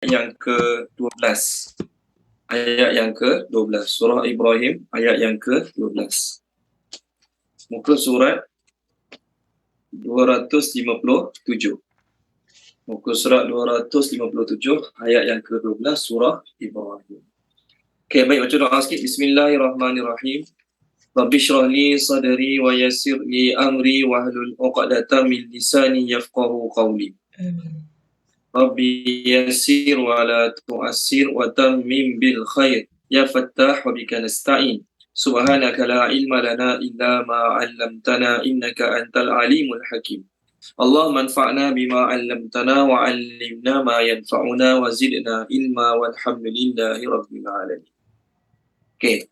yang ke-12. Ayat yang ke-12. Surah Ibrahim ayat yang ke-12. Muka surat 257. Muka surat 257 ayat yang ke-12 surah Ibrahim. Okey, baik, baca doa sikit. Bismillahirrahmanirrahim. Rabbi shrah li sadri wa yassir li amri wahlul 'uqdatam min lisani yafqahu qawli. Amin. Rabbi yassir wa la tu'assir wa tammim bil khair. Ya Fattah wa bika nasta'in. Subhanaka la ilma lana illa ma 'allamtana innaka antal alimul hakim. Allahumma anfa'na bima 'allamtana wa 'allimna ma yanfa'una wa zidna ilma walhamdulillahi rabbil alamin. Okey.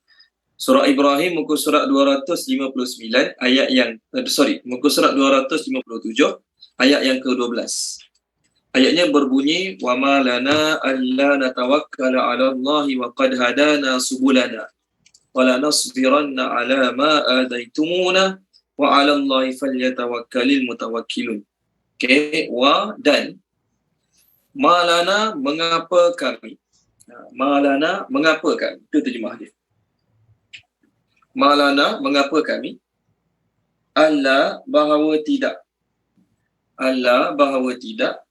Surah Ibrahim muka surat 259 ayat yang muka surat 257 ayat yang ke-12. Ayatnya berbunyi wa ma lana alla natawakkala 'ala Allahi wa qad hadana subulana wa lanasbiranna 'ala ma adaitumuna wa 'ala Allahi falyatawakkalul mutawakkilun. Okey, wa dan malana mengapa kami. Malana mengapa kami. Itu terjemah dia. Malana mengapa kami. Allah bahawa tidak. Allah bahawa tidak.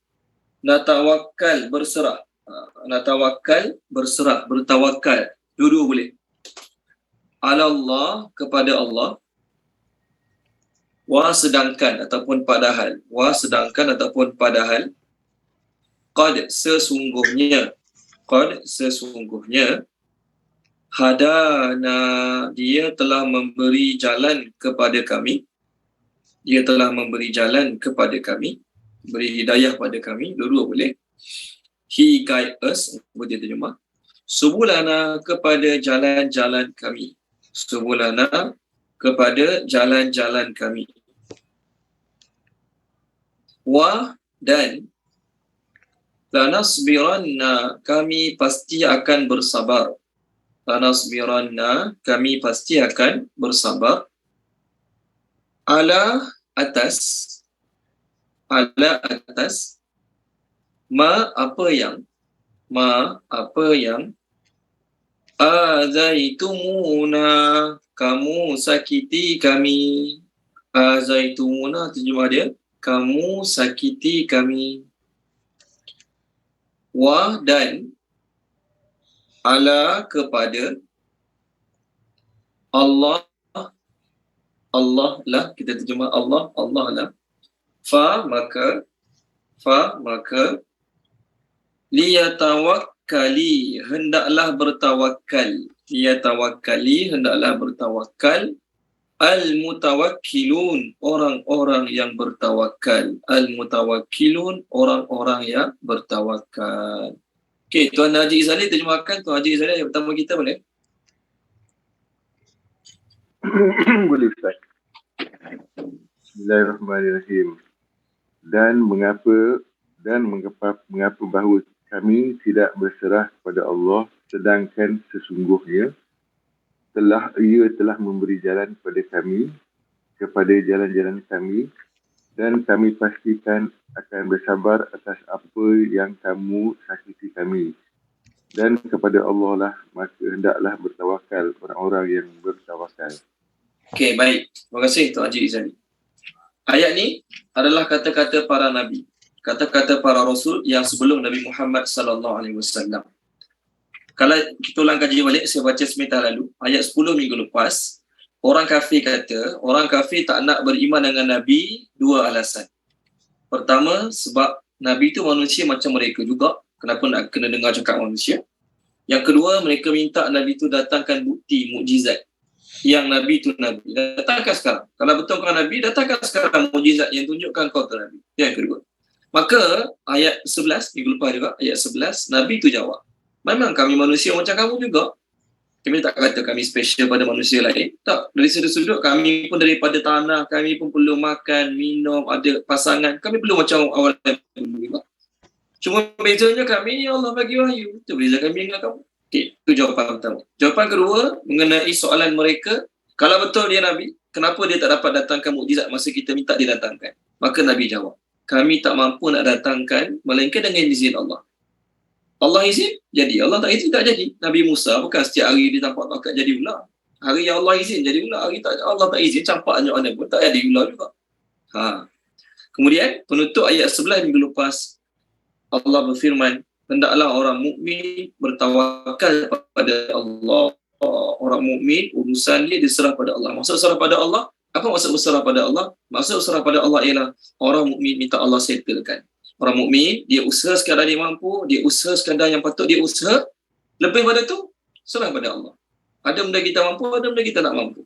Natawakal berserah. Natawakal berserah, bertawakal. Dua-dua boleh. Allah kepada Allah. Wa sedangkan ataupun padahal. Wa sedangkan ataupun padahal. Qad sesungguhnya. Qad sesungguhnya. Hadana dia telah memberi jalan kepada kami. Dia telah memberi jalan kepada kami. Beri hidayah pada kami. Dua-dua boleh. He guide us. Boleh terjemah. Subulana kepada jalan-jalan kami. Subulana kepada jalan-jalan kami. Wa dan lanasbiranna kami pasti akan bersabar. Lanasbiranna kami pasti akan bersabar. Ala atas ma apa yang azaitumuna kamu sakiti kami. Azaitumuna terjemah dia kamu sakiti kami. Wa dan ala kepada Allah lah, kita terjemah Allah lah. Fa maka liyatawakkali hendaklah bertawakal. Liyatawakkali hendaklah bertawakal. Al-mutawakkilun orang-orang yang bertawakal. Al-mutawakkilun orang-orang yang bertawakal. Okey, Tuan Haji Izali terjemahkan. Tuan Haji Izali yang pertama kita boleh? Boleh Ustaz. Bismillahirrahmanirrahim. Dan mengapa bahawa kami tidak berserah kepada Allah sedangkan sesungguhnya ia telah memberi jalan kepada kami kepada jalan-jalan kami dan kami pastikan akan bersabar atas apa yang kamu sakiti kami. Dan kepada Allah lah maka hendaklah bertawakal orang-orang yang bertawakal. Okey, baik. Terima kasih Tuan Haji Izali. Ayat ni adalah kata-kata para nabi, kata-kata para rasul yang sebelum Nabi Muhammad sallallahu alaihi wasallam. Kalau kita ulang kaji balik, saya baca sebentar lalu, ayat 10 minggu lepas, orang kafir kata, orang kafir tak nak beriman dengan Nabi, dua alasan. Pertama, sebab Nabi tu manusia macam mereka juga, kenapa nak kena dengar cakap manusia. Yang kedua, mereka minta Nabi tu datangkan bukti, mukjizat. Yang Nabi tu Nabi. Datangkan sekarang. Kalau betul kau Nabi, datangkan sekarang mukjizat yang tunjukkan kau tu Nabi. Yang kedua. Maka, ayat 11, minggu lepas juga, ayat 11, Nabi tu jawab. Memang kami manusia macam kamu juga. Kami tak kata kami special pada manusia lain. Tak. Dari sudut-sudut kami pun daripada tanah, kami pun perlu makan, minum, ada pasangan. Kami perlu macam awal dulu juga. Cuma bezanya kami, Allah bagi wahyu. Itu beza kami dengan kamu. Okay, itu jawapan pertama. Jawapan kedua, mengenai soalan mereka, kalau betul dia Nabi, kenapa dia tak dapat datangkan mukjizat masa kita minta dia datangkan? Maka Nabi jawab, kami tak mampu nak datangkan, melainkan dengan izin Allah. Allah izin, jadi. Allah tak izin, tak jadi. Nabi Musa bukan setiap hari dia tampak takat jadi ular. Hari yang Allah izin jadi ular, hari tak, Allah tak izin campaknya mana pun tak jadi ular juga. Kemudian penutup ayat 11 minggu lepas, Allah berfirman, hendaklah orang mukmin bertawakal pada Allah. Orang mukmin urusan dia diserah pada Allah. Maksud serah pada Allah, apa maksud berserah pada Allah? Maksud serah pada Allah ialah orang mukmin minta Allah settlekan. Orang mukmin dia usaha sekadar dia mampu, dia usaha sekadar yang patut dia usaha. Lebih pada tu serah pada Allah. Ada benda kita mampu, ada benda kita tak mampu.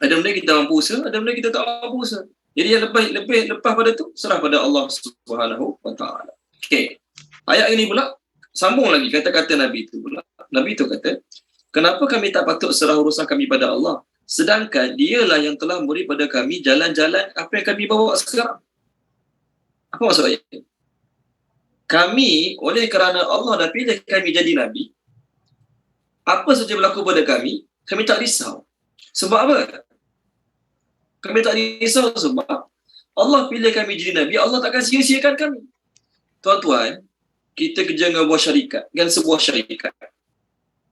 Ada benda kita mampu usaha, ada benda kita tak mampu usaha. Jadi yang lebih lepas pada tu serah pada Allah Subhanahu wa taala. Okey. Ayat ini pula sambung lagi kata-kata Nabi itu pula. Nabi itu kata, kenapa kami tak patut serah urusan kami pada Allah? Sedangkan dialah yang telah memberi pada kami jalan-jalan apa yang kami bawa sekarang. Apa maksud ayat ini? Kami, oleh kerana Allah dah pilih kami jadi Nabi, apa saja berlaku pada kami tak risau. Sebab apa? Kami tak risau sebab Allah pilih kami jadi Nabi, Allah takkan sia-siakan kami. Tuan-tuan, kita kerja dengan sebuah syarikat.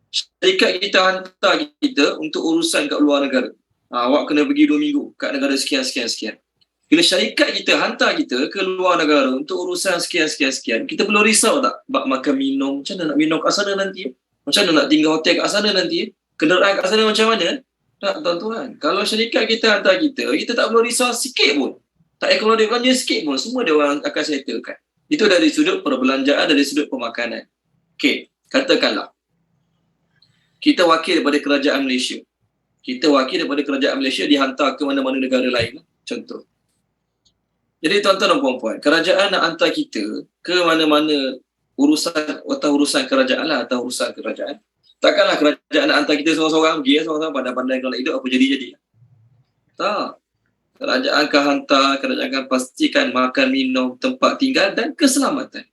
Syarikat kita hantar kita untuk urusan kat luar negara. Awak kena pergi 2 minggu kat negara sekian. Bila syarikat kita hantar kita ke luar negara untuk urusan sekian, kita perlu risau tak? Bak makan minum, macam mana nak minum kat sana nanti? Macam mana nak tinggal hotel kat sana nanti? Kenderaan kat sana macam mana? Tak, tuan-tuan. Kalau syarikat kita hantar kita tak perlu risau sikit pun. Tak payah keluar duit belanja sikit pun. Semua dia orang akan settlekan. Itu dari sudut perbelanjaan, dari sudut pemakanan. Okey, katakanlah kita wakil daripada kerajaan Malaysia. Dihantar ke mana-mana negara lain. Contoh. Jadi tuan-tuan dan puan-puan, kerajaan nak hantar kita ke mana-mana urusan kerajaan lah, atau urusan kerajaan. Takkanlah kerajaan nak hantar kita seorang-seorang pergi, seorang-seorang pandai-pandai kalau nak hidup apa jadi-jadi. Tak. Kerajaan akan hantar, kerajaan akan pastikan makan, minum, tempat tinggal dan keselamatan.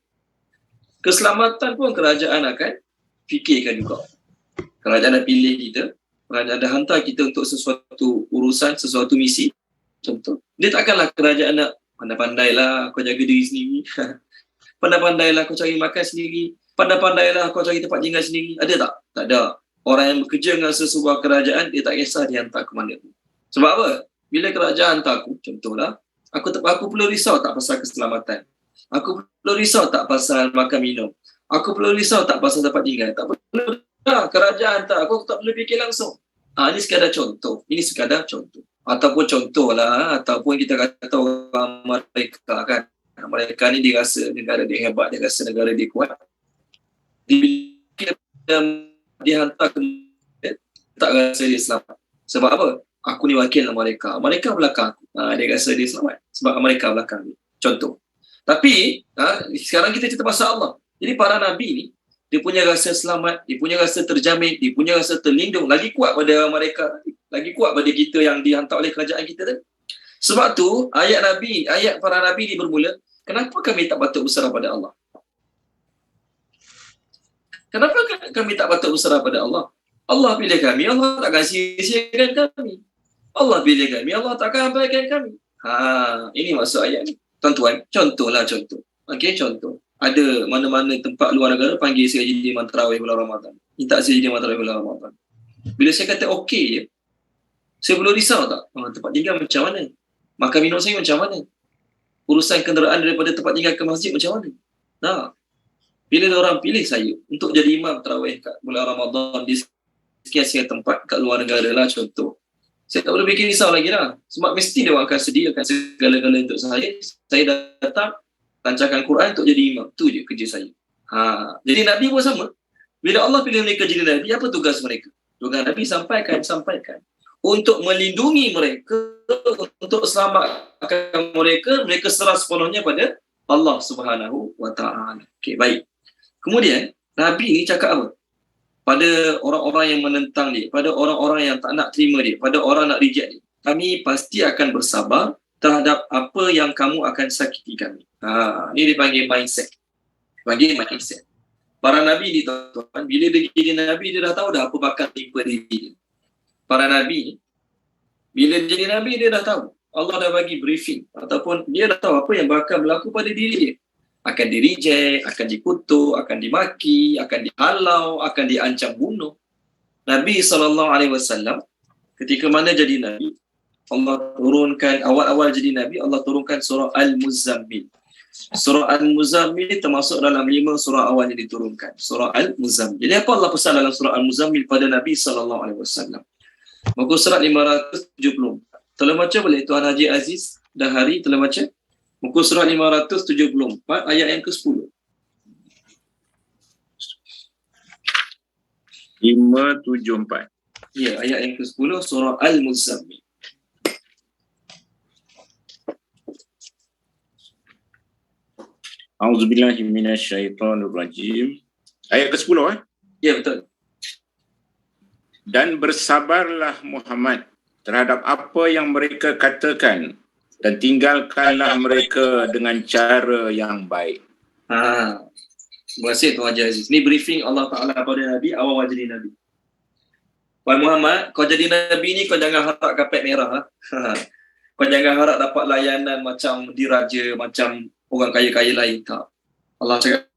Keselamatan pun kerajaan akan fikirkan juga. Kerajaan dah pilih kita, kerajaan dah hantar kita untuk sesuatu urusan, sesuatu misi. Contoh, dia takkanlah kerajaan nak pandai-pandailah kau jaga diri sendiri. Pandai-pandailah kau cari makan sendiri. Pandai-pandailah kau cari tempat tinggal sendiri. Ada tak? Tak ada. Orang yang bekerja dengan sesebuah kerajaan, dia tak kisah dia hantar ke mana pun. Sebab apa? Bila kerajaan hantar aku, contohlah, aku perlu risau tak pasal keselamatan. Aku perlu risau tak pasal makan minum. Aku perlu risau tak pasal tempat tinggal. Tak perlu. Kerajaan hantar aku tak perlu fikir langsung. Ini sekadar contoh. Ataupun contohlah, ataupun kita kata orang mereka kan. Mereka ni dia rasa negara dia hebat, dia rasa negara dia kuat. Dia hantar ke tak rasa dia selamat. Sebab apa? Aku ni wakil mereka. Mereka belakang aku. Dia rasa dia selamat. Sebab mereka belakang dia. Contoh. Tapi, sekarang kita cerita pasal Allah. Jadi para Nabi ni, dia punya rasa selamat, dia punya rasa terjamin, dia punya rasa terlindung. Lagi kuat pada mereka. Lagi kuat pada kita yang dihantar oleh kerajaan kita tadi. Sebab tu, ayat para Nabi ni bermula, kenapa kami tak patut berserah pada Allah? Kenapa kami tak patut berserah pada Allah? Allah pilih kami, Allah takkan sia-siakan kami. Allah pilih kami, Allah takkan abaikan kami. Ini maksud ayat ni. Tuan-tuan, contoh. Okey, contoh. Ada mana-mana tempat luar negara panggil saya jadi imam tarawih bulan Ramadan. Minta saya jadi imam tarawih bulan Ramadan. Bila saya kata okey je, saya perlu risau tak? Tempat tinggal macam mana? Makan minum saya macam mana? Urusan kenderaan daripada tempat tinggal ke masjid macam mana? Bila orang pilih saya untuk jadi imam tarawih kat bulan Ramadan di sekian-sekian tempat kat luar negara lah contoh. Saya tak perlu fikir risau lagi lah. Sebab mesti dia akan sediakan segala-galanya untuk saya. Saya datang, lancarkan Quran untuk jadi imam. Itu je kerja saya. Jadi Nabi pun sama. Bila Allah pilih mereka jadi Nabi, apa tugas mereka? Tugas Nabi sampaikan. Untuk melindungi mereka, untuk selamatkan mereka serah sepenuhnya pada Allah Subhanahu wa ta'ala. Okey, baik. Kemudian, Nabi ni cakap apa? Pada orang-orang yang menentang dia, pada orang-orang yang tak nak terima dia, pada orang nak reject dia. Kami pasti akan bersabar terhadap apa yang kamu akan sakiti kami. Ini dipanggil mindset. Para Nabi ni tuan-tuan, bila dia jadi Nabi, dia dah tahu dah apa bakal timpa diri dia. Para Nabi ni, bila dia jadi Nabi, dia dah tahu. Allah dah bagi briefing. Ataupun dia dah tahu apa yang bakal berlaku pada diri dia. akan di-reject, akan dikutuk, akan dimaki, akan dihalau, akan diancam bunuh. Nabi SAW ketika mana jadi Nabi, Allah turunkan, awal-awal jadi Nabi, Allah turunkan surah Al-Muzammil. Surah Al-Muzammil ni termasuk dalam 5 surah awal yang diturunkan. Surah Al-Muzammil. Jadi apa Allah pesan dalam surah Al-Muzammil pada Nabi SAW? Muka surat 574. Tolong baca boleh Tuan Haji Aziz Dahari, tolong baca. Muka surat 574 ayat yang ke-10. 574. Ya, ayat yang ke-10 surah Al-Muzammil. A'udzubillahi minasyaitonirrajim. Ayat ke-10 Ya, betul. Dan bersabarlah Muhammad terhadap apa yang mereka katakan dan tinggalkanlah mereka dengan cara yang baik. Terima kasih Tuan Haji Aziz. Ini briefing Allah Ta'ala pada Nabi, awal jadi Nabi. Wahai Muhammad, kau jadi Nabi ni kau jangan harap kapet merah. Kau jangan harap dapat layanan macam diraja, macam orang kaya-kaya lain. Tak. Allah cakap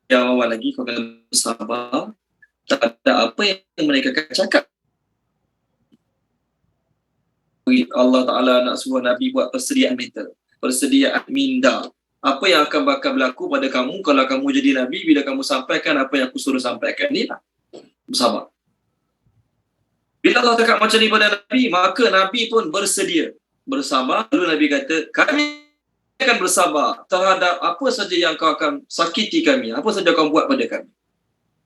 yang awal lagi, kau kena bersabar terhadap apa yang mereka akan cakap. Allah Ta'ala nak suruh Nabi buat persediaan mental, persediaan minda. Apa yang akan bakal berlaku pada kamu kalau kamu jadi Nabi, bila kamu sampaikan apa yang aku suruh sampaikan ni lah. Bersabar. Bila Allah cakap macam ni pada Nabi, maka Nabi pun bersedia bersabar. Lalu Nabi kata, kami akan bersabar terhadap apa saja yang kau akan sakiti kami, apa saja kau buat pada kami.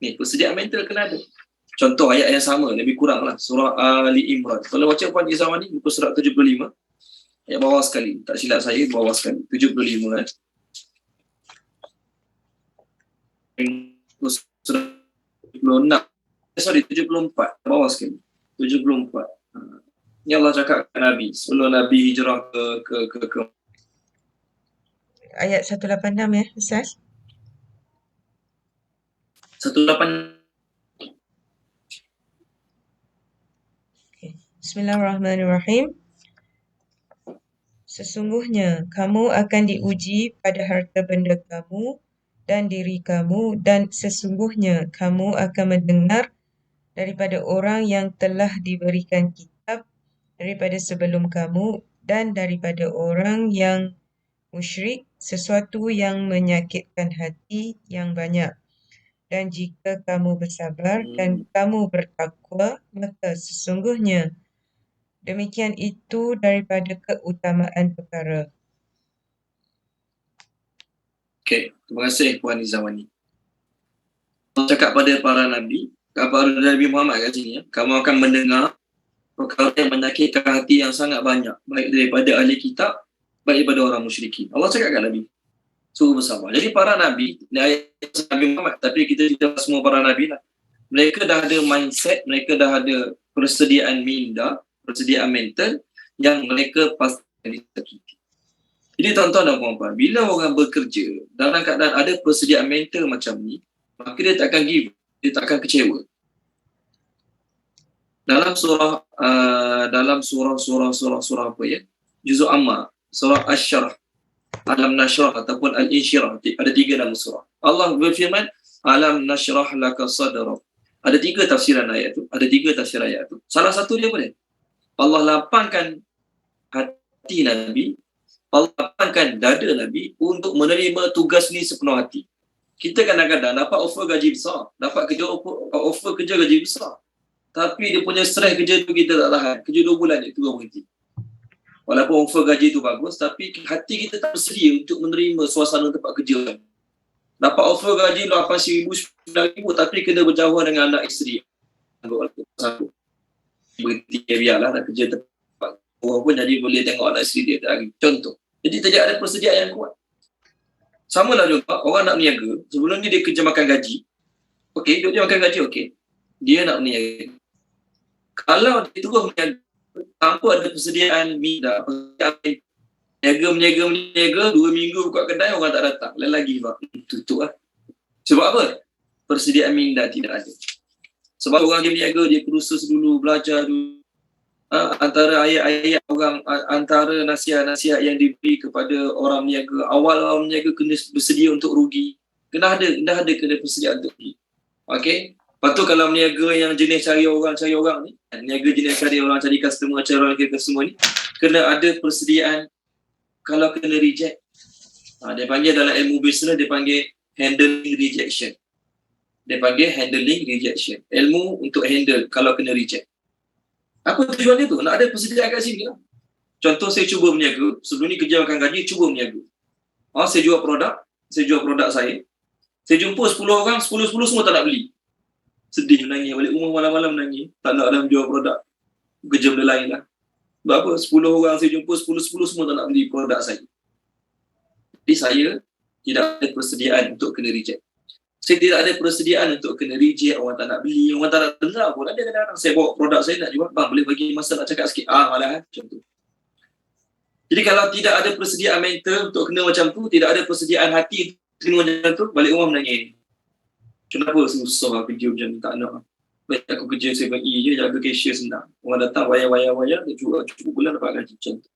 Ni, persediaan mental kena ada. Contoh ayat yang sama, lebih kurang lah. Surah Ali Imran. Kalau baca Puan Izawani, muka surat 75. Ayat bawah sekali. Tak silap saya, bawah sekali. 75 kan. Surat 76. Sorry, 74. Bawah sekali. 74. Ini Allah cakap kepada Nabi. Sebelum Nabi hijrah ke Ayat 186 ya, Ustaz. 18. Bismillahirrahmanirrahim. Sesungguhnya kamu akan diuji pada harta benda kamu dan diri kamu, dan sesungguhnya kamu akan mendengar daripada orang yang telah diberikan kitab daripada sebelum kamu dan daripada orang yang musyrik sesuatu yang menyakitkan hati yang banyak. Dan jika kamu bersabar dan kamu bertakwa, maka sesungguhnya demikian itu daripada keutamaan perkara. Okey, terima kasih Puan Izawani. Allah cakap pada para Nabi, kepada Nabi Muhammad kat sini, kamu akan mendengar perkara yang menyakitkan hati yang sangat banyak, baik daripada ahli kitab, baik daripada orang musyrikin. Allah cakap kat Nabi, suruh bersabar. Jadi para Nabi, ni ayat Nabi Muhammad, tapi kita semua para Nabi lah. Mereka dah ada mindset, mereka dah ada persediaan minda, persediaan mental yang mereka pasti disakiti. Jadi tuan-tuan dan puan-puan, bila orang bekerja dalam keadaan ada persediaan mental macam ni, maka dia tak akan give, dia tak akan kecewa. Dalam surah apa ya? Juzuk Amma, surah Asy-Syarh, Alam Nashrah ataupun Al-Insyirah, ada 3 nama surah. Allah berfirman, Alam Nashrah laka sadrak. Ada 3 tafsiran ayat tu, ada 3 tafsiran ayat tu. Salah satu dia apa dia? Allah lapangkan hati Nabi, Allah lapangkan dada Nabi untuk menerima tugas ni sepenuh hati. Kita kadang-kadang dapat offer gaji besar, dapat offer kerja gaji besar. Tapi dia punya stres kerja tu kita tak tahan. Kerja 2 bulan je, terus berhenti. Walaupun offer gaji tu bagus, tapi hati kita tak bersedia untuk menerima suasana tempat kerja. Dapat offer gaji 8,000, 9,000, tapi kena berjauhan dengan anak isteri. Berhenti, biarlah nak kerja tempat orang pun jadi boleh tengok anak isteri dia lagi. Contoh. Jadi tidak ada persediaan yang kuat. Sama lah juga, orang nak berniaga, sebelum ni dia kerja makan gaji. Okey, dia makan gaji, okey. Dia nak berniaga. Kalau dia terus berniaga, tanpa ada persediaan minda, berniaga, 2 minggu buka kedai, orang tak datang. Lain lagi, Pak. Tutup lah. Sebab apa? Persediaan minda tidak ada. Sebab orang dia berniaga, dia kursus dulu, belajar dulu. antara ayat-ayat orang, antara nasihat-nasihat yang diberi kepada orang meniaga, awal orang meniaga kena bersedia untuk rugi. Kena kena bersedia untuk rugi. Okey. Lepas tu kalau meniaga yang jenis cari orang ni, meniaga jenis cari orang, cari customer, cari orang ke customer ni, kena ada persediaan kalau kena reject. Dia panggil dalam ilmu bisnes, dia panggil handling rejection. Ilmu untuk handle kalau kena reject. Apa tujuan dia tu? Nak ada persediaan kat sini lah. Contoh saya cuba berniaga, sebelum ni kerja makan gaji, cuba berniaga. Saya jual produk saya. Saya jumpa 10 orang, 10 semua tak nak beli. Sedih, menangis. Balik rumah malam-malam menangis. Tak nak dalam jual produk. Kerja benda lain lah. Sebab apa? 10 orang saya jumpa, 10 semua tak nak beli produk saya. Jadi saya tidak ada persediaan untuk kena reject. Saya tidak ada persediaan untuk kena reject, orang tak nak beli, orang tak nak dengar pun. Ada kadang-kadang saya bawa produk saya nak jual, bang boleh bagi masa nak cakap sikit? Malah macam tu. Jadi kalau tidak ada persediaan mental untuk kena macam tu, tidak ada persediaan hati untuk kena macam tu, balik rumah menangis. Kenapa susah kerja macam ni, tak nak. Baik aku kerja 7E je, jaga cashier senang. Orang datang wayar, cukup bulan dapat gaji macam tu.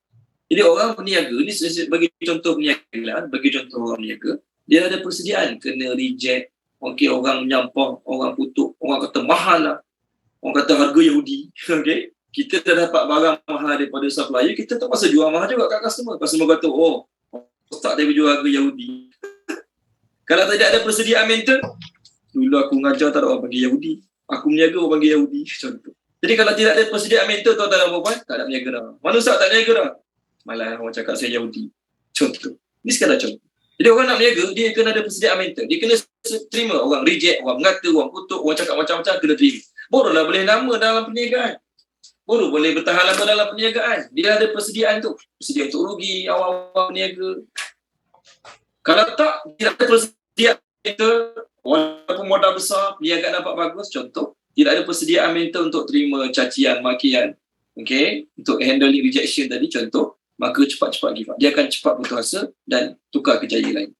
Jadi orang peniaga ni, bagi contoh peniaga, bagi contoh orang peniaga, dia ada persediaan kena reject. Okey, orang menyampah, orang kutuk, orang kata mahal lah. Orang kata harga Yahudi. Okey, kita dah dapat barang mahal daripada supplier, kita terpaksa jual mahal juga kat customer. Customer kata, tak dia jual harga Yahudi. Kalau tidak ada persediaan mental, dulu aku mengajar tak ada orang panggil Yahudi. Aku meniaga orang panggil Yahudi. Contoh. Jadi kalau tidak ada persediaan mental, tuan-tuan dan puan, tak ada meniaga dah. Mana Ustaz tak meniaga dah? Malah orang cakap saya Yahudi. Contoh. Ini sekadar contoh. Jadi orang nak meniaga, dia kena ada persediaan mental. Dia kena terima orang reject, orang mengata, orang kutuk, orang cakap macam-macam, kena terima. Barulah boleh lama dalam perniagaan. Baru boleh bertahan lama dalam perniagaan. Dia ada persediaan tu. Persediaan untuk rugi, awal-awal perniaga. Kalau tak, tidak ada persediaan mental, walaupun modal besar, perniagaan dapat bagus, contoh, tidak ada persediaan mental untuk terima cacian, makian. Okay? Untuk handling rejection tadi, contoh, maka cepat-cepat give up. Dia akan cepat putus asa dan tukar ke jaya lain.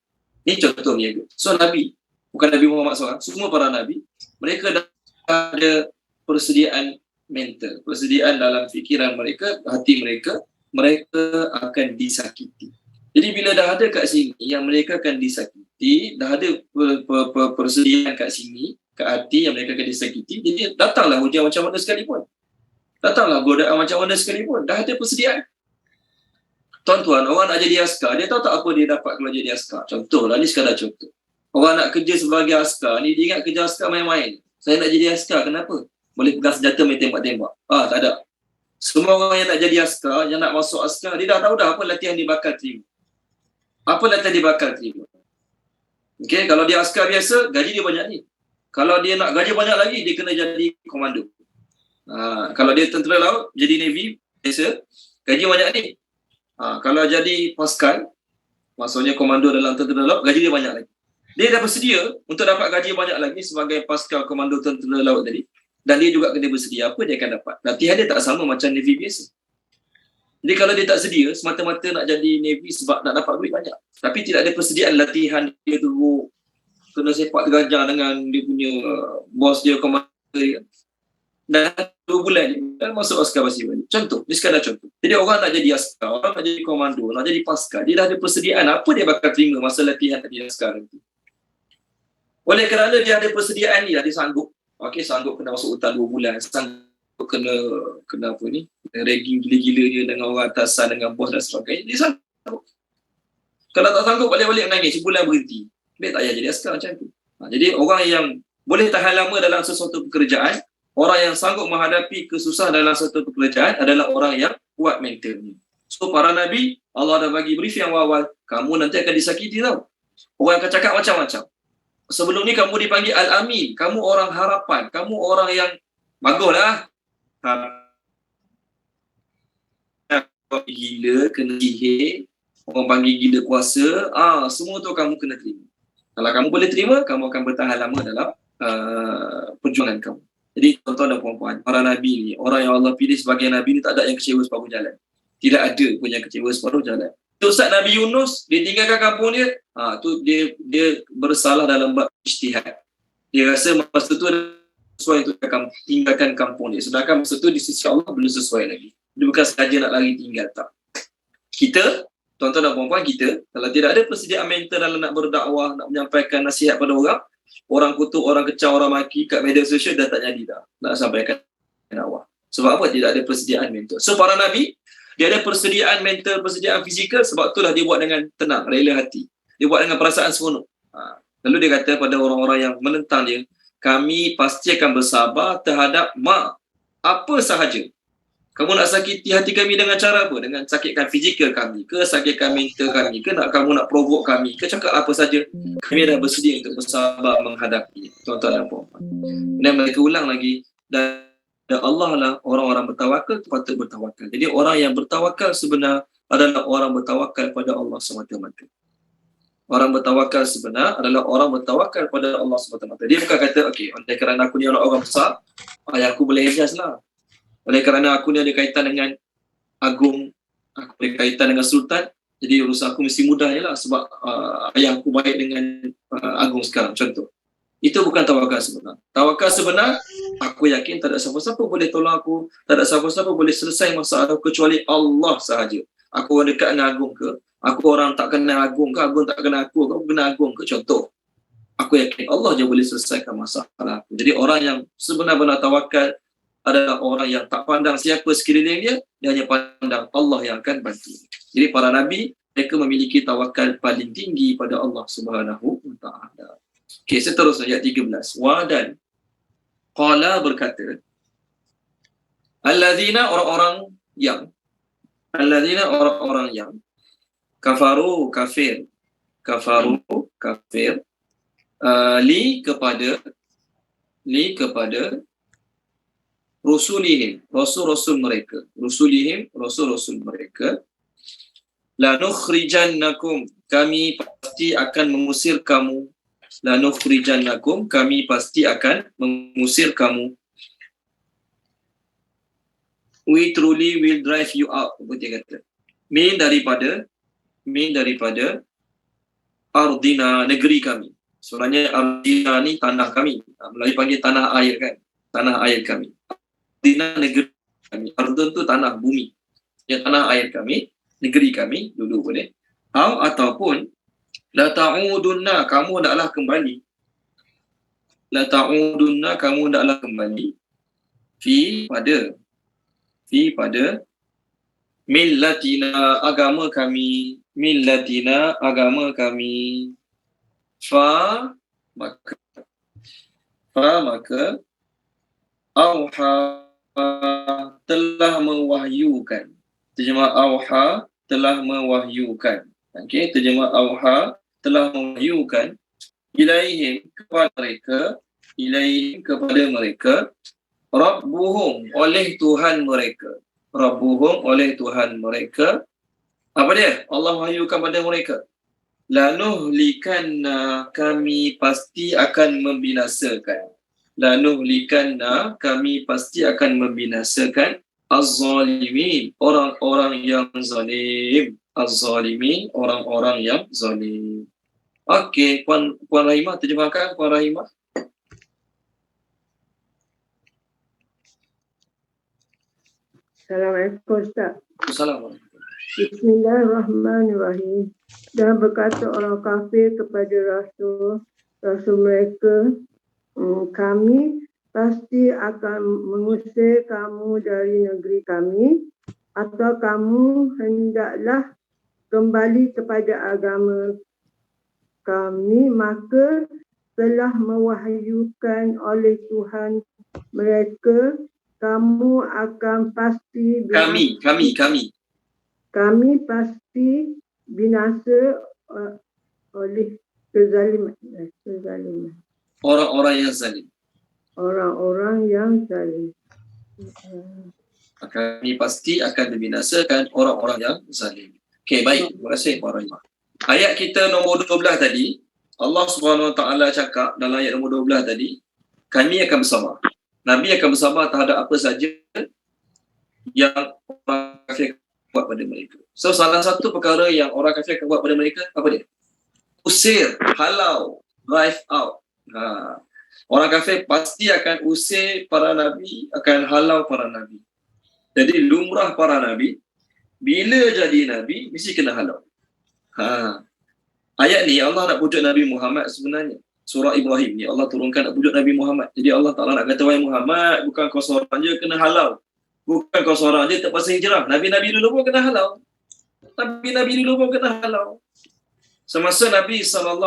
Ini contoh niaga. So Nabi, bukan Nabi Muhammad SAW, semua para Nabi, mereka dah ada persediaan mental, persediaan dalam fikiran mereka, hati mereka, mereka akan disakiti. Jadi bila dah ada kat sini, yang mereka akan disakiti, dah ada persediaan kat sini, kat hati yang mereka akan disakiti, jadi datanglah hujan macam mana sekalipun. Datanglah godaan macam mana sekalipun. Dah ada persediaan. Tuan-tuan, orang nak jadi askar, dia tahu tak apa dia dapat kalau jadi askar? Contohlah, ni sekadar contoh. Orang nak kerja sebagai askar ni, dia ingat kerja askar main-main. Saya nak jadi askar, kenapa? Boleh pegang senjata main tembak-tembak. Tak ada. Semua orang yang nak jadi askar, yang nak masuk askar, dia dah tahu dah apa latihan dia bakal terima. Apa latihan dia bakal terima. Okay, kalau dia askar biasa, gaji dia banyak ni. Kalau dia nak gaji banyak lagi, dia kena jadi komando. Kalau dia tentera laut, jadi Navy, biasa, gaji banyak ni. Kalau jadi Paskal, maksudnya komando dalam tentera laut, gaji dia banyak lagi. Dia dah bersedia untuk dapat gaji banyak lagi sebagai Paskal komando tentera laut tadi. Dan dia juga kena bersedia apa dia akan dapat. Latihan dia tak sama macam Navy biasa. Jadi kalau dia tak sedia, semata-mata nak jadi Navy sebab nak dapat duit banyak. Tapi tidak ada persediaan latihan dia tu, kena sepak terganjang dengan dia punya bos dia, komando dia. Dan 2 bulan dia masuk askar basi balik. Contoh, ni sekadar contoh. Jadi orang nak jadi askar, orang nak jadi komando, nak jadi paskal, dia dah ada persediaan apa dia bakal terima masa latihan tadi askar nanti. Oleh kerana dia ada persediaan ni, dia sanggup. Okey, sanggup kena masuk hutan 2 bulan, sanggup kena apa ni, ragging gila-gila dia dengan orang atasan, dengan bos dan sebagainya. Dia sanggup. Kalau tak sanggup balik-balik menangis, sebulan berhenti. Dia tak payah jadi askar macam tu. Jadi orang yang boleh tahan lama dalam sesuatu pekerjaan, orang yang sanggup menghadapi kesusahan dalam satu pekerjaan adalah orang yang kuat mentalnya. So para Nabi, Allah dah bagi brief yang awal, kamu nanti akan disakiti tau. Orang akan cakap macam-macam. Sebelum ni kamu dipanggil Al-Amin, kamu orang harapan, kamu orang yang baguslah. Gila, kena sihir, orang panggil gila kuasa, semua tu kamu kena terima. Kalau kamu boleh terima, kamu akan bertahan lama dalam perjuangan kamu. Jadi tuan-tuan dan puan-puan, para Nabi ni, orang yang Allah pilih sebagai Nabi ni tak ada yang kecewa separuh jalan. Tidak ada pun yang kecewa separuh jalan. Ustaz Nabi Yunus, dia tinggalkan kampung dia, tu dia bersalah dalam bab ijtihad. Dia rasa masa tu sesuai untuk tinggalkan kampung dia. Sedangkan masa tu di sisi Allah belum sesuai lagi. Dia bukan sahaja nak lari tinggal, tak. Kita, tuan-tuan dan puan-puan, kita, kalau tidak ada persediaan mental dalam nak berdakwah, nak menyampaikan nasihat pada orang kutuk, orang kecau, orang maki kat media sosial dah tak jadi dah nak sampaikan dakwah. Sebab apa? Tidak ada persediaan mental. So para Nabi, dia ada persediaan mental, persediaan fizikal, sebab itulah dia buat dengan tenang, rela hati. Dia buat dengan perasaan seronok. Lalu dia kata pada orang-orang yang menentang dia, kami pasti akan bersabar terhadap apa sahaja. Kamu nak sakiti hati kami dengan cara apa? Dengan sakitkan fizikal kami ke, sakitkan mental kami ke, kamu nak provoke kami ke, cakap apa saja. Kami dah bersedia untuk bersabar menghadapi, tuan-tuan dan puan-puan. Dan mereka ulang lagi, dan Allah lah orang-orang bertawakal patut bertawakal. Jadi orang yang bertawakal sebenar adalah orang bertawakal pada Allah semata-mata. Orang bertawakal sebenar adalah orang bertawakal pada Allah semata-mata. Dia bukan kata, okey, oleh kerana aku ni orang besar, ayah aku boleh adjust lah. Oleh kerana aku ni ada kaitan dengan agung, aku ada kaitan dengan sultan, jadi urusan aku mesti mudah je lah sebab ayah aku baik dengan agung sekarang, contoh. Itu bukan tawakal sebenar. Tawakal sebenar, aku yakin tak ada siapa-siapa boleh tolong aku, tak ada siapa-siapa boleh selesai masalah kecuali Allah sahaja. Aku orang dekat dengan agung ke, aku orang tak kenal agung ke, agung tak kenal aku ke, aku kenal agung ke, contoh. Aku yakin Allah je boleh selesaikan masalah aku. Jadi orang yang sebenar-benar tawakal adalah orang yang tak pandang siapa sekeliling dia hanya pandang Allah yang akan bantu. Jadi para Nabi, mereka memiliki tawakal paling tinggi pada Allah Subhanahu wa ta'ala. Okey, seterusnya ayat 13. Wa dan qala berkata, allazina orang-orang yang kafaru kafir li kepada rusulihim rasul-rasul mereka la nukhrijannakum kami pasti akan mengusir kamu we truly will drive you out, dia kata min daripada ardina, negeri kami. Sebenarnya ardina ni tanah kami, Melayu panggil tanah air kan, tanah air kami. Ardina negeri kami, ardun tu tanah bumi, ya, tanah air kami, negeri kami, dulu boleh. Ataupun la ta'udunna, kamu hendaklah kembali fi pada millatina, agama kami, fa maka auha telah mewahyukan. Terjemah auha telah mewahyukan. Okey, terjemah auha telah mewahyukan ilaihim kepada mereka rabbuhum oleh Tuhan mereka. Apa dia? Allah wahyukan pada mereka. Lanuhlikanna, kami pasti akan membinasakan. Az-zalimin, orang-orang yang zalim. Az-zalimin, orang-orang yang zalim. Okey, Puan Rahimah, terjemahkan Puan Rahimah. Assalamualaikum Ustaz. Assalamualaikum. Bismillahirrahmanirrahim. Dan berkata orang kafir kepada rasul mereka, kami pasti akan mengusir kamu dari negeri kami, atau kamu hendaklah kembali kepada agama kami, maka telah mewahyukan oleh Tuhan mereka, kamu akan pasti kami pasti binasa oleh kezaliman. Orang-orang yang zalim. Kami pasti akan membinasakan orang-orang yang zalim. Okey, baik. Terima kasih Puan Rahimah. Ayat kita nombor 12 tadi, Allah Subhanahu Wa Taala cakap dalam ayat nombor 12 tadi, kami akan bersabar. Nabi akan bersabar terhadap apa saja yang orang kafir buat pada mereka. So salah satu perkara yang orang kafir akan buat pada mereka, apa dia? Usir, halau, drive out. Orang kafir pasti akan usir para nabi, akan halau para nabi. Jadi lumrah para nabi, bila jadi nabi, mesti kena halau. Ayat ni Allah nak pujuk Nabi Muhammad sebenarnya. Surah Ibrahim ni Allah turunkan nak pujuk Nabi Muhammad. Jadi Allah Ta'ala nak kata, wahai Muhammad, bukan kau seorang je kena halau. Bukan kau seorang je terpaksa hijrah. Nabi-Nabi dulu pun kena halau. Nabi-Nabi dulu pun kena halau. Semasa Nabi SAW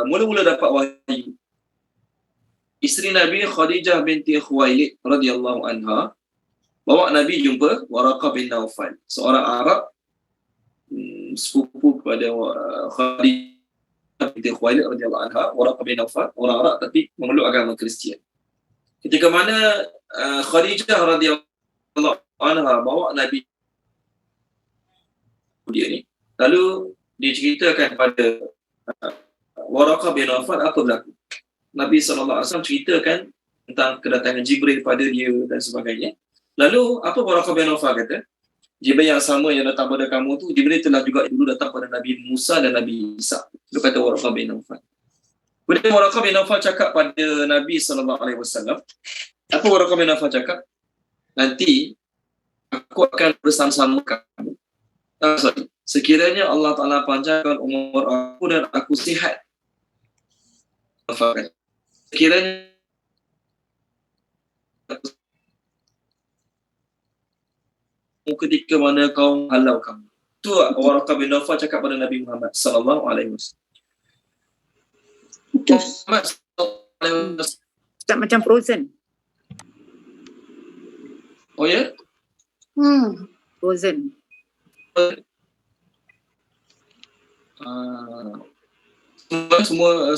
mula-mula dapat wahyu, isteri Nabi Khadijah binti Khuwailid radhiyallahu anha bawa Nabi jumpa Waraqah bin Naufal, seorang Arab sepupu kepada Khadijah binti Khuwailid radhiyallahu anha. Waraqah bin Naufal orang Arab tapi memeluk agama Kristian. Ketika mana Khadijah radhiyallahu anha bawa Nabi dia ni, lalu diceritakan pada Waraqah bin Naufal apa berlaku. Nabi SAW ceritakan tentang kedatangan Jibril pada dia dan sebagainya. Lalu apa Waraqah bin Naufal kata? Jibril yang sama yang datang pada kamu tu, Jibril telah juga dulu datang pada Nabi Musa dan Nabi Isa. Itu kata Waraqah bin Naufal. Kemudian Waraqah bin Naufal cakap pada Nabi SAW, apa Waraqah bin Naufal cakap? Nanti aku akan bersama-sama kamu. Sekiranya Allah Ta'ala panjangkan umur aku dan aku sihat. Sekiranya ketika mana kau halau kamu. Itu Waraqah bin Naufal cakap pada Nabi Muhammad sallallahu alaihi wasallam. Muhammad sallallahu alaihi wasallam tak macam Frozen. Oh ya? Frozen. Semua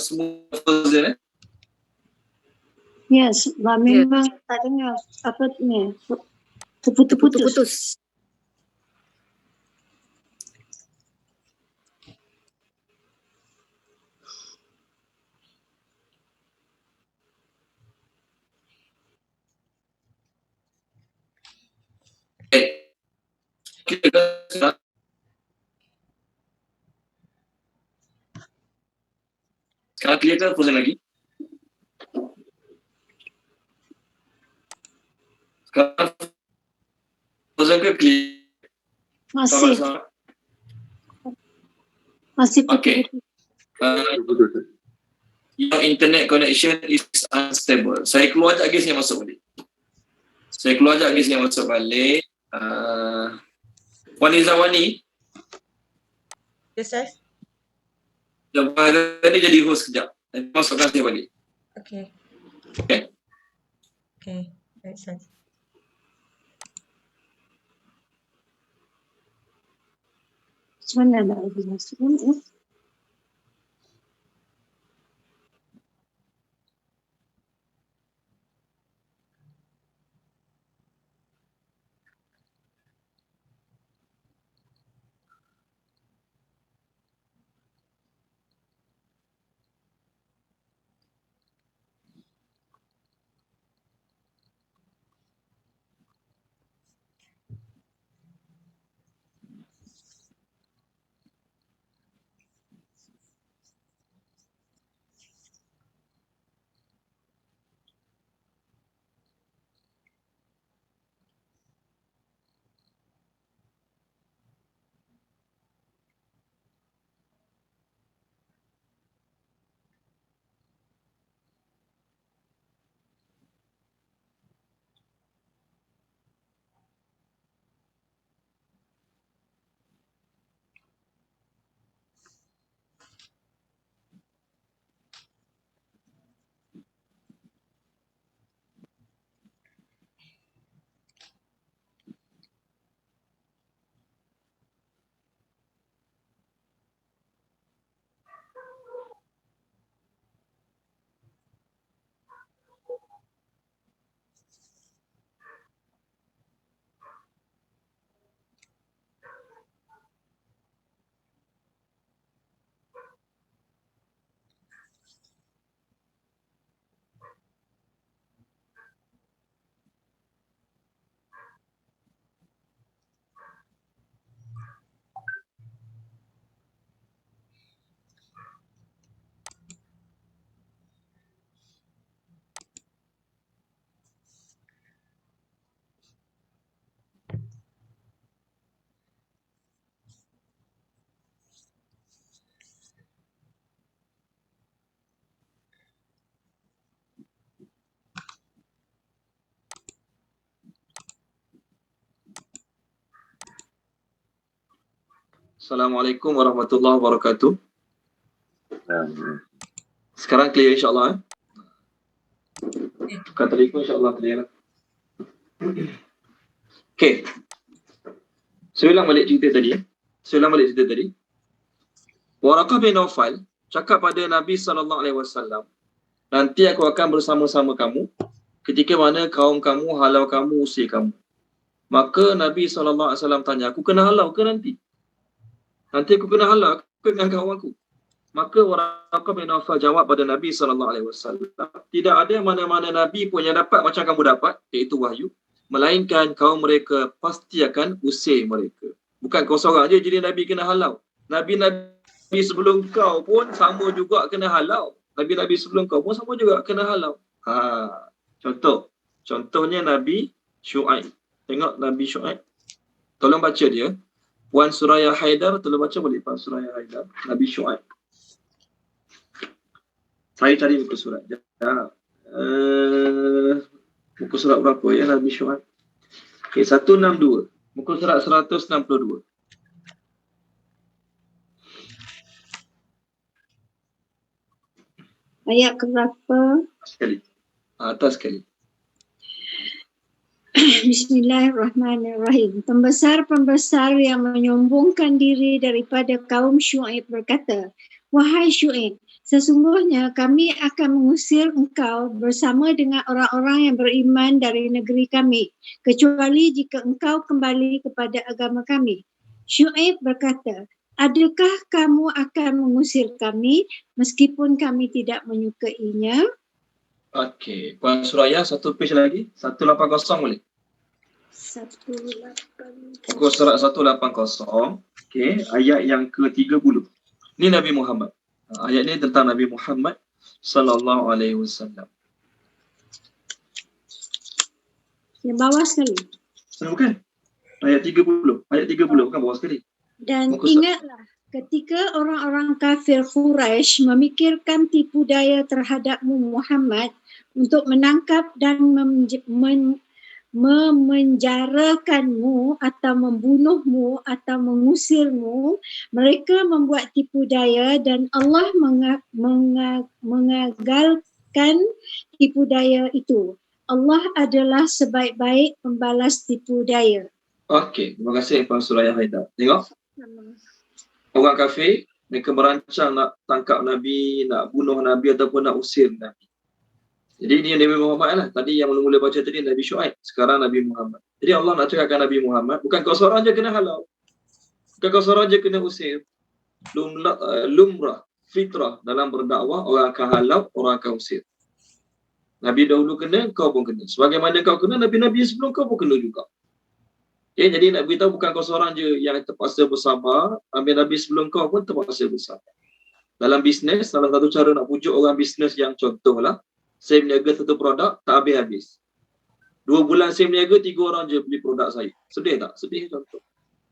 Frozen eh? Yes, memang tadinya apa ni terputus. Sekarang clear ke Frozen lagi? Sekarang Frozen ke clear? Masih Okay. Betul. Your internet connection is unstable. Saya keluar sekejap lagi, saya masuk balik. Puan Izawani, Yes, sir. jawab ni jadi host sekejap. Masukkan saya balik. Okay. Okay? Okay. Baik, sir. Sebenarnya ada masuk. Assalamualaikum warahmatullahi wabarakatuh. Sekarang clear insyaAllah. Tukar telefon insyaAllah clear. Okay. Saya ulang balik cerita tadi. Waraqah bin Naufal cakap pada Nabi SAW, nanti aku akan bersama-sama kamu ketika mana kaum kamu halau kamu, usir kamu. Maka Nabi SAW tanya, aku kena halau ke nanti? Nanti aku kena halau ke dengan kaum aku? Maka Waraqah bin Naufal jawab pada Nabi SAW, tidak ada mana-mana Nabi pun yang dapat macam kamu dapat, iaitu wahyu, melainkan kaum mereka pasti akan usir mereka. Bukan kau seorang je jadi Nabi kena halau. Nabi sebelum kau pun sama juga kena halau. Nabi-Nabi sebelum kau pun sama juga kena halau. Contohnya Nabi Syuaib. Tengok Nabi Syuaib. Tolong baca dia. Puan Suraya Haidar, tolong baca boleh Puan Suraya Haidar. Nabi Syuaib. Saya cari muka surat. Muka surat berapa ya Nabi Syuaib? Okay, 162. Muka surat 162. Ayat keberapa? Sekali. Atas sekali. Bismillahirrahmanirrahim. Pembesar-pembesar yang menyombongkan diri daripada kaum Syuaib berkata, wahai Syuaib, sesungguhnya kami akan mengusir engkau bersama dengan orang-orang yang beriman dari negeri kami, kecuali jika engkau kembali kepada agama kami. Syuaib berkata, adakah kamu akan mengusir kami meskipun kami tidak menyukainya? Okey, Puan Suraya, satu page lagi. 180 boleh? 180. Muka surat 180. Okey, ayat yang ke-30. Ni Nabi Muhammad. Ayat ni tentang Nabi Muhammad sallallahu alaihi wasallam. Yang bawah sekali. Bukan? Ayat 30. Ayat 30 bukan bawah sekali. Dan ingatlah ketika orang-orang kafir Quraisy memikirkan tipu daya terhadapmu Muhammad untuk menangkap dan memenjarakanmu atau membunuhmu atau mengusirmu, mereka membuat tipu daya dan Allah mengagalkan tipu daya itu. Allah adalah sebaik-baik pembalas tipu daya. Okey, terima kasih Puan Suraya Haidar. Tengok. Orang kafir, mereka merancang nak tangkap Nabi, nak bunuh Nabi ataupun nak usir Nabi. Jadi ini Nabi Muhammad lah. Tadi yang mula-mula baca tadi Nabi Syuaib. Sekarang Nabi Muhammad. Jadi Allah nak cakapkan Nabi Muhammad, bukan kau seorang je kena halau. Bukan kau seorang je kena usir. Lumrah, fitrah dalam berdakwah, orang akan halau, orang akan usir. Nabi dahulu kena, kau pun kena. Sebagaimana kau kena, Nabi-Nabi sebelum kau pun kena juga. Okay, jadi nak beritahu bukan kau seorang je yang terpaksa bersabar, Nabi sebelum kau pun terpaksa bersabar. Dalam bisnes, salah satu cara nak pujuk orang bisnes yang contohlah, saya meniaga satu produk, tak habis-habis. 2 bulan saya meniaga, 3 orang je beli produk saya. Sedih tak? Sedih contoh.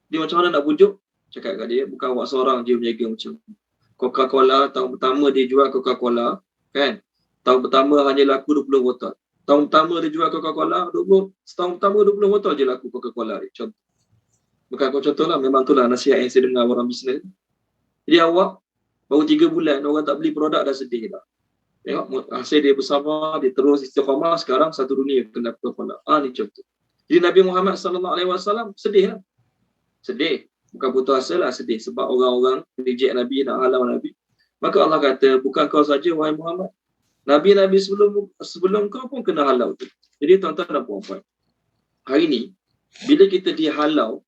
Dia macam mana nak pujuk? Cakap kat dia, bukan awak seorang je meniaga macam ni. Coca-Cola, tahun pertama dia jual Coca-Cola, kan? Tahun pertama hanya laku 20 botol. Tahun pertama dia jual Coca-Cola, setahun pertama 20 botol je laku Coca-Cola dia. Contoh. Bukan kau contoh lah, memang itulah nasihat yang saya dengar orang bisnes. Jadi awak, baru 3 bulan orang tak beli produk dah sedih dah. Tengok, hasil dia bersabar, dia terus istiqamah, sekarang satu dunia kena Coca-Cola. Ni contoh. Jadi Nabi Muhammad SAW sedih lah. Sedih. Bukan putus asa lah, sedih. Sebab orang-orang reject Nabi, nak halau Nabi. Maka Allah kata, bukan kau saja wahai Muhammad. Nabi-Nabi sebelum kau pun kena halau tu. Jadi tuan-tuan dan puan-puan, hari ni, bila kita dihalau,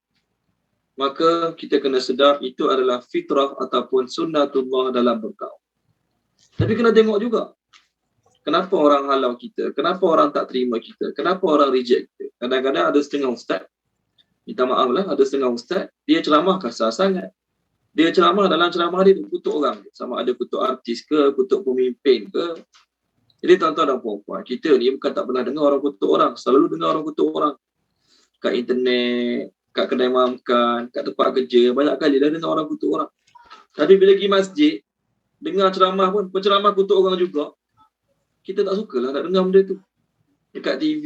maka kita kena sedar itu adalah fitrah ataupun sunnatullah dalam berkau. Tapi kena tengok juga, kenapa orang halau kita, kenapa orang tak terima kita, kenapa orang reject kita. Kadang-kadang ada setengah ustaz, minta maaf lah, ada setengah ustaz, dia ceramah kasar sangat. Dia ceramah, dalam ceramah dia kutuk orang. Sama ada kutuk artis ke, kutuk pemimpin ke. Jadi tuan-tuan dan puan-puan, kita ni bukan tak pernah dengar orang kutuk orang. Selalu dengar orang kutuk orang. Kat internet, kat kedai makan, kat tempat kerja, banyak kali dah dengar orang kutuk orang. Tapi bila pergi masjid, dengar ceramah pun, penceramah kutuk orang juga. Kita tak sukalah nak dengar benda tu. Dekat TV,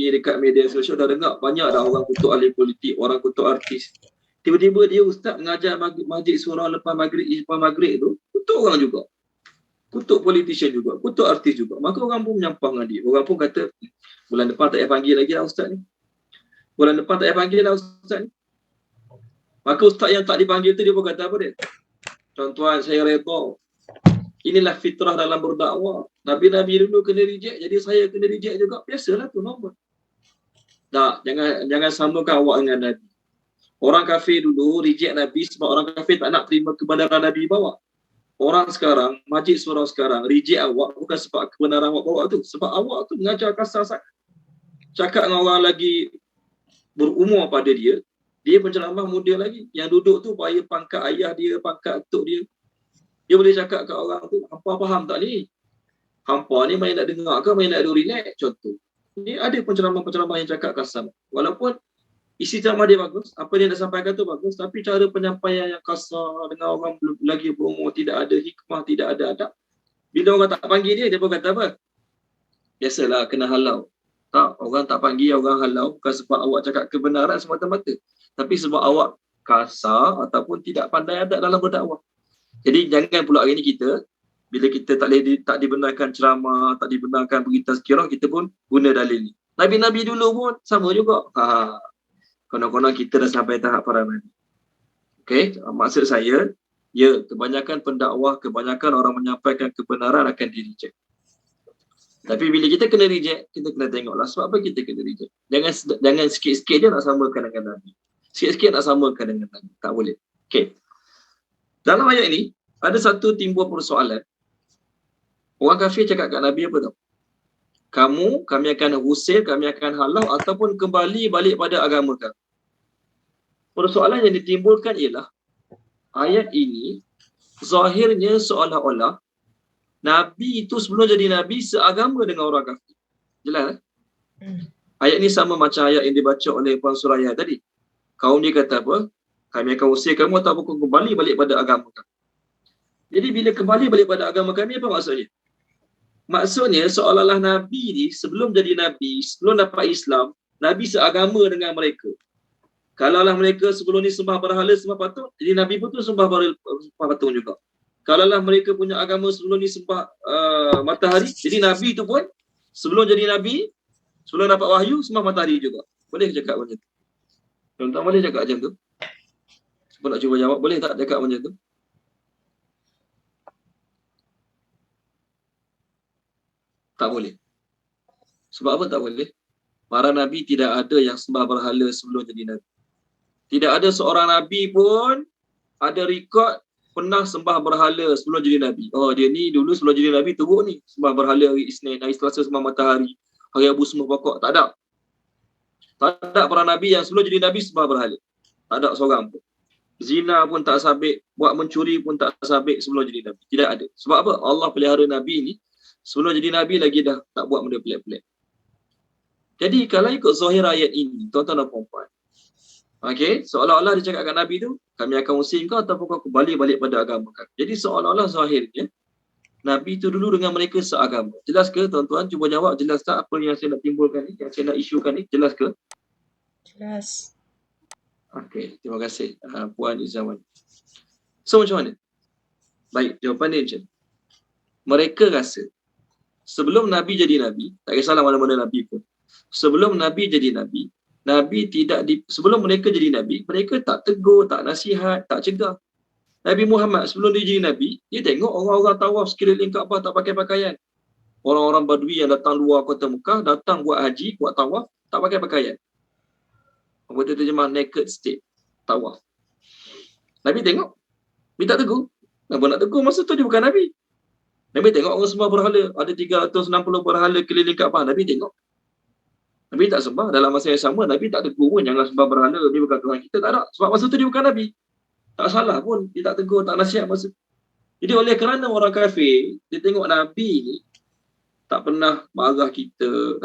dekat media sosial dah dengar. Banyak dah orang kutuk ahli politik, orang kutuk artis. Tiba-tiba dia ustaz mengajar majlis surah lepas maghrib tu, kutuk orang juga. Kutuk politician juga, kutuk artis juga. Maka orang pun menyampah dengan dia. Orang pun kata, bulan depan tak payah panggil lagi lah ustaz ni. Bulan depan tak payah panggil lah ustaz ni. Maka ustaz yang tak dipanggil tu dia pun kata apa dia? Tuan-tuan, saya reda. Inilah fitrah dalam berdakwah. Nabi-Nabi dulu kena reject, jadi saya kena reject juga. Biasalah tu, normal. Tak, jangan samakan awak dengan Nabi. Orang kafir dulu reject Nabi sebab orang kafir tak nak terima kebenaran Nabi bawa. Orang sekarang, majlis surau sekarang, reject awak bukan sebab kebenaran awak bawa tu. Sebab awak tu mengajar kasar sangat. Cakap dengan orang lagi berumur pada dia, dia penceramah muda lagi. Yang duduk tu payah pangkat ayah dia, pangkat atuk dia. Dia boleh cakap kat orang tu, hampa faham tak ni? Hampa ni main nak dengar ke, main nak relax? Contoh. Ni ada penceramah-penceramah yang cakap kasar. Walaupun isi ceramah dia bagus, apa dia nak sampaikan tu bagus, tapi cara penyampaian yang kasar dengan orang lagi berumur, tidak ada hikmah, tidak ada adab. Bila orang tak panggil dia pun kata apa? Biasalah, kena halau. Tak, orang tak panggil, orang halau bukan sebab awak cakap kebenaran semata-mata, tapi sebab awak kasar ataupun tidak pandai adab dalam berdakwah. Jadi jangan pula hari ni kita, bila kita tak dibenarkan ceramah, tak dibenarkan berita sekirah, kita pun guna dalil ni. Nabi-Nabi dulu pun sama juga. Konon-konon kita dah sampai tahap para nabi. Okey, maksud saya, ya, kebanyakan pendakwah, kebanyakan orang menyampaikan kebenaran akan di-reject. Tapi bila kita kena reject, kita kena tengoklah sebab apa kita kena reject. Jangan sikit-sikit je nak samakan dengan Nabi. Sikit-sikit nak samakan dengan Nabi. Tak boleh. Okey. Dalam ayat ini, ada satu timbul persoalan. Orang kafir cakap kat Nabi apa tau? Kami akan usir, kami akan halau ataupun kembali balik pada agama kami. Persoalan yang ditimbulkan ialah ayat ini zahirnya seolah-olah Nabi itu sebelum jadi Nabi seagama dengan orang kafir. Jelas? Ayat ini sama macam ayat yang dibaca oleh Puan Suraya tadi. Kaum dia kata apa? Kami akan usir kamu ataupun kembali balik pada agama kami. Jadi bila kembali balik pada agama kami, apa maksudnya? Maksudnya seolah-olah Nabi ni sebelum jadi Nabi, sebelum dapat Islam, Nabi seagama dengan mereka. Kalaulah mereka sebelum ni sembah berhala, sembah patung, jadi Nabi pun tu sembah patung juga. Kalaulah mereka punya agama sebelum ni sembah matahari, jadi Nabi tu pun sebelum jadi Nabi, sebelum dapat wahyu, sembah matahari juga. Boleh cakap macam tu? Tuan-tuan boleh cakap macam tu? Siapa nak cuba jawab, boleh tak cakap macam tu? Tak boleh. Sebab apa tak boleh? Para Nabi tidak ada yang sembah berhala sebelum jadi Nabi. Tidak ada seorang Nabi pun ada rekod pernah sembah berhala sebelum jadi Nabi. Oh, dia ni dulu sebelum jadi Nabi teruk ni. Sembah berhala hari Isnin, hari Selasa sembah matahari, hari Rabu sembah pokok. Tak ada. Tak ada para Nabi yang sebelum jadi Nabi sembah berhala. Tak ada seorang pun. Zina pun tak sabit, buat mencuri pun tak sabit sebelum jadi Nabi. Tidak ada. Sebab apa? Allah pelihara Nabi ni sebelum jadi Nabi lagi dah tak buat benda pelik-pelik. Jadi kalau ikut zahir ayat ini, tuan-tuan dan puan-puan, okey, seolah-olah dia cakap kat Nabi tu, kami akan usir kau ataupun kau kembali balik pada agama kami. Jadi seolah-olah zahirnya, Nabi tu dulu dengan mereka seagama. Jelas ke tuan-tuan? Cuba jawab, jelas tak apa yang saya nak timbulkan ni, yang saya nak isukan ni? Jelas ke? Jelas. Okey, terima kasih Puan Izzawan. So macam mana? Baik, jawapan dia macam ni. Mereka rasa sebelum Nabi jadi Nabi, tak kisahlah mana-mana Nabi pun, sebelum Nabi jadi Nabi, sebelum mereka jadi Nabi, mereka tak tegur, tak nasihat, tak cegah. Nabi Muhammad sebelum dia jadi Nabi, dia tengok orang-orang tawaf sekeliling Kaabah tak pakai pakaian. Orang-orang Badui yang datang luar kota Mekah, datang buat haji, buat tawaf, tak pakai pakaian. Apa tu terjemah naked state, tawaf. Nabi tengok, dia tak tegur. Kenapa nak tegur? Masa tu dia bukan Nabi. Nabi tengok orang sembah berhala, ada 360 berhala keliling Kaabah. Nabi tengok. Nabi tak sembah. Dalam masa yang sama, Nabi tak tegur pun jangan sembah berhala, dia bukan Tuhan kita. Tak ada. Sebab masa tu dia bukan Nabi. Tak salah pun, dia tak tegur, tak nasihat masa. Jadi oleh kerana orang kafir, dia tengok Nabi ni tak pernah marah kita.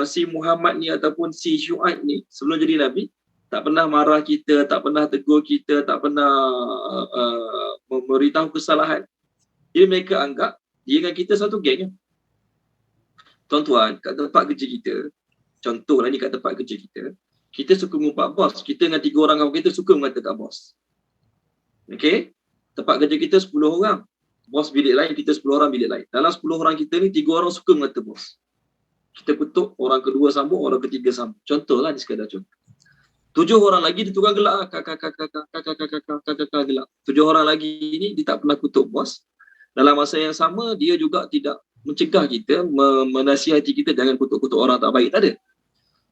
Si Muhammad ni ataupun si Syuaib ni sebelum jadi Nabi, tak pernah marah kita, tak pernah tegur kita, tak pernah memberitahu kesalahan. Jadi mereka anggap dia dengan kita satu geng. Tuan-tuan, kat tempat kerja kita, contohlah ni kat tempat kerja kita, Kita suka mengumpat bos. Kita dengan 3 orang kawan kita suka mengatakan bos. Okey? Tempat kerja kita 10 orang. Bos bilik lain, kita 10 orang bilik lain. Dalam 10 orang kita ni, 3 orang suka mengata bos. Kita kutuk, orang kedua sambung, orang ketiga sambung. Contohlah, ni sekadar contoh. 7 orang lagi dia tukang gelak, kakak gelak. 7 orang lagi ni dia tak pernah kutuk bos. Dalam masa yang sama, dia juga tidak mencegah kita, menasihati kita jangan kutuk-kutuk orang tak baik, tak ada.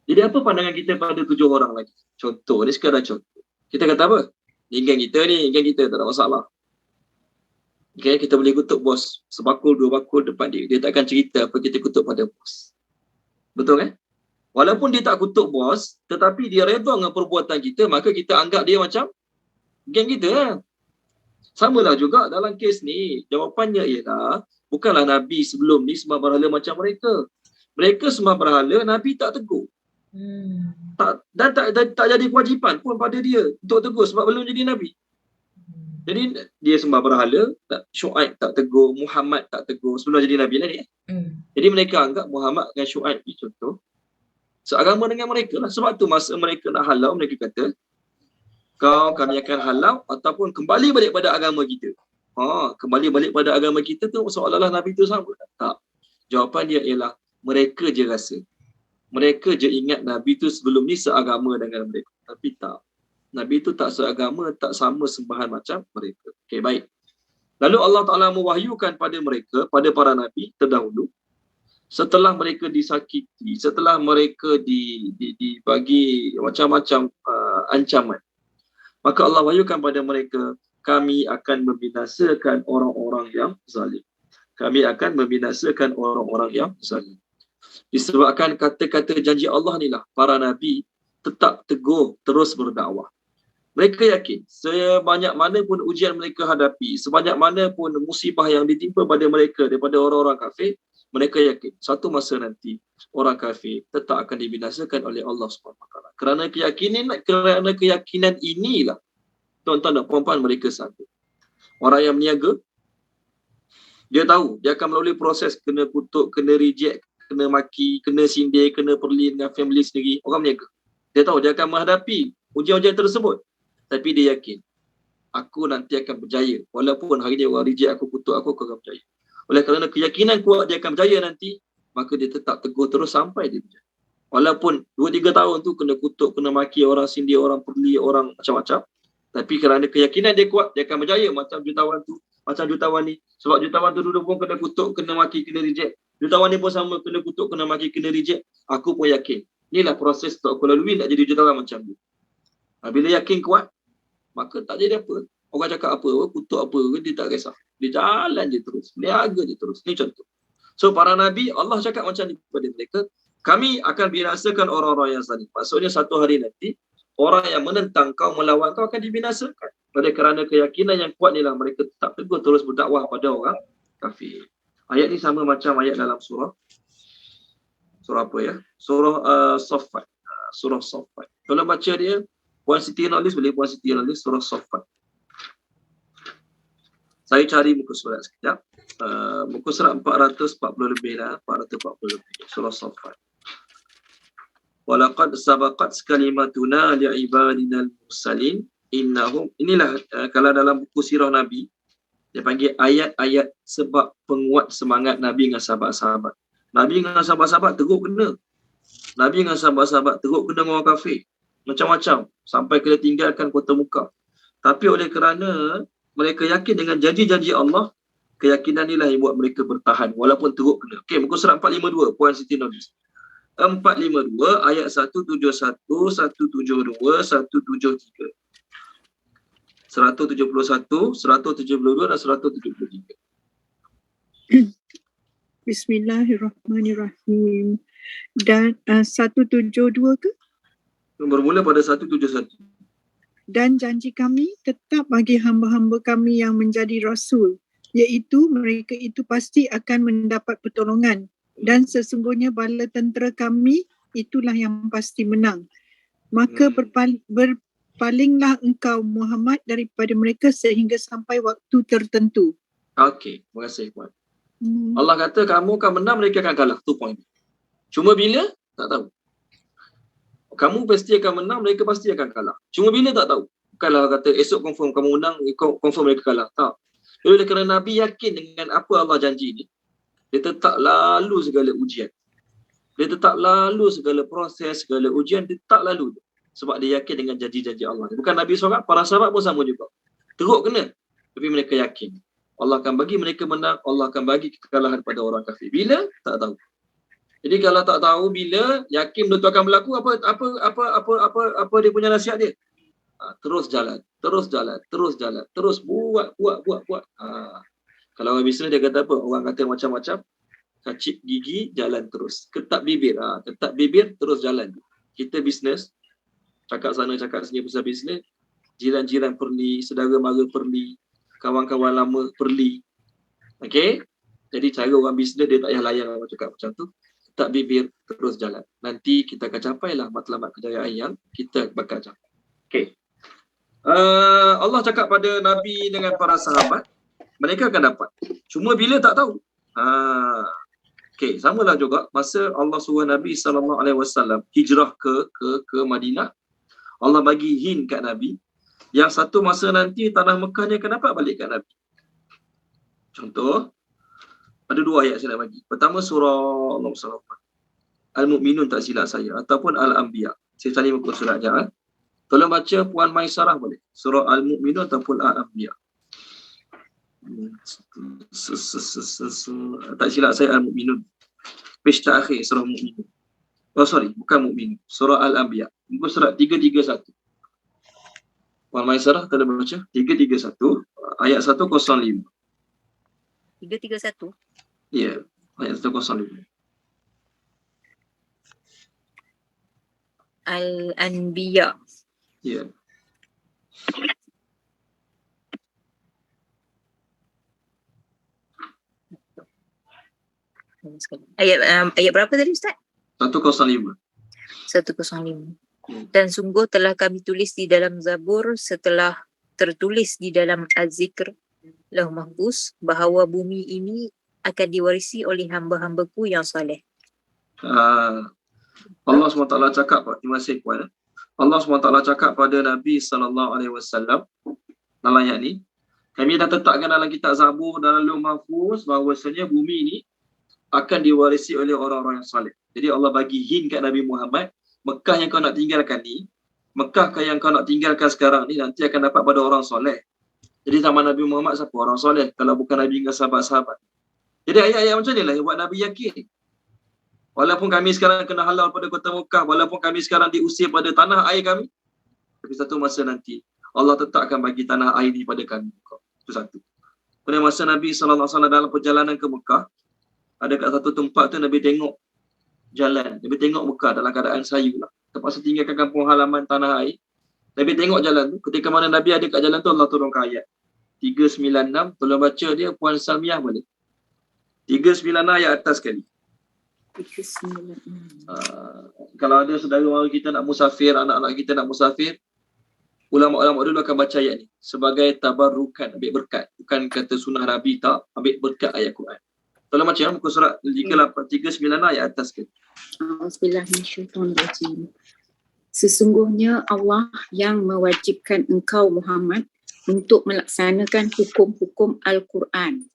Jadi apa pandangan kita pada 7 orang lagi? Contoh, ni sekadar contoh. Kita kata apa? Ni geng kita, tak ada masalah. Okay, kita boleh kutuk bos sebakul, 2 bakul depan dia. Dia takkan cerita apa kita kutuk pada bos. Betul kan? Walaupun dia tak kutuk bos, tetapi dia redha dengan perbuatan kita, maka kita anggap dia macam geng kita lah. Samalah juga dalam kes ni, jawapannya ialah bukanlah Nabi sebelum ni sembah berhala macam mereka. Mereka sembah berhala, Nabi tak tegur. Tak jadi kewajipan pun pada dia untuk tegur sebab belum jadi Nabi. Jadi dia sembah berhala, Syuaib tak tegur, Muhammad tak tegur sebelum jadi Nabi lah ni. Jadi mereka anggap Muhammad dengan Syuaib ni contoh seagama dengan mereka lah. Sebab tu masa mereka nak halau, mereka kata kami akan halau ataupun kembali balik pada agama kita. Kembali balik pada agama kita tu seolah-olah Nabi tu sama. Tak. Jawapan dia ialah mereka je rasa. Mereka je ingat Nabi tu sebelum ni seagama dengan mereka. Tapi tak. Nabi tu tak seagama, tak sama sembahan macam mereka. Okey, baik. Lalu Allah Ta'ala mewahyukan pada mereka, pada para Nabi terdahulu, setelah mereka disakiti, setelah mereka dibagi macam-macam ancaman, maka Allah wahyukan pada mereka, kami akan membinasakan orang-orang yang zalim. Kami akan membinasakan orang-orang yang zalim. Disebabkan kata-kata janji Allah ni lah, para Nabi tetap teguh terus berdakwah. Mereka yakin, sebanyak mana pun ujian mereka hadapi, sebanyak mana pun musibah yang ditimpa pada mereka daripada orang-orang kafir, mereka yakin satu masa nanti orang kafir tetap akan dibinasakan oleh Allah SWT. Kerana keyakinan inilah tuan-tuan dan puan-puan mereka sanggup. Orang yang meniaga, dia tahu dia akan melalui proses kena kutuk, kena reject, kena maki, kena sindir, kena perlin dengan family sendiri. Orang meniaga, dia tahu dia akan menghadapi ujian-ujian tersebut. Tapi dia yakin, aku nanti akan berjaya. Walaupun hari ni orang reject aku, kutuk aku akan berjaya. Oleh kerana keyakinan kuat dia akan berjaya nanti, maka dia tetap teguh terus sampai dia berjaya. Walaupun 2-3 tahun tu kena kutuk, kena maki orang, sindir orang, perli orang, macam-macam. Tapi kerana keyakinan dia kuat, dia akan berjaya macam jutawan tu, macam jutawan ni. Sebab jutawan tu dulu pun kena kutuk, kena maki, kena reject. Jutawan ni pun sama, kena kutuk, kena maki, kena reject. Aku pun yakin. Inilah proses untuk aku lalui nak jadi jutawan macam dia. Bila yakin kuat, maka tak jadi apa. Orang cakap apa, kutuk apa, dia tak kisah. Dia jalan je terus, niaga je terus. Ni contoh. So para Nabi, Allah cakap macam ni kepada mereka, kami akan binasakan orang-orang yang zalim. Maksudnya satu hari nanti, orang yang menentang kau, melawan kau akan dibinasakan. Pada kerana keyakinan yang kuat ni lah, mereka tetap teguh terus berdakwah pada orang kafir. Ayat ni sama macam ayat dalam surah apa ya? Surah Saffat. Surah Saffat. Kalau baca dia, Puan Siti Nulis, boleh Puan Siti Nulis surah Saffat. Saya cari muka surat sekejap. Muka surat 440 lebih lah. 440 lebih. Surah Saffat. Walaqad sabaqat kalimatuna li'ibadinal mursalin innahum. Inilah kalau dalam buku sirah Nabi, dia panggil ayat-ayat sebab penguat semangat Nabi dengan sahabat-sahabat. Nabi dengan sahabat-sahabat teruk kena. Nabi dengan sahabat-sahabat teruk kena dengan orang kafir. Macam-macam. Sampai kena tinggalkan kota Mekah. Tapi oleh kerana mereka yakin dengan janji-janji Allah, keyakinan inilah yang buat mereka bertahan walaupun teruk kena. Okey, muka surat 452, Puan Siti Nulis. 452 ayat 171, 172, 173. 171, 172 dan 173. Bismillahirrahmanirrahim. Dan 172 ke? Bermula pada 171. Dan janji kami tetap bagi hamba-hamba kami yang menjadi rasul, iaitu mereka itu pasti akan mendapat pertolongan, dan sesungguhnya bala tentera kami itulah yang pasti menang. Maka berpalinglah engkau Muhammad daripada mereka sehingga sampai waktu tertentu. Okey, terima kasih Puan. Allah kata kamu akan menang, mereka akan kalah. Tu point. Cuma bila? Tak tahu. Kamu pasti akan menang, mereka pasti akan kalah. Cuma bila tak tahu. Bukanlah kata esok confirm kamu menang, confirm mereka kalah. Tak. Oleh kerana Nabi yakin dengan apa Allah janji ni, dia tetap lalu segala ujian. Dia tetap lalu segala proses, segala ujian, dia tak lalu. Sebab dia yakin dengan janji-janji Allah. Bukan Nabi seorang, para sahabat pun sama juga. Teruk kena. Tapi mereka yakin. Allah akan bagi mereka menang, Allah akan bagi kekalahan pada orang kafir. Bila? Tak tahu. Jadi kalau tak tahu bila, yakin benda tu akan berlaku, apa dia punya nasihat dia? Terus jalan, terus jalan, terus jalan, terus buat. Kalau orang bisnes dia kata apa? Orang kata macam-macam, kacip gigi, jalan terus. Ketap bibir, terus jalan. Kita bisnes, cakap sana, cakap sini pasal bisnes, jiran-jiran perli, saudara mara perli, kawan-kawan lama perli. Okey? Jadi cara orang bisnes dia tak payah layan orang cakap macam tu. Tak bibir, terus jalan. Nanti kita akan capailah matlamat kejayaan yang kita bakal capai. Okey. Allah cakap pada Nabi dengan para sahabat, mereka akan dapat. Cuma bila tak tahu. Okey, samalah juga masa Allah suruh Nabi SAW hijrah ke Madinah. Allah bagi hint kat Nabi yang satu masa nanti tanah Mekah ni akan dapat balik kat Nabi. Contoh, ada dua ayat saya nak bagi. Pertama surah Al-Mu'minun tak silap saya, ataupun Al-Anbiya. Saya tadi muka surat je. Tolong baca Puan Maisarah boleh. Surah Al-Mu'minun ataupun Al-Anbiya. Tak silap saya Al-Mu'minun. Page terakhir surah Mu'minun. Oh sorry, bukan Mu'minun. Surah Al-Anbiya. Muka surat 331. Puan Maisarah tolong baca 331 ayat 105. 331. Ya, ayat 105. Al-Anbiya. Ya. Ayat berapa tadi Ustaz? 105. 105. Dan sungguh telah kami tulis di dalam Zabur setelah tertulis di dalam Az-Zikr Lauh Mahfuz bahawa bumi ini akan diwarisi oleh hamba-hambaku yang soleh. Allah SWT cakap, terima kasih Puan. Allah SWT cakap pada Nabi SAW dalam ayat ni, kami dah tetapkan dalam kitab Zabur, dalam Lauh Mahfuz bahawasanya bumi ini akan diwarisi oleh orang-orang yang soleh. Jadi Allah bagi hint kat Nabi Muhammad, Mekah yang kau nak tinggalkan ni, Mekah yang kau nak tinggalkan sekarang ni nanti akan dapat pada orang soleh. Jadi zaman Nabi Muhammad siapa orang soleh kalau bukan Nabi dengan sahabat-sahabat. Jadi ayat-ayat macam ni lah yang buat Nabi yakin. Walaupun kami sekarang kena halau pada kota Mekah, walaupun kami sekarang diusir pada tanah air kami, tapi satu masa nanti Allah tetap akan bagi tanah air ni pada kami. Itu satu. Pada masa Nabi SAW dalam perjalanan ke Mekah, ada kat satu tempat tu Nabi tengok jalan. Nabi tengok Mekah dalam keadaan sayu lah. Terpaksa tinggalkan kampung halaman tanah air. Nabi tengok jalan tu. Ketika mana Nabi ada kat jalan tu, Allah turunkan ayat 396. Tolong baca dia Puan Salmiah boleh. 396 ayat atas sekali. 396. Kalau ada saudara mara kita nak musafir, anak-anak kita nak musafir, ulama-ulama dulu akan baca ayat ni sebagai tabarrukan, ambil berkat. Bukan kata sunnah Nabi, tak, ambil berkat ayat Quran. Tolong baca muka surat 396 ayat atas ke. Bismillahirrahmanirrahim. Sesungguhnya Allah yang mewajibkan engkau Muhammad untuk melaksanakan hukum-hukum Al-Quran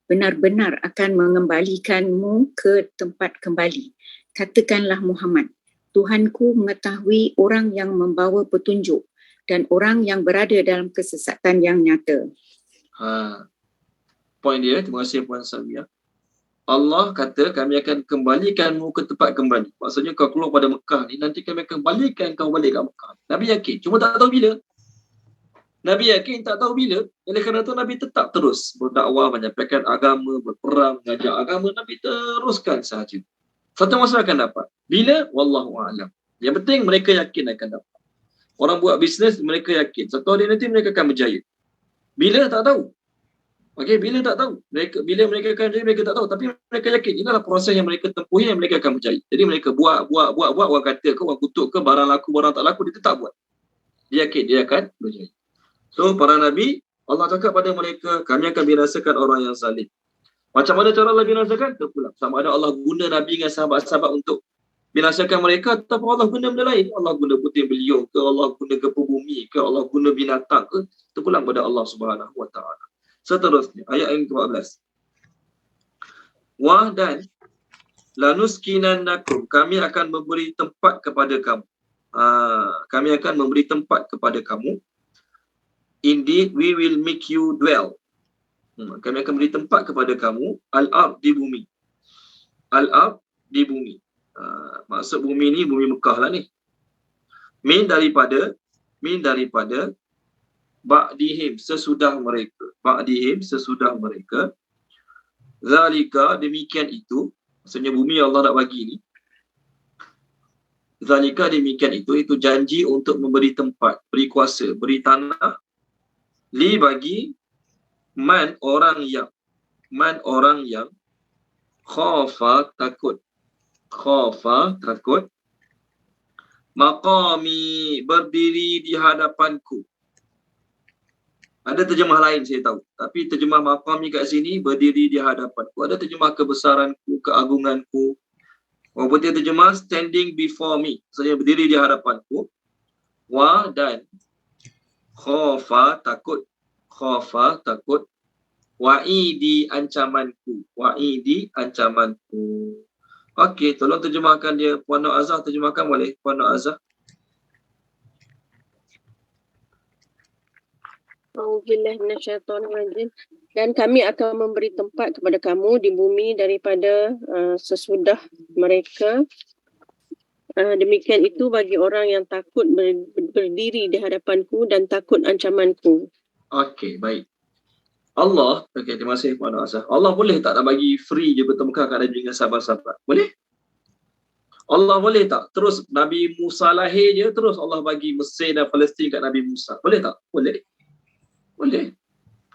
benar-benar akan mengembalikanmu ke tempat kembali. Katakanlah Muhammad, Tuhanku mengetahui orang yang membawa petunjuk dan orang yang berada dalam kesesatan yang nyata. Poin dia, terima kasih Puan Salmiah. Allah kata kami akan kembalikanmu ke tempat kembali. Maksudnya kau keluar pada Mekah ni, nanti kami akan kembalikan kau balik ke Mekah. Nabi yakin, cuma tak tahu bila. Nabi yakin tak tahu bila. Oleh kerana itu Nabi tetap terus berdakwah, menyampaikan agama, berperang, mengajar agama. Nabi teruskan sahaja. Satu masa akan dapat. Bila? Wallahu a'lam. Yang penting mereka yakin akan dapat. Orang buat bisnes mereka yakin. Satu hari nanti mereka akan berjaya. Bila? Tak tahu. Okey, bila tak tahu. Bila mereka akan berjaya, mereka tak tahu. Tapi mereka yakin. Inilah proses yang mereka tempuhi yang mereka akan berjaya. Jadi mereka buat. Orang kata ke, orang kutuk ke, barang laku, barang tak laku, dia tetap buat. Dia yakin dia akan berjaya. So, para Nabi, Allah cakap pada mereka, kami akan binasakan orang yang zalim. Macam mana cara Allah binasakan? Terpulang. Sama ada Allah guna Nabi dengan sahabat-sahabat untuk binasakan mereka, ataupun Allah guna benda lain. Allah guna puting beliung ke, Allah guna gempa bumi ke, Allah guna binatang ke, terpulang pada Allah Subhanahu Wa Taala. Seterusnya ayat yang ke-14. Wa dan lanuskinannakum, kami akan memberi tempat kepada kamu. Kami akan memberi tempat kepada kamu. Indeed, we will make you dwell. Kami akan beri tempat kepada kamu. Al-ard, di bumi. Al-ard, di bumi. Maksud bumi ni, bumi Mekah lah ni. Min daripada ba'dihim, sesudah mereka. Ba'dihim, sesudah mereka. Zalika, demikian itu. Maksudnya bumi yang Allah nak bagi ni. Zalika, demikian itu janji untuk memberi tempat, beri kuasa, beri tanah. Li, bagi man orang yang khafa, takut maqami, berdiri di hadapanku. Ada terjemah lain saya tahu, tapi terjemah maqami kat sini berdiri di hadapanku. Ada terjemah kebesaranku, keagunganku. Orang putih terjemah standing before me, maksudnya berdiri di hadapanku. Wa dan khafa, takut. Wa'idi, ancamanku. Okey, tolong terjemahkan dia. Puan Nur Azhar terjemahkan boleh? Puan Nur Azhar. Dan kami akan memberi tempat kepada kamu di bumi daripada sesudah mereka. Demikian itu bagi orang yang takut berdiri di hadapanku dan takut ancamanku. Okey, baik. Allah, okey, terima kasih Puan Nur Azhar. Allah boleh tak nak bagi free je bertemu kat Nabi dengan sahabat-sahabat? Boleh? Allah boleh tak terus Nabi Musa lahir je terus Allah bagi Mesir dan Palestin kat Nabi Musa? Boleh tak? Boleh.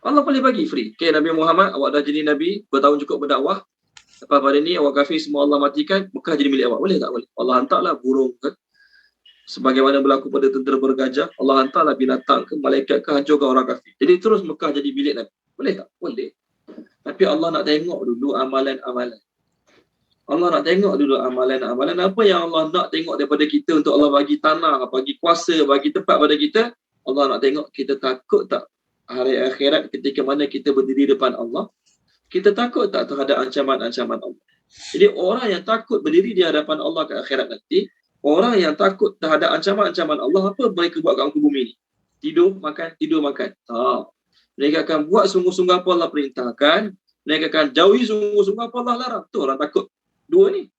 Allah boleh bagi free. Okay, Nabi Muhammad, awak dah jadi Nabi, bertahun cukup berdakwah. Lepas pada ni awak kafir semua Allah matikan, Mekah jadi milik awak. Boleh tak? Boleh. Allah hantarlah burung ke, sebagaimana berlaku pada tentera bergajah, Allah hantarlah binatang ke, malaikat ke, hancurkan orang kafir. Jadi terus Mekah jadi milik Nabi. Boleh tak? Boleh. Tapi Allah nak tengok dulu amalan-amalan. Allah nak tengok dulu amalan-amalan. Apa yang Allah nak tengok daripada kita untuk Allah bagi tanah, bagi kuasa, bagi tempat pada kita. Allah nak tengok kita takut tak hari akhirat ketika mana kita berdiri depan Allah. Kita takut tak terhadap ancaman-ancaman Allah. Jadi orang yang takut berdiri di hadapan Allah ke akhirat nanti, orang yang takut terhadap ancaman-ancaman Allah, apa mereka buat kat muka bumi ni? Tidur, makan. Tak. Mereka akan buat sungguh-sungguh apa Allah perintahkan. Mereka akan jauhi sungguh-sungguh apa Allah larang. Tu orang takut. Dua ni.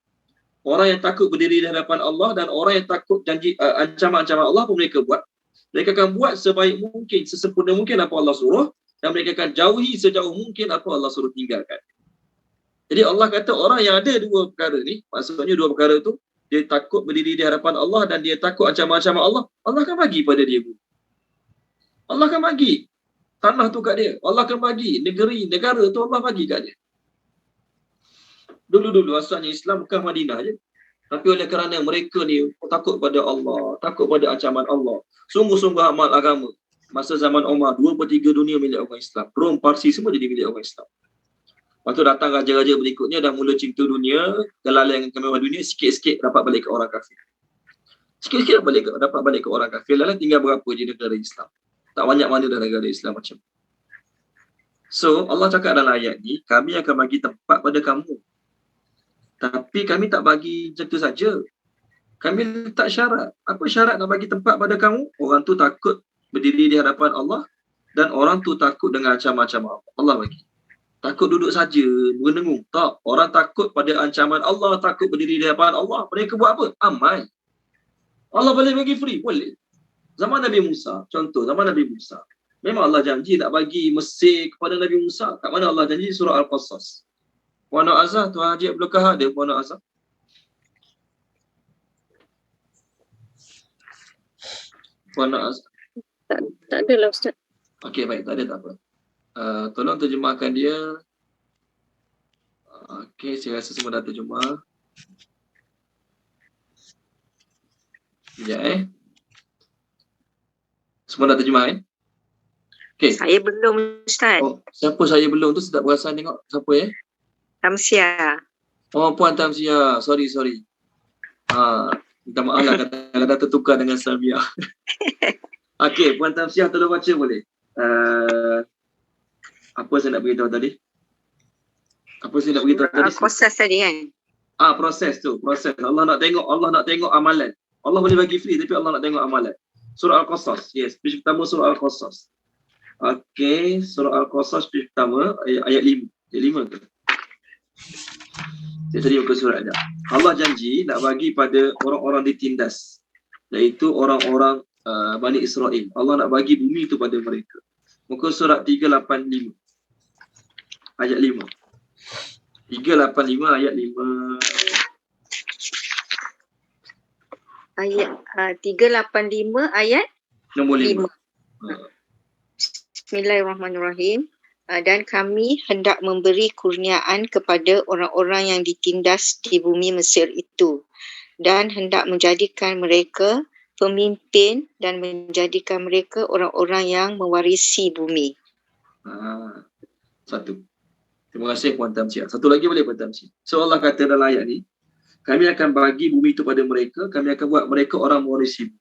Orang yang takut berdiri di hadapan Allah dan orang yang takut janji ancaman-ancaman Allah, apa mereka buat? Mereka akan buat sebaik mungkin, sesempurna mungkin apa Allah suruh, dan mereka akan jauhi sejauh mungkin apa Allah suruh tinggalkan. Jadi Allah kata orang yang ada dua perkara ni, maksudnya dua perkara tu, dia takut berdiri di hadapan Allah dan dia takut ancaman-ancaman Allah, Allah akan bagi pada dia. Allah akan bagi tanah tu kat dia. Allah akan bagi negara tu Allah bagi kat dia. Dulu-dulu asalnya Islam bukan Madinah je. Tapi oleh kerana mereka ni takut pada Allah, takut pada ancaman Allah, sungguh-sungguh amal agama. Masa zaman Umar, 2/3 dunia milik orang Islam. Rom, Parsi semua jadi milik orang Islam. Lepas tu datang raja-raja berikutnya dah mula cinta dunia, kelalaian kemewahan dunia, sikit-sikit dapat balik ke orang kafir. Sikit-sikit dapat balik ke orang kafir. Lalu tinggal berapa je negara Islam. Tak banyak mana dah negara Islam macam. So, Allah cakap dalam ayat ni, kami akan bagi tempat pada kamu. Tapi kami tak bagi macam tu saja. Kami letak syarat. Apa syarat nak bagi tempat pada kamu? Orang tu takut berdiri di hadapan Allah dan orang tu takut dengan ancaman-ancaman Allah bagi. Takut duduk saja, berendengung. Tak. Orang takut pada ancaman Allah, takut berdiri di hadapan Allah. Mereka buat apa? Amal. Allah boleh bagi free? Boleh. Zaman Nabi Musa, contoh zaman Nabi Musa. Memang Allah janji nak bagi Mesir kepada Nabi Musa. Kat mana Allah janji? Surah Al-Qasas. Puan Nur Azhar, Tuan Haji Abdul Kahar ada Puan Nur Azhar? Puan Nur Azhar? Tak ada lah Ustaz. Okey, baik. Tak ada, tak apa. Tolong terjemahkan dia. Okey, saya rasa semua dah terjemah. Sekejap Semua dah terjemah Okey. Saya belum Ustaz. Oh, siapa saya belum tu saya tak perasan tengok. Siapa Tamsia. Oh, Puan Tamsia. Sorry. Minta maaf lah kata-kata tertukar dengan Salmiah. Okey, Puan Tamsiah tolong baca boleh? Apa saya nak beritahu tadi? Proses tadi kan? Proses tu, proses. Allah nak tengok amalan. Allah boleh bagi free tapi Allah nak tengok amalan. Surah Al-Qasas. Yes, page pertama surah Al-Qasas. Okey, surah Al-Qasas page pertama ayat 5. Ayat 5 ke? Saya tadi buka surat dah. Allah janji nak bagi pada orang-orang ditindas, iaitu orang-orang Bani Israel. Allah nak bagi bumi itu pada mereka. Muka surat 385 ayat 5. 385 ayat 5. Ayat 385 ayat nombor 5. Bismillahirrahmanirrahim. Dan kami hendak memberi kurniaan kepada orang-orang yang ditindas di bumi Mesir itu, dan hendak menjadikan mereka pemimpin dan menjadikan mereka orang-orang yang mewarisi bumi. Satu. Terima kasih Puan Tamsiah. Satu lagi boleh Puan Tamsiah. So Allah kata dalam ayat ni, kami akan bagi bumi itu pada mereka, kami akan buat mereka orang mewarisi.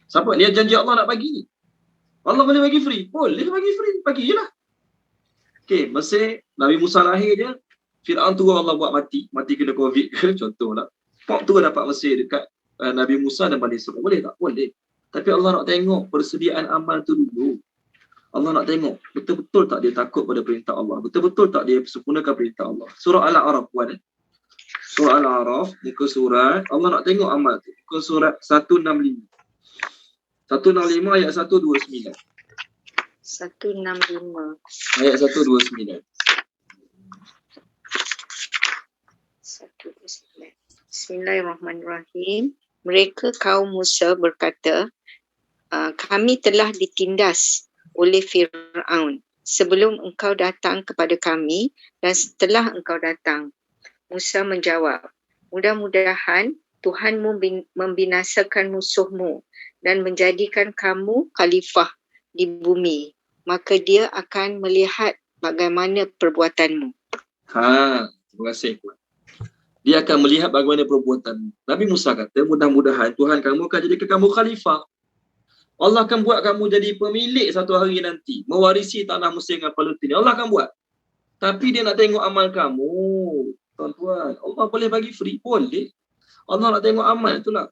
Siapa? Dia janji Allah nak bagi ni. Allah boleh bagi free? Boleh bagi free. Bagi je lah. Okay, Mesir, Nabi Musa lahir je, Fir'aun tu Allah buat mati kena COVID ke, contohlah. Pok tu dapat Mesir dekat Nabi Musa dan Bani Israel. Boleh tak? Boleh. Tapi Allah nak tengok persediaan amal tu dulu. Allah nak tengok, betul-betul tak dia takut pada perintah Allah? Betul-betul tak dia sempurnakan perintah Allah? Surah Al-A'raf puan. Surah Al-A'raf, muka surat, Allah nak tengok amal tu. Muka surat 165. 165 ayat 129. 165 ayat 129. Bismillahirrahmanirrahim. Mereka kaum Musa berkata, kami telah ditindas oleh Fir'aun sebelum engkau datang kepada kami dan setelah engkau datang. Musa menjawab, mudah-mudahan Tuhanmu membinasakan musuhmu dan menjadikan kamu khalifah di bumi, maka dia akan melihat bagaimana perbuatanmu. Terima kasih. Dia akan melihat bagaimana perbuatanmu. Nabi Musa kata, mudah-mudahan Tuhan kamu akan jadikan kamu khalifah. Allah akan buat kamu jadi pemilik satu hari nanti, mewarisi tanah Mesir dengan Palestin. Allah akan buat. Tapi dia nak tengok amal kamu. Tuan-tuan, Allah boleh bagi free? Boleh. Allah nak tengok amal itulah.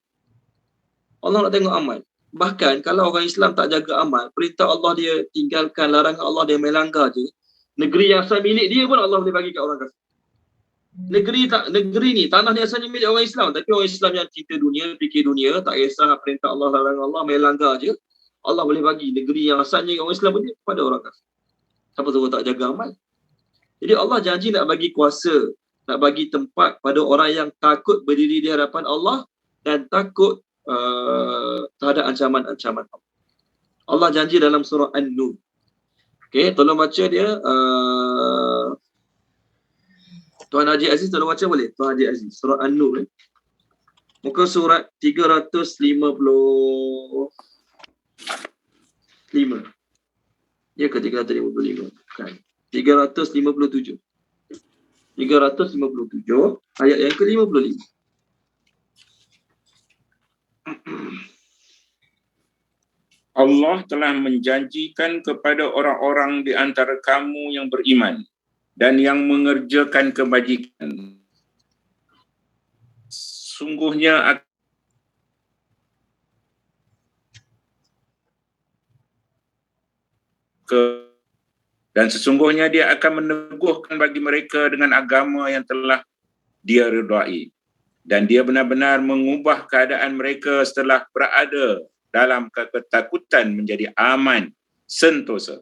Allah nak tengok amal. Bahkan kalau orang Islam tak jaga amal, perintah Allah dia tinggalkan, larangan Allah dia melanggar je, negeri yang asal milik dia pun Allah boleh bagi kat orang kafir. Negeri ni, tanah ni asalnya milik orang Islam, tapi orang Islam yang cinta dunia, fikir dunia, tak kisah perintah Allah, larangan Allah, melanggar je, Allah boleh bagi negeri yang asalnya orang Islam pun kepada orang kafir. Siapa suruh tak jaga amal? Jadi Allah janji nak bagi kuasa, nak bagi tempat pada orang yang takut berdiri di hadapan Allah dan takut terhadap ancaman-ancaman Allah. Allah janji dalam surah An-Nur. Okey, tolong baca dia. Tuan Haji Aziz tolong baca boleh? Tuan Haji Aziz, surah An-Nur. Muka surat 355. Ya ke 355? Bukan. 357. 357 ayat yang ke-55. Allah telah menjanjikan kepada orang-orang di antara kamu yang beriman dan yang mengerjakan kebajikan. Sungguhnya dan sesungguhnya dia akan meneguhkan bagi mereka dengan agama yang telah dia ridai. Dan dia benar-benar mengubah keadaan mereka setelah berada dalam ketakutan menjadi aman, sentosa.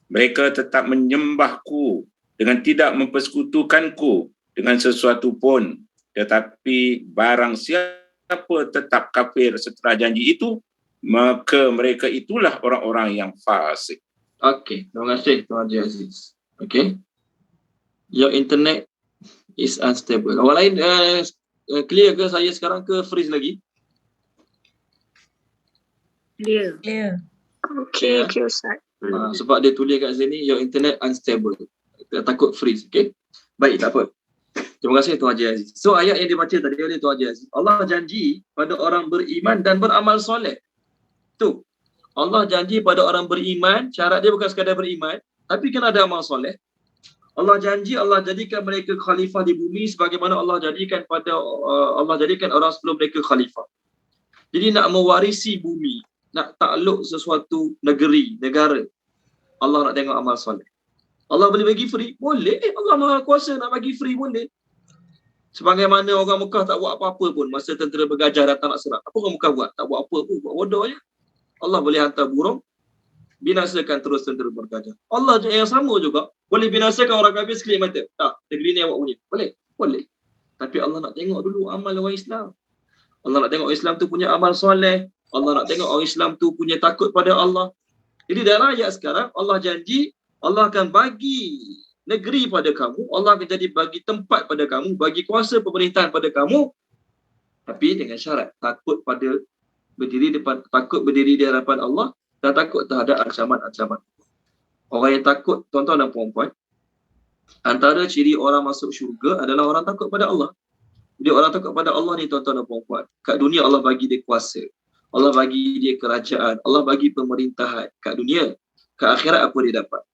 Mereka tetap menyembahku dengan tidak mempersekutukanku dengan sesuatu pun. Tetapi barang siapa tetap kafir setelah janji itu, maka mereka itulah orang-orang yang fasik. Okey, terima kasih Tuan Haji Aziz. Okey. Your internet is unstable. Orang lain clear ke saya sekarang ke freeze lagi? Clear. Okey, okey Ustaz. Sebab dia tulis kat sini your internet unstable. Takut freeze, okey? Baik, tak apa. Terima kasih Tuan Haji Aziz. So ayat yang dibaca tadi oleh Tuan Haji Aziz, Allah janji pada orang beriman dan beramal soleh. Tu. Allah janji pada orang beriman, syarat dia bukan sekadar beriman, tapi kena ada amal soleh. Allah janji Allah jadikan mereka khalifah di bumi sebagaimana Allah jadikan orang sebelum mereka khalifah. Jadi nak mewarisi bumi, nak takluk sesuatu negara, Allah nak tengok amal soleh. Allah boleh bagi free? Boleh. Allah Maha Kuasa nak bagi free boleh. Sebagaimana orang Mekah tak buat apa-apa pun masa tentera bergajah datang nak serang. Apa orang Mekah buat? Tak buat apa pun, buat bodoh je. Allah boleh hantar burung, binasakan terus tentera bergajah. Allah yang sama juga boleh binasakan orang kafir sekelip mata. Tak, negeri ni awak punya. Boleh? Boleh. Tapi Allah nak tengok dulu amal orang Islam. Allah nak tengok Islam tu punya amal soleh. Allah nak tengok orang Islam tu punya takut pada Allah. Jadi dalam ayat sekarang, Allah janji, Allah akan bagi negeri pada kamu. Allah akan jadi bagi tempat pada kamu, bagi kuasa pemerintahan pada kamu. Tapi dengan syarat, takut berdiri di hadapan Allah dan takut terhadap ancaman-ancaman. Orang yang takut, tuan-tuan dan puan-puan, antara ciri orang masuk syurga adalah orang takut pada Allah. Jadi orang takut pada Allah ni tuan-tuan dan puan-puan, kat dunia Allah bagi dia kuasa, Allah bagi dia kerajaan, Allah bagi pemerintahan kat dunia. Kat akhirat apa dia dapat?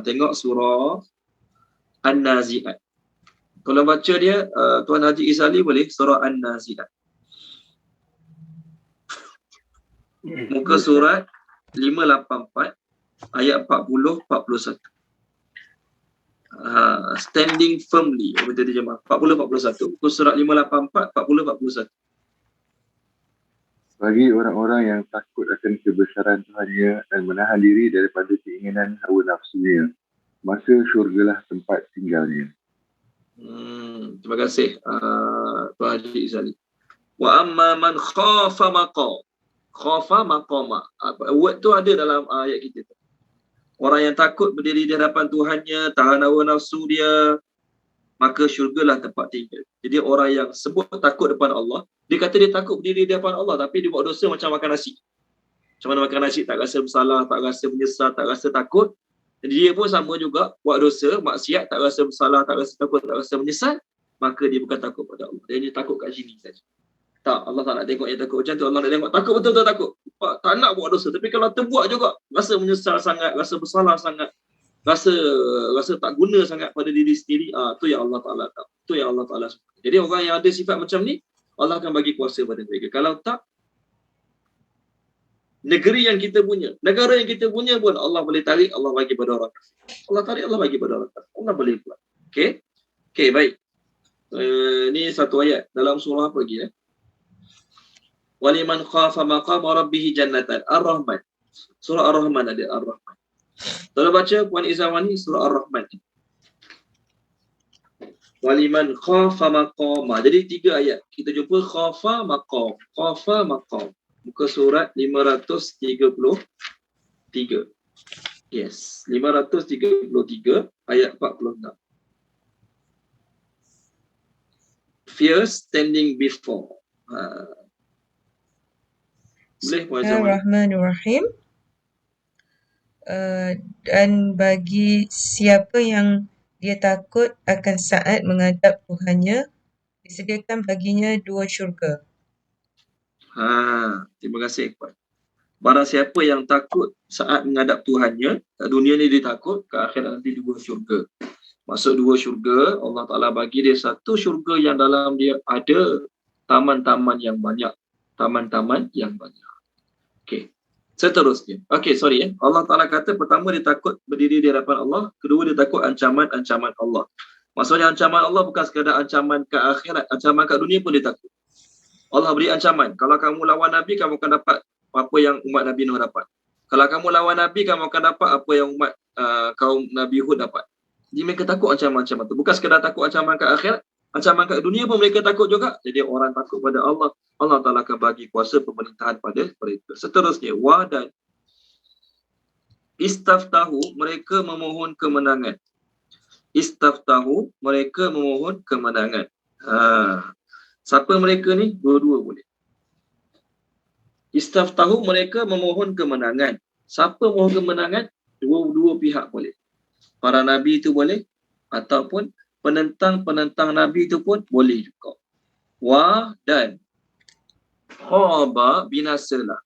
Tengok surah An-Nazi'at. Kalau baca dia, Tuan Haji Izali boleh, surah An-Nazi'at. Muka surat 584 ayat 40-41. Standing firmly, betul terjemah 40-41. Muka surat 584 40-41. Bagi orang-orang yang takut akan kebesaran Tuhannya dan menahan diri daripada keinginan hawa nafsunya, maka syurgalah tempat tinggalnya. Terima kasih Tuan Haji Izali. Wa amma man khafa maqama. Word tu ada dalam ayat kita tu. Orang yang takut berdiri di hadapan Tuhannya, tahan hawa nafsu dia, maka syurgalah tempat tinggal. Jadi orang yang sebut takut depan Allah, dia kata dia takut berdiri di hadapan Allah, tapi dia buat dosa macam makan nasi. Macam mana makan nasi, tak rasa bersalah, tak rasa menyesal, tak rasa takut. Jadi dia pun sama juga, buat dosa, maksiat, tak rasa bersalah, tak rasa takut, tak rasa menyesal, maka dia bukan takut pada Allah. Dia hanya takut kat sini saja. Tak, Allah tak nak tengok yang takut macam tu. Allah nak tengok takut betul-betul takut. Tak nak buat dosa. Tapi kalau terbuat juga, rasa menyesal sangat, rasa bersalah sangat, rasa tak guna sangat pada diri sendiri, tu yang Allah Ta'ala tak. Tu yang Allah Ta'ala suka. Jadi orang yang ada sifat macam ni, Allah akan bagi kuasa pada mereka. Kalau tak, negeri yang kita punya, negara yang kita punya pun Allah boleh tarik, Allah bagi pada orang kafir. Allah tarik, Allah bagi pada orang kafir. Allah boleh buat. Okey, baik. Ni satu ayat dalam surah apa lagi? Waliman khafa maqama rabbih jannatan. Ar-Rahman. Surah Ar-Rahman ada Ar-Rahman. Kalau baca Puan Izawani surah Ar-Rahman. Waliman khafa maqama. Jadi 3 ayat. Kita jumpa khafa maqam. Khafa maqam. Muka surat 533. Yes, 533 ayat 46. Fear standing before. Boleh Puan Izawani. Bismillahirrahmanirrahim. Dan bagi siapa yang dia takut akan saat menghadap Tuhannya, disediakan baginya 2 syurga. Terima kasih Puan. Barang siapa yang takut saat menghadap Tuhannya, kat dunia ni dia takut, ke akhirat nanti 2 syurga. Masuk 2 syurga, Allah Ta'ala bagi dia 1 syurga yang dalam dia ada taman-taman yang banyak. Taman-taman yang banyak. Okey. Seterusnya. Okey, sorry. Allah Ta'ala kata pertama dia takut berdiri di hadapan Allah. Kedua dia takut ancaman-ancaman Allah. Maksudnya ancaman Allah bukan sekadar ancaman ke akhirat. Ancaman kat dunia pun dia takut. Allah beri ancaman. Kalau kamu lawan Nabi, kamu akan dapat apa yang umat Nabi Nuh dapat. Kalau kamu lawan Nabi, kamu akan dapat apa yang umat kaum Nabi Hud dapat. Jadi mereka takut ancaman-ancaman itu. Bukan sekadar takut ancaman ke akhirat. Ancaman kat dunia pun mereka takut juga. Jadi orang takut pada Allah, Allah Ta'ala akan bagi kuasa pemerintahan pada mereka. Seterusnya, dan istaftahu, mereka memohon kemenangan. Istaftahu, mereka memohon kemenangan. Siapa mereka ni? Dua-dua boleh. Istaftahu, mereka memohon kemenangan. Siapa mohon kemenangan? Dua-dua pihak boleh. Para Nabi itu boleh, ataupun penentang-penentang Nabi itu pun boleh juga. Wa dan khaba binasalah.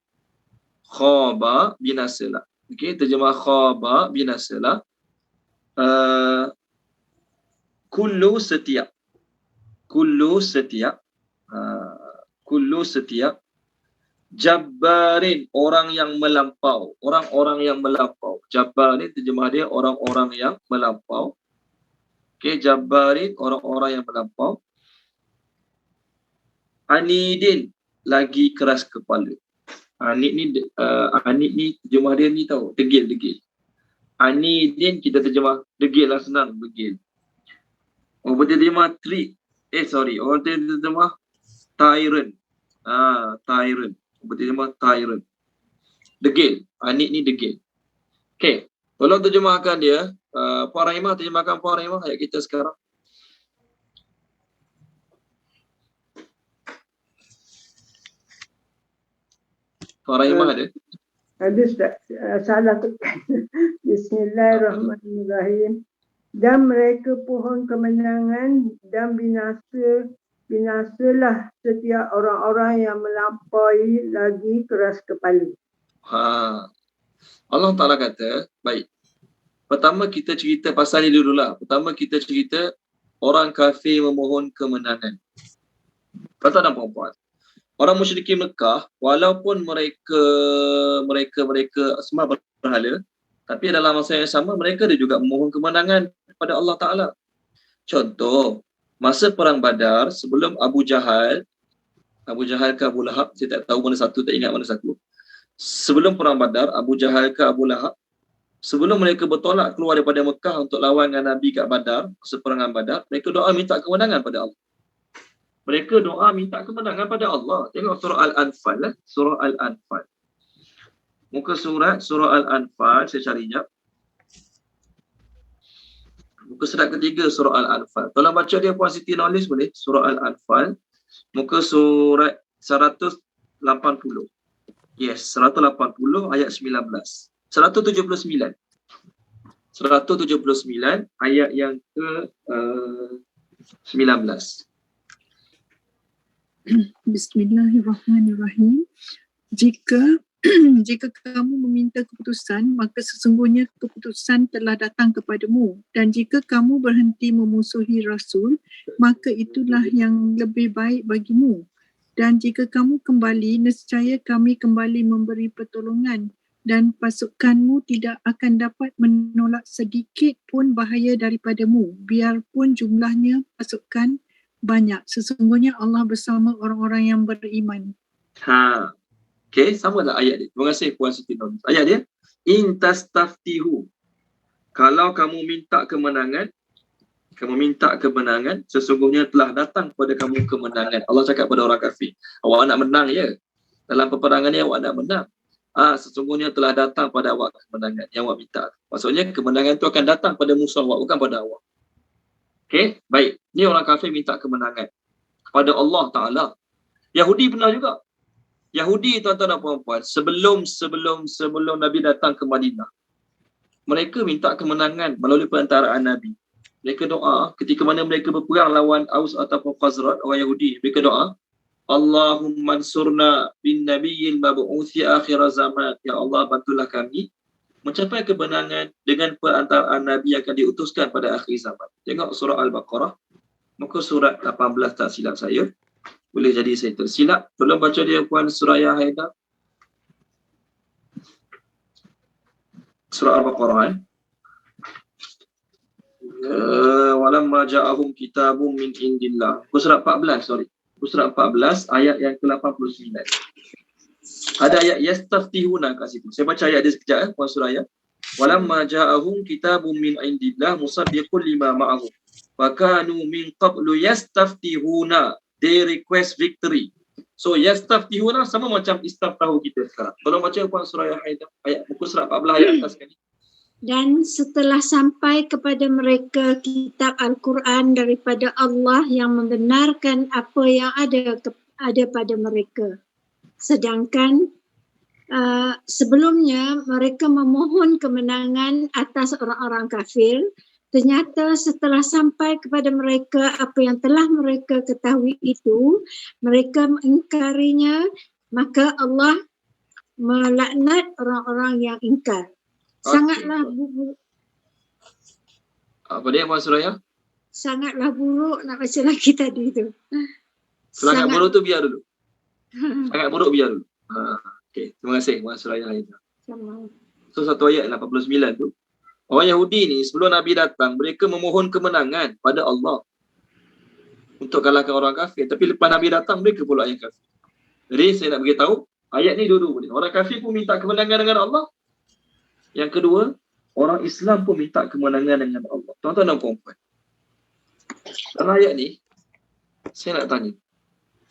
Khaba binasalah. Okey, terjemah khaba binasalah. Kullu setiap. Kullu setiap. Kullu setiap. Jabbarin, orang yang melampau. Orang-orang yang melampau. Jabbarin terjemah dia orang-orang yang melampau. Okey, jabbarin, orang-orang yang melampau. Anidin, lagi keras kepala. Anid ni terjemah dia ni tahu, degil. Anidin kita terjemah degil lah, senang, degil. Orang terjemah orang terjemah tyrant. Tyrant. Orang terjemah tyrant. Degil. Anid ni degil. Okey, tolong terjemahkan dia. Puan Rahimah, terjemahkan Puan Rahimah ayat kita sekarang. Puan Rahimah ada? Ada Ustaz. Salah tekan. Bismillahirrahmanirrahim. Dan mereka pohon kemenangan dan binasalah setiap orang-orang yang melampaui lagi keras kepala. Allah Ta'ala kata, baik. Pertama kita cerita pasal ni dululah. Pertama kita cerita orang kafir memohon kemenangan. Kata dan perempuan. Orang musyrikin Mekah, walaupun mereka semua berhala, tapi dalam masa yang sama mereka juga memohon kemenangan kepada Allah Ta'ala. Contoh, masa perang Badar, sebelum Abu Jahal ke Abu Lahab, saya tak tahu mana satu, tak ingat mana satu. Sebelum perang Badar, Abu Jahal ke Abu Lahab, sebelum mereka bertolak keluar daripada Mekah untuk lawan dengan Nabi kat Badar, seperangan Badar, mereka doa minta kemenangan pada Allah. Mereka doa minta kemenangan pada Allah. Tengok surah Al-Anfal. Surah Al-Anfal. Muka surat surah Al-Anfal. Saya cari jap. Muka surat ketiga surah Al-Anfal. Tolong baca dia Puan Siti Nulis boleh? Surah Al-Anfal. Muka surat 180. Yes, 180 ayat 19. 179. 179 ayat yang ke 19. Bismillahirrahmanirrahim. Jika kamu meminta keputusan, maka sesungguhnya keputusan telah datang kepadamu. Dan jika kamu berhenti memusuhi Rasul, maka itulah yang lebih baik bagimu. Dan jika kamu kembali, nescaya kami kembali memberi pertolongan. Dan pasukanmu tidak akan dapat menolak sedikit pun bahaya daripadamu, biarpun jumlahnya pasukan banyak. Sesungguhnya Allah bersama orang-orang yang beriman. Okey, sama lah ayat dia. Terima kasih Puan Siti Nulis. Ayat dia, in tastaftihu. Kalau kamu minta kemenangan, sesungguhnya telah datang kepada kamu kemenangan. Allah cakap pada orang kafir, awak nak menang ya. Dalam peperangan ni awak nak menang. Sesungguhnya telah datang pada awak kemenangan yang awak minta. Maksudnya kemenangan itu akan datang pada musuh awak, bukan pada awak. Okey, baik. Ni orang kafir minta kemenangan kepada Allah Ta'ala. Yahudi pernah juga. Yahudi, tuan-tuan dan puan-puan, sebelum Nabi datang ke Madinah, mereka minta kemenangan melalui perantaraan Nabi. Mereka doa ketika mana mereka berperang lawan Aus ataupun Khazraj, orang Yahudi. Mereka doa, Allahumma ansurna bin nabiyil mab'uthi akhir zaman. Ya Allah, bantulah kami mencapai kemenangan dengan perantaraan Nabi yang akan diutuskan pada akhir zaman. Tengok surah Al-Baqarah, muka surat 18 tak silap saya. Boleh jadi saya tersilap. Tolong baca dia Puan Suraya Haidar. Surah Al-Baqarah. Walamma ja'ahum kitabun min indillah. Muka surat 14, sorry. Muka surat 14 ayat yang ke-89. Ada ayat yastaftihuna kat situ. Saya baca ayat dia sekejap Puan Suraya. Walamma ja'ahum kitabun min indillah musaddiqun lima ma'ahum. Wa kanu min qablu yastaftihuna. They request victory. So yastaftihuna sama macam istaftahu kita sekarang. Tolong baca Puan Suraya Haidar ayat muka surat 14 ayat atas sekali. Dan setelah sampai kepada mereka kitab Al-Quran daripada Allah yang membenarkan apa yang ada pada mereka. Sedangkan sebelumnya mereka memohon kemenangan atas orang-orang kafir Ternyata setelah sampai kepada mereka apa yang telah mereka ketahui itu, mereka mengingkarinya, maka Allah melaknat orang-orang yang ingkar. Sangatlah buruk, Apa dia Puan Suraya? sangatlah buruk nak baca lagi tadi tu. Sangat buruk tu biar dulu. buruk. Sangat buruk biar dulu. Okey, terima kasih Puan Suraya. Sama. So satu ayat 89 tu. Orang Yahudi ni sebelum Nabi datang, mereka memohon kemenangan pada Allah untuk kalahkan orang kafir. Tapi lepas Nabi datang, mereka pula yang kafir. Jadi saya nak beritahu, ayat ni dua-dua boleh. Orang kafir pun minta kemenangan dengan Allah. Yang kedua, orang Islam pun minta kemenangan dengan Allah. Tuan-tuan dan puan-puan. Dalam ayat ni, saya nak tanya.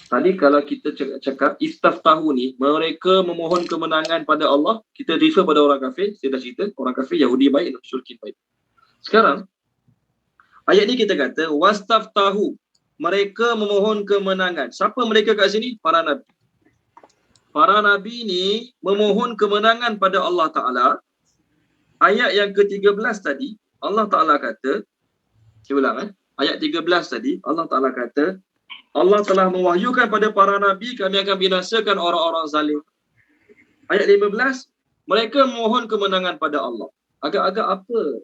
Tadi kalau kita cakap istaftahu ni, mereka memohon kemenangan pada Allah, kita refer pada orang kafir. Saya dah cerita, orang kafir Yahudi baik dan musyrikin baik. Sekarang, ayat ni kita kata wastaftahu, mereka memohon kemenangan. Siapa mereka kat sini? Para nabi. Para nabi ni memohon kemenangan pada Allah Ta'ala. Ayat yang ke-13 tadi, Allah Ta'ala kata, saya ulang ayat 13 tadi, Allah Ta'ala kata, Allah telah mewahyukan pada para nabi, kami akan binasakan orang-orang zalim. Ayat 15, mereka memohon kemenangan pada Allah. Agak-agak apa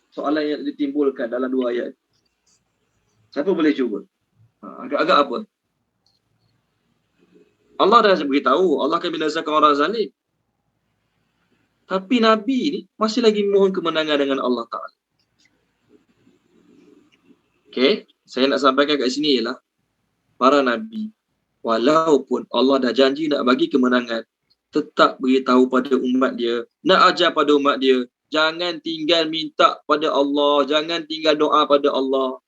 soalan yang ditimbulkan dalam dua ayat? Siapa boleh cuba? Agak-agak apa? Allah dah beritahu, Allah akan binasakan orang zalim. Tapi Nabi ni masih lagi memohon kemenangan dengan Allah Ta'ala. Okey, saya nak sampaikan kat sini ialah para Nabi, walaupun Allah dah janji nak bagi kemenangan, tetap beritahu pada umat dia, nak ajar pada umat dia, jangan tinggal minta pada Allah, jangan tinggal doa pada Allah.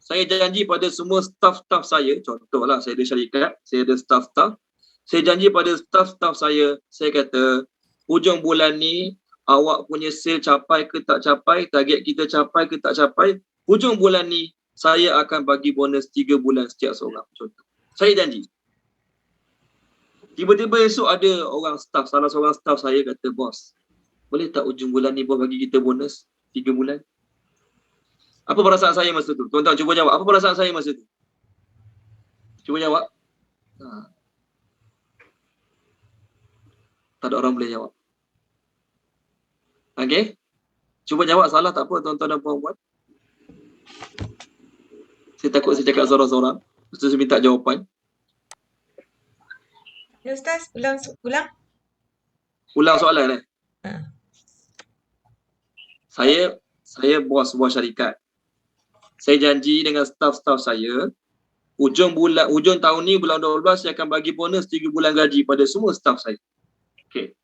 Saya janji pada semua staff-staff saya, contohlah saya ada syarikat, saya ada staff-staff, saya janji pada staff-staff saya kata, hujung bulan ni, awak punya sale capai ke tak capai, target kita capai ke tak capai, hujung bulan ni, saya akan bagi bonus 3 bulan setiap seorang. Contoh. Saya janji. Tiba-tiba esok ada orang staff, salah seorang staff saya kata, bos, boleh tak ujung bulan ni bos bagi kita bonus 3 bulan? Apa perasaan saya masa tu? Tuan-tuan cuba jawab. Apa perasaan saya masa tu? Cuba jawab. Tak ada orang boleh jawab. Okey? Cuba jawab, salah tak apa tuan-tuan dan puan-puan. Saya takut saya cakap sorang-sorang. Lepas tu saya minta jawapan. Ya Ustaz, ulang. Ulang soalan Saya bos sebuah syarikat. Saya janji dengan staff-staff saya, hujung tahun ni bulan 12 saya akan bagi bonus 3 bulan gaji pada semua staff saya. Okey.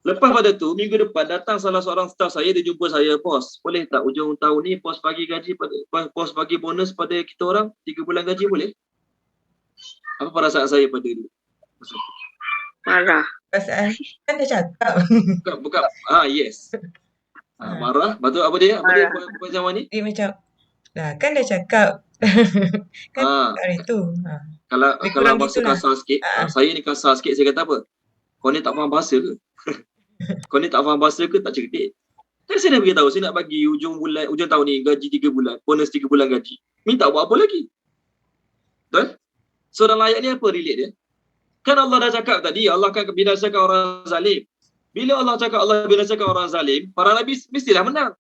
Lepas pada tu, minggu depan datang salah seorang staff saya, dia jumpa saya, bos, boleh tak hujung tahun ni bos bagi bagi bonus pada kita orang 3 bulan gaji boleh? Apa perasaan saya pada dia? Marah. Perasaan kan dah cakap. Bukan. Yes. Marah. Betul apa dia? Apa dia buat zaman ni? Dia macam, kan dah cakap. Kan hari tu. Kalau bahasa kasar sikit, saya ni kasar sikit, saya kata apa? Kau ni tak faham bahasa ke? Kau ni tak faham bahasa ke? Tak cerdik. Tapi saya dah beritahu, saya nak bagi hujung tahun ni gaji 3 bulan, bonus 3 bulan gaji. Minta buat apa lagi? Betul? So dalam ayat ni apa relate dia? Kan Allah dah cakap tadi, Allah akan binasakan orang zalim. Bila Allah cakap Allah binasakan orang zalim, para Nabi mestilah menang.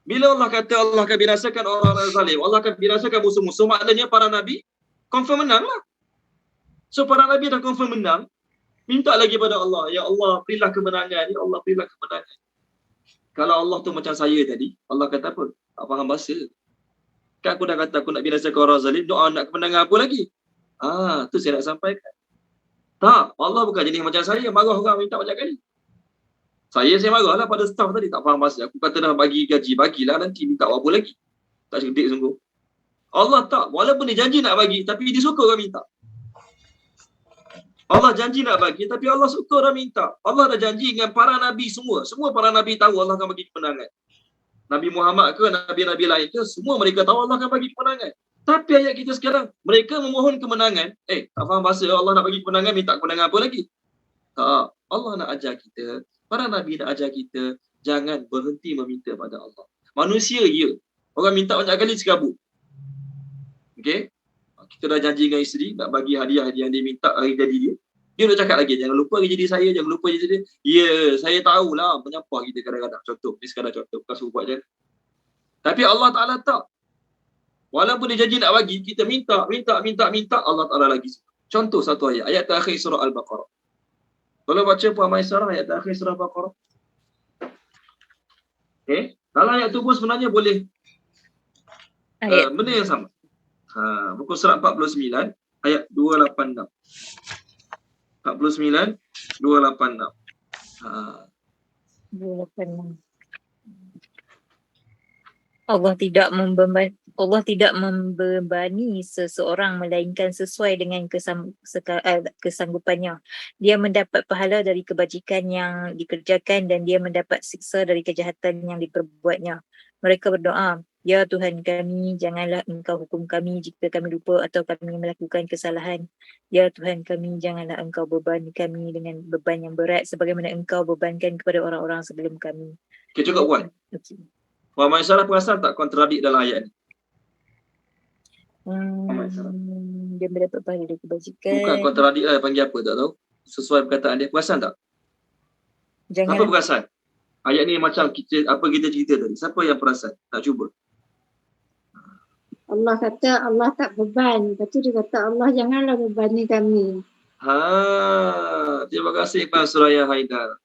Bila Allah kata Allah akan binasakan orang zalim, Allah akan binasakan musuh-musuh, maknanya para Nabi confirm menang lah. So para Nabi dah confirm menang, minta lagi pada Allah, ya Allah berilah kemenangan, ya Allah berilah kemenangan. Kalau Allah tu macam saya tadi, Allah kata apa? Tak faham bahasa. Kan aku dah kata aku nak binasakan orang zalim, doa nak kemenangan apa lagi? Tu saya nak sampaikan. Tak, Allah bukan jenis macam saya, marah orang minta banyak kali. Saya marah lah pada staff tadi, tak faham bahasa. Aku kata dah bagi gaji, bagilah nanti minta apa lagi. Tak cerdik sungguh. Allah tak, walaupun dia janji nak bagi, tapi dia suka orang minta. Allah janji nak bagi, tapi Allah suka orang minta. Allah dah janji dengan para Nabi semua. Semua para Nabi tahu Allah akan bagi kemenangan. Nabi Muhammad ke, Nabi-Nabi lain ke, semua mereka tahu Allah akan bagi kemenangan. Tapi ayat kita sekarang, mereka memohon kemenangan. Tak faham bahasa, Allah nak bagi kemenangan, minta kemenangan apa lagi? Tak, Allah nak ajar kita, Para Nabi nak ajar kita, jangan berhenti meminta pada Allah. Manusia, ya. Orang minta banyak kali sekabut. Okay? Kita dah janji dengan isteri, nak bagi hadiah yang dia minta hari jadi dia. Dia nak cakap lagi, jangan lupa hari jadi saya, jangan lupa hari jadi dia. Ya, saya tahulah menyampah kita kadang-kadang. Contoh, ni sekadar contoh, bukan suruh buat je. Tapi Allah Ta'ala tak. Walaupun dia janji nak bagi, kita minta, Allah Ta'ala lagi. Contoh satu ayat terakhir surah Al-Baqarah. Kalau baca Puan Maisarah, ayat terakhir surah Al-Baqarah. Okay? Dalam ayat tu pun sebenarnya boleh benda yang sama. Buku surat 49, ayat 286. 49, 286. 286. Allah tidak membebani seseorang melainkan sesuai dengan kesanggupannya. Dia mendapat pahala dari kebajikan yang dikerjakan dan dia mendapat siksa dari kejahatan yang diperbuatnya. Mereka berdoa, "Ya Tuhan kami, janganlah Engkau hukum kami jika kami lupa atau kami melakukan kesalahan. Ya Tuhan kami, janganlah Engkau bebani kami dengan beban yang berat sebagaimana Engkau bebankan kepada orang-orang sebelum kami." Okay, cukup Puan. Okay. Puan Maisarah perasan tak kontradik dalam ayat ni? Dia mendapat pahala dari kebajikan. Bukan kontradik lah, panggil apa tak tahu. Sesuai perkataan dia. Perasan tak? Siapa perasan? Ayat ni macam kita cerita tadi. Siapa yang perasan? Nak cuba. Allah kata Allah tak beban. Lepas tu dia kata Allah janganlah bebani kami. Terima kasih Puan Suraya Haidar.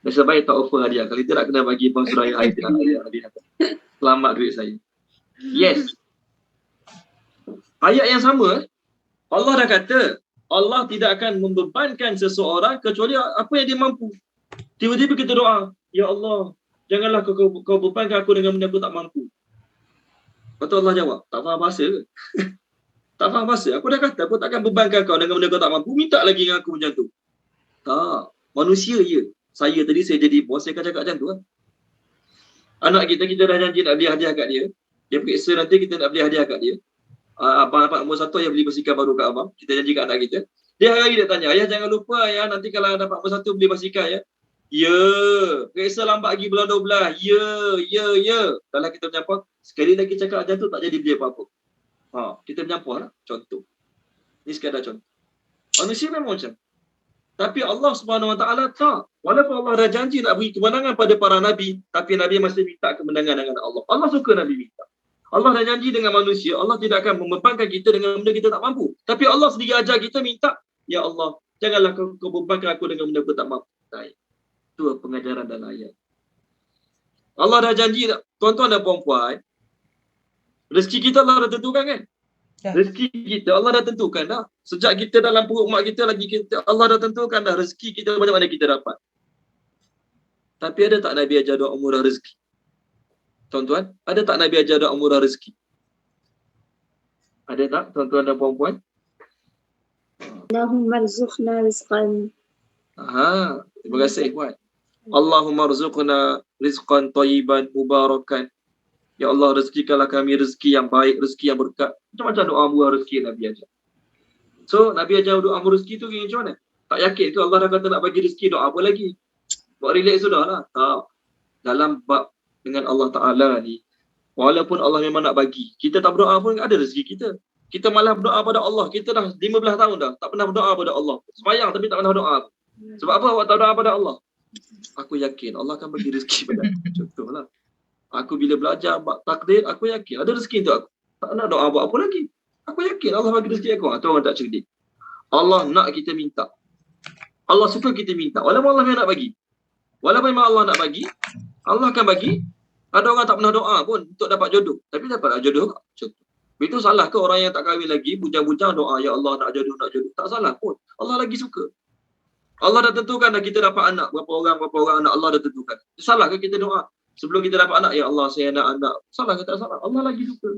Nasib baik tak offer hadiah. Kalau tidak kena bagi Puan Suraya Haidar hadiah. Selamat duit saya. Yes. Ayat yang sama, Allah dah kata Allah tidak akan membebankan seseorang kecuali apa yang dia mampu. Tiba-tiba kita doa, "Ya Allah, janganlah kau bebankan aku dengan benda aku tak mampu." Lepas tu Allah jawab, "Tak faham bahasa ke?" Tak faham bahasa. Aku dah kata aku takkan bebankan kau dengan benda kau tak mampu. Minta lagi dengan aku macam tu. Tak. Manusia ya. Saya tadi saya jadi bos, saya akan cakap macam tu lah. Anak kita dah janji nak beli hadiah kat dia. Dia periksa nanti kita nak beli hadiah kat dia. Abang dapat nombor 1 yang beli basikal baru kat abang. Kita janji kat anak kita. Dia hari dia tanya, "Ayah jangan lupa ayah, nanti kalau dapat nombor 1 beli basikal ya." Ya. Periksa lambat lagi bulan 12. Ya. Kalau kita menyampah, sekali lagi cakap macam tu tak jadi beli apa-apa. Kita menyampah lah. Contoh. Ni sekadar contoh. Manusia memang macam. Tapi Allah Subhanahu Wa Taala tak. Walaupun Allah dah janji nak beri kemenangan pada para Nabi, tapi Nabi masih minta kemenangan dengan Allah. Allah suka Nabi minta. Allah dah janji dengan manusia, Allah tidak akan membebankan kita dengan benda kita tak mampu. Tapi Allah sendiri ajar kita minta, "Ya Allah, janganlah kau bebankan aku dengan benda aku tak mampu." Itu pengajaran dalam ayat. Allah dah janji, tuan-tuan dan puan-puan, rezeki kita Allah dah tentukan kan? Rezeki kita Allah dah tentukan dah. Sejak kita dalam perut mak kita lagi Allah dah tentukan dah rezeki kita macam mana kita dapat. Tapi ada tak Nabi ajar doa murah rezeki? Tuan-tuan, ada tak Nabi ajar doa murah rezeki? Ada tak tuan-tuan dan puan-puan? Allahumma rzuqna rizqan. Terima kasih puan. Allahumma rzuqna rizqan thayyiban mubarakan. Ya Allah, rezekikanlah kami rezeki yang baik, rezeki yang berkat. Macam-macam doa murah rezeki Nabi ajar. So, Nabi ajar doa murah rezeki tu macam mana? Tak yakin ke Allah dah kata nak bagi rezeki, doa apa lagi? Buat relax sudah lah. Tak. Dalam bab dengan Allah Ta'ala ni, walaupun Allah memang nak bagi, kita tak berdoa pun ada rezeki kita. Kita malah berdoa pada Allah. Kita dah 15 tahun dah tak pernah berdoa pada Allah. Sembahyang tapi tak pernah berdoa. Sebab apa awak tak berdoa pada Allah? Aku yakin Allah akan bagi rezeki pada aku. Contohlah. Aku bila belajar takdir, aku yakin ada rezeki untuk aku. Tak nak doa buat apa lagi. Aku yakin Allah bagi rezeki aku. Itu orang tak cerdik. Allah nak kita minta. Allah suka kita minta. Walaupun Allah memang nak bagi. Walaupun memang Allah nak bagi, Allah akan bagi. Ada orang tak pernah doa pun untuk dapat jodoh. Tapi dapat jodoh tak? Contoh. Itu salah ke orang yang tak kahwin lagi, bujang-bujang doa, "Ya Allah nak jodoh, nak jodoh." Tak salah pun. Allah lagi suka. Allah dah tentukan dah kita dapat anak. Berapa orang anak Allah dah tentukan. Salah ke kita doa? Sebelum kita dapat anak, "Ya Allah saya nak anak." Salah ke tak salah? Allah lagi suka.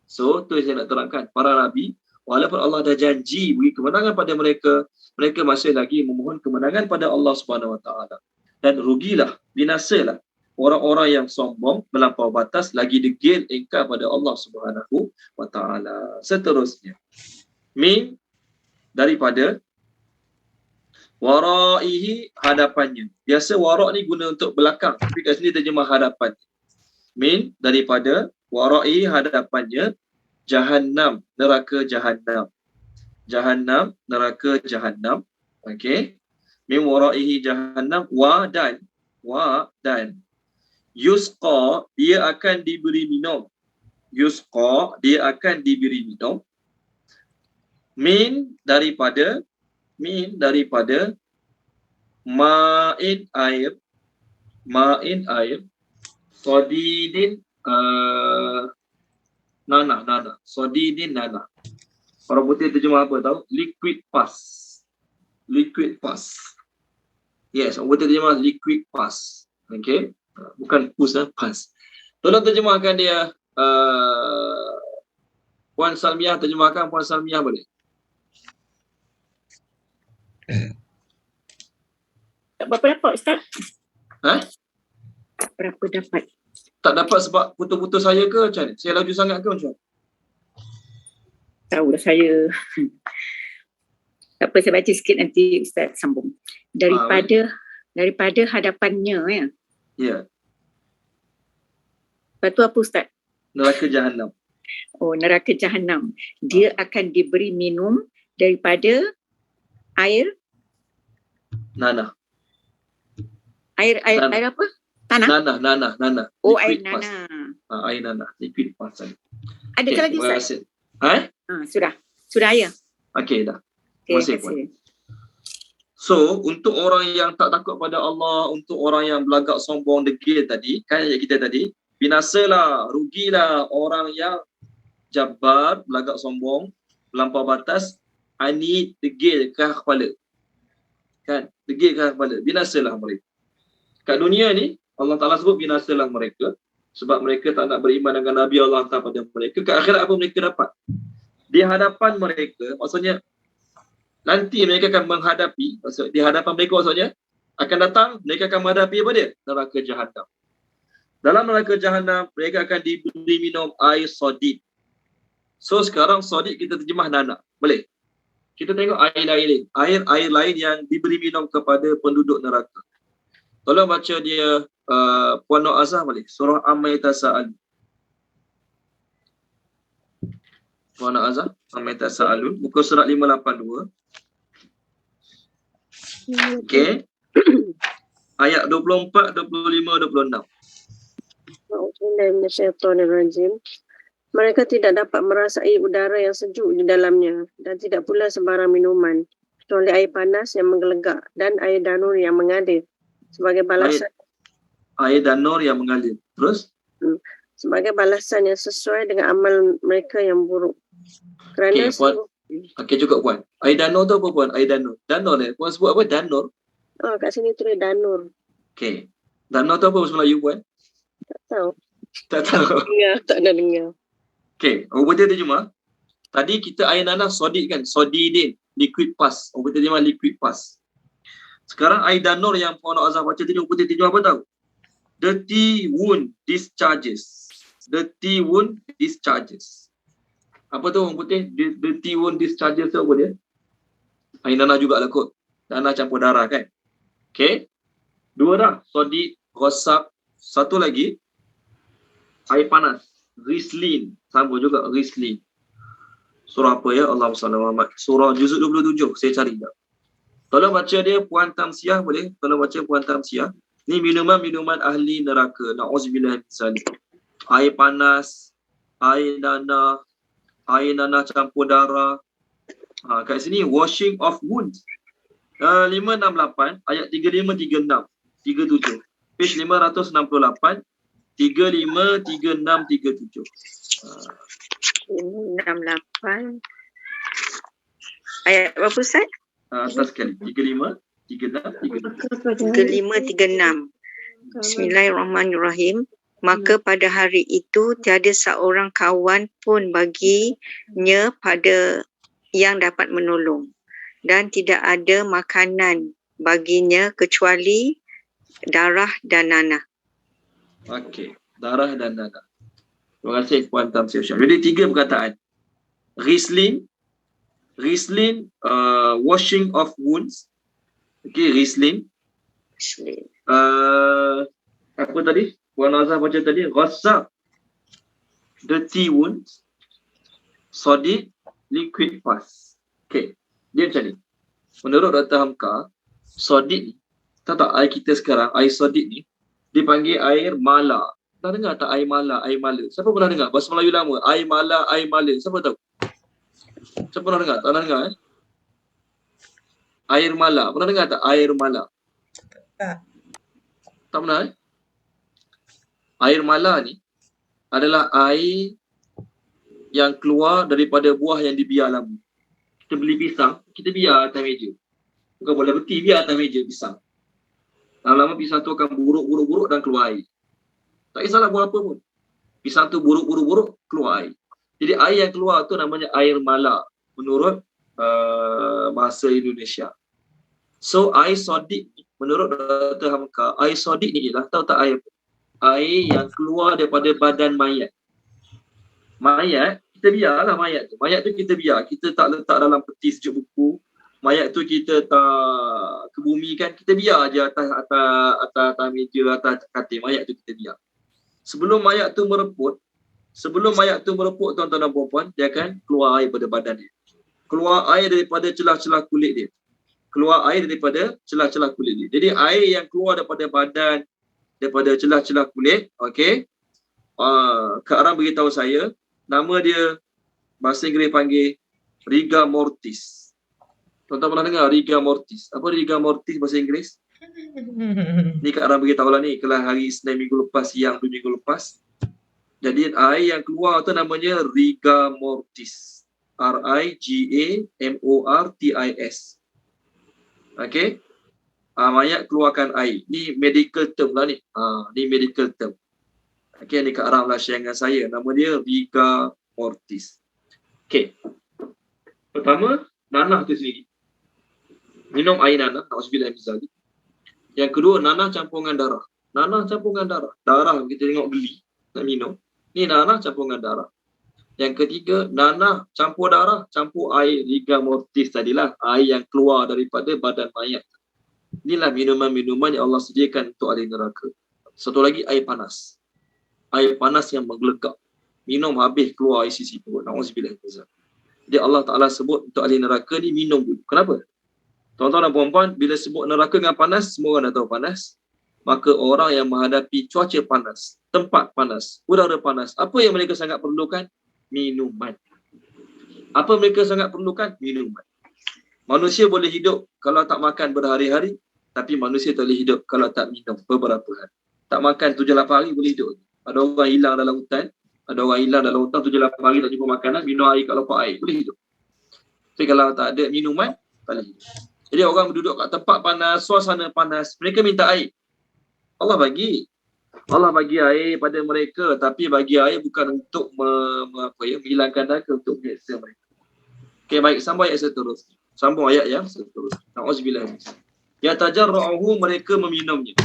So, tu yang saya nak terangkan. Para Nabi, walaupun Allah dah janji beri kemenangan pada mereka, mereka masih lagi memohon kemenangan pada Allah Subhanahu Wa Taala. Dan rugilah, binasalah orang-orang yang sombong, melampau batas, lagi degil ingkar pada Allah Subhanahu Wa Taala. Seterusnya, min daripada Waraihi, hadapannya. Biasa warak ni guna untuk belakang, tapi kat sini terjemah hadapan. Min, daripada waraihi, hadapannya, jahannam, neraka jahannam. Jahannam, neraka jahannam. Okey. Min waraihi jahannam, wa dan yusqa, dia akan diberi minum. Yusqa, dia akan diberi minum. Min, daripada ma'in, air, sodidin, nanah, sodidin, nanah. Orang putih terjemah apa tahu? Liquid pus. Yes, orang putih terjemah liquid pus. Okay, bukan pus, pus. Tolong terjemahkan dia. Puan Salmiah, terjemahkan Puan Salmiah boleh? Tak berapa dapat Ustaz? Tak berapa dapat. Tak dapat sebab putus-putus saya ke macam ni? Saya laju sangat ke macam ni? Tahu dah saya. Tak apa, saya baca sikit nanti Ustaz sambung. Daripada hadapannya ya. Ya. Lepas tu apa Ustaz? Neraka jahannam. Oh, neraka jahannam. Dia akan diberi minum daripada air Nanah. Air apa? Tanah? Nanah. Oh, air Liquid pus. nanah. Air nanah. Liquid pus. Ada ke lagi Ustaz? Sudah ya. Okey dah. Terima Terima kasih, kasih. So, untuk orang yang tak takut pada Allah, untuk orang yang belagak sombong degil tadi, kan ayat kita tadi, binasalah, rugilah orang yang jabbar, belagak sombong, melampau batas, anid, degil ke kepala. Kan? Degil ke kepala. Binasalah mereka. Kat dunia ni, Allah Ta'ala sebut binasalah mereka sebab mereka tak nak beriman dengan Nabi Allah hantar pada mereka. Kat akhirat apa mereka dapat? Di hadapan mereka, maksudnya nanti mereka akan menghadapi, di hadapan mereka maksudnya akan datang, mereka akan menghadapi apa dia? Neraka jahannam. Dalam neraka jahannam, mereka akan diberi minum air sodid. So sekarang sodid kita terjemah nanah. Boleh? Kita tengok air lain. Air lain yang diberi minum kepada penduduk neraka. Tolong baca dia Puan Nur Azhar boleh? Surah Amma Yatasa'alun. Puan Nur Azhar, Amma Yatasa'alun. Muka surat 582. Okey. Ayat 24, 25, 26. Bismillahirrahmanirrahim. Mereka tidak dapat merasai udara yang sejuk di dalamnya dan tidak pula sembarang minuman kecuali air panas yang menggelegak dan air danur yang mengalir sebagai balasan. Air danur yang mengalir. Terus? Sebagai balasan yang sesuai dengan amal mereka yang buruk. Kerana Okey, cukup Puan. Air danur tu apa Puan? Air danur. Danur ni. Puan sebut apa? Danur? kat sini tulis danur. Okey. Danur tu apa bahasa Melayu Puan? Tak tahu. Tak tahu. Tak ada dengar. Okey. Orang putih terjemah. Tadi kita air nanah sodid kan? Sodidin. Liquid pus. Orang putih terjemah liquid pus. Sekarang air danur yang Puan Nur Azhar baca tadi, orang putih terjemah apa tahu? Dirty wound discharges. Dirty wound discharges. Apa tu orang putih? Dirty wound discharges tu apa dia? Air nanah jugalah kot. Nanah campur darah kan? Okay. Dua dah. Sodid, rosak. Satu lagi. Air panas. Rislin. Sama juga Rislin. Surah apa ya? Allahumma salli ala Muhammad. Surah juzuk 27. Saya cari tak. Tolong baca dia Puan Tamsiah boleh? Tolong baca Puan Tamsiah. Ni minuman-minuman ahli neraka. Na'udzubillah min zalik. Air panas, air nanah campur darah. Kat sini washing of wounds. 568 ayat 35 36 37. Page 568 35 36 37. 68 ayat berapa Ustaz? Atas sekali 35 36 3536. Bismillahirrahmanirrahim. Maka pada hari itu tiada seorang kawan pun baginya pada yang dapat menolong dan tidak ada makanan baginya kecuali darah dan nanah. Okey, darah dan nanah. Terima kasih Puan Tamsiah. Jadi 3 perkataan. Rislin, washing of wounds, Okey, Riesling. Apa tadi? Puan Nazah baca tadi, Ghassaq, dirty wounds, Sodiq, liquid fast. Okey, dia macam ni. Menurut Dr. Hamka, Sodiq ni, tahu tak air kita sekarang, air Sodiq ni, dipanggil air mala. Pernah dengar tak air mala, air mala? Siapa pernah dengar? Bahasa Melayu lama, air mala, air mala. Siapa tahu? Siapa pernah dengar? Tak pernah dengar Air mala. Pernah dengar tak air mala? Tak. Tak pernah Air mala ni adalah air yang keluar daripada buah yang dibiar lama. Kita beli pisang, kita biar atas meja. Bukan boleh reti, biar atas meja pisang. Lama-lama pisang tu akan buruk dan keluar air. Tak kisahlah buat apa pun. Pisang tu buruk, keluar air. Jadi air yang keluar tu namanya air mala menurut bahasa Indonesia. So air Sodiq menurut Dr. Hamka, air Sodiq ni ialah, tahu tak air apa? Air yang keluar daripada badan mayat. Mayat, kita biarlah mayat tu. Mayat tu kita biar. Kita tak letak dalam peti sejuk buku. Mayat tu kita tak kebumikan. Kita biar je atas meja, atas katil. Mayat tu kita biar. Sebelum mayat tu mereput, tuan-tuan dan puan-puan, dia akan keluar air pada badan dia. Keluar air daripada celah-celah kulit dia. Jadi air yang keluar daripada badan, daripada celah-celah kulit, okey. Kak Ram beritahu saya, nama dia bahasa Inggeris panggil rigor mortis. Tuan-tuan pernah dengar rigor mortis? Apa rigor mortis bahasa Inggeris? Ni Kak Ram beritahu lah ni, kelas hari Isnin minggu lepas, siang tu minggu lepas. Jadi air yang keluar tu namanya rigor mortis. RIGAMORTIS. Okey. Mayat keluarkan air. Ni medical term lah ni. Ni medical term. Okey, ni Kak Ram lah share dengan saya. Nama dia rigor mortis. Okey. Pertama, nanah tu sendiri. Minum air nanah. Auzubillah min zalik. Yang kedua, nanah campuran darah. Darah kita tengok geli nak minum. Ni nanah campuran darah. Yang ketiga, nanah campur darah, campur air rigor mortis tadilah. Air yang keluar daripada badan mayat. Inilah minuman-minuman yang Allah sediakan untuk ahli neraka. Satu lagi, air panas. Air panas yang menggelegak. Minum habis keluar air sisi perut. Na'udzubillah. Jadi Allah Ta'ala sebut untuk ahli neraka ni minum dulu. Kenapa? Tuan-tuan dan puan-puan, bila sebut neraka dengan panas, semua orang dah tahu panas. Maka orang yang menghadapi cuaca panas, tempat panas, udara panas, apa yang mereka sangat perlukan? Minuman. Apa mereka sangat perlukan? Minuman. Manusia boleh hidup kalau tak makan berhari-hari, tapi manusia tak boleh hidup kalau tak minum beberapa hari. Tak makan 7-8 hari boleh hidup. Ada orang hilang dalam hutan, 7-8 hari tak jumpa makanan, minum air kat lopak air, boleh hidup. Tapi kalau tak ada minuman, tak boleh hidup. Jadi orang duduk kat tempat panas, suasana panas, mereka minta air. Allah bagi air pada mereka, tapi bagi air bukan untuk menghilangkan dahaga, untuk menyeksa mereka. Okey, baik, sambung ayat seterusnya. Na'udzubillah. Yatajarra'uhu, mereka meminumnya.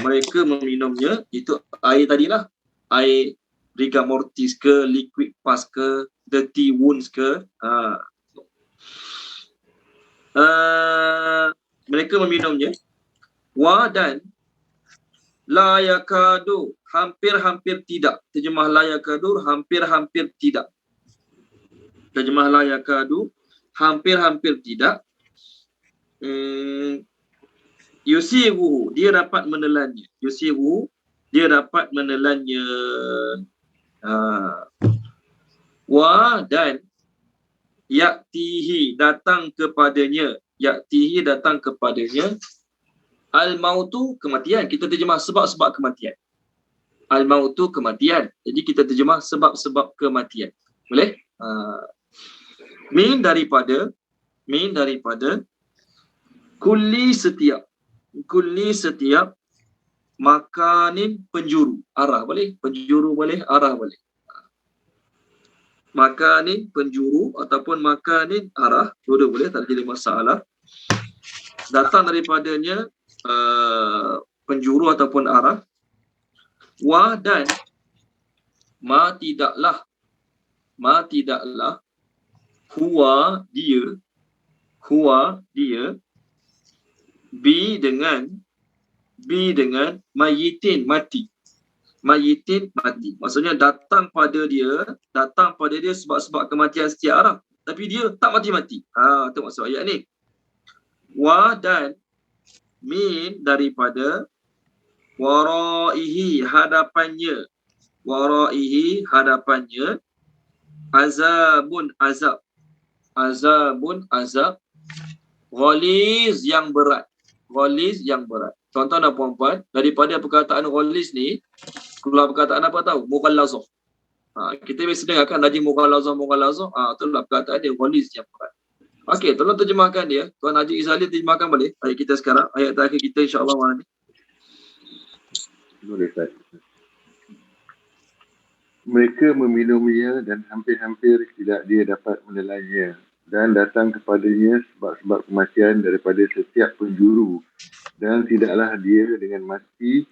Mereka meminumnya, itu air tadilah. Air rigor mortis ke, liquid fast ke, dirty wounds ke. Mereka meminumnya. Dan la yakadu, hampir-hampir tidak. Terjemah la yakadu, hampir-hampir tidak. Terjemah la yakadu, hampir-hampir tidak. Yusiruhu, dia dapat menelannya. Dan yaktihi, datang kepadanya. Al-mautu, kematian. Kita terjemah sebab-sebab kematian. Al-mautu, kematian. Jadi kita terjemah sebab-sebab kematian. Boleh? Min daripada kulli setiap makanin, penjuru. Arah boleh? Penjuru boleh? Arah boleh? Makanin, penjuru, ataupun makanin, arah. Dua-dua boleh, tak jadi masalah. Datang daripadanya penjuru ataupun arah. Dan ma tidaklah Huwa dia bi dengan mayitin mati. Maksudnya datang pada dia sebab kematian setiap orang, tapi dia tak mati-mati. Itu maksud ayat ni. Wa dan min daripada waraihi hadapannya azabun azab ghaliz yang berat. Tuan-tuan dan puan-puan, daripada perkataan ghaliz ni keluar perkataan apa tahu? Mughallazah. Kita biasa dengar kan Najib mughallazah. Itulah perkataan dia, ghaliz yang berat. Okey, tolong terjemahkan dia. Tuan Haji Izali terjemahkan boleh ayat kita sekarang, ayat terakhir kita insya-Allah malam ni. Boleh, Ustaz. Mereka meminumnya dan hampir-hampir tidak dia dapat menelannya, dan datang kepadanya sebab-sebab kematian daripada setiap penjuru, dan tidaklah dia dengan mati,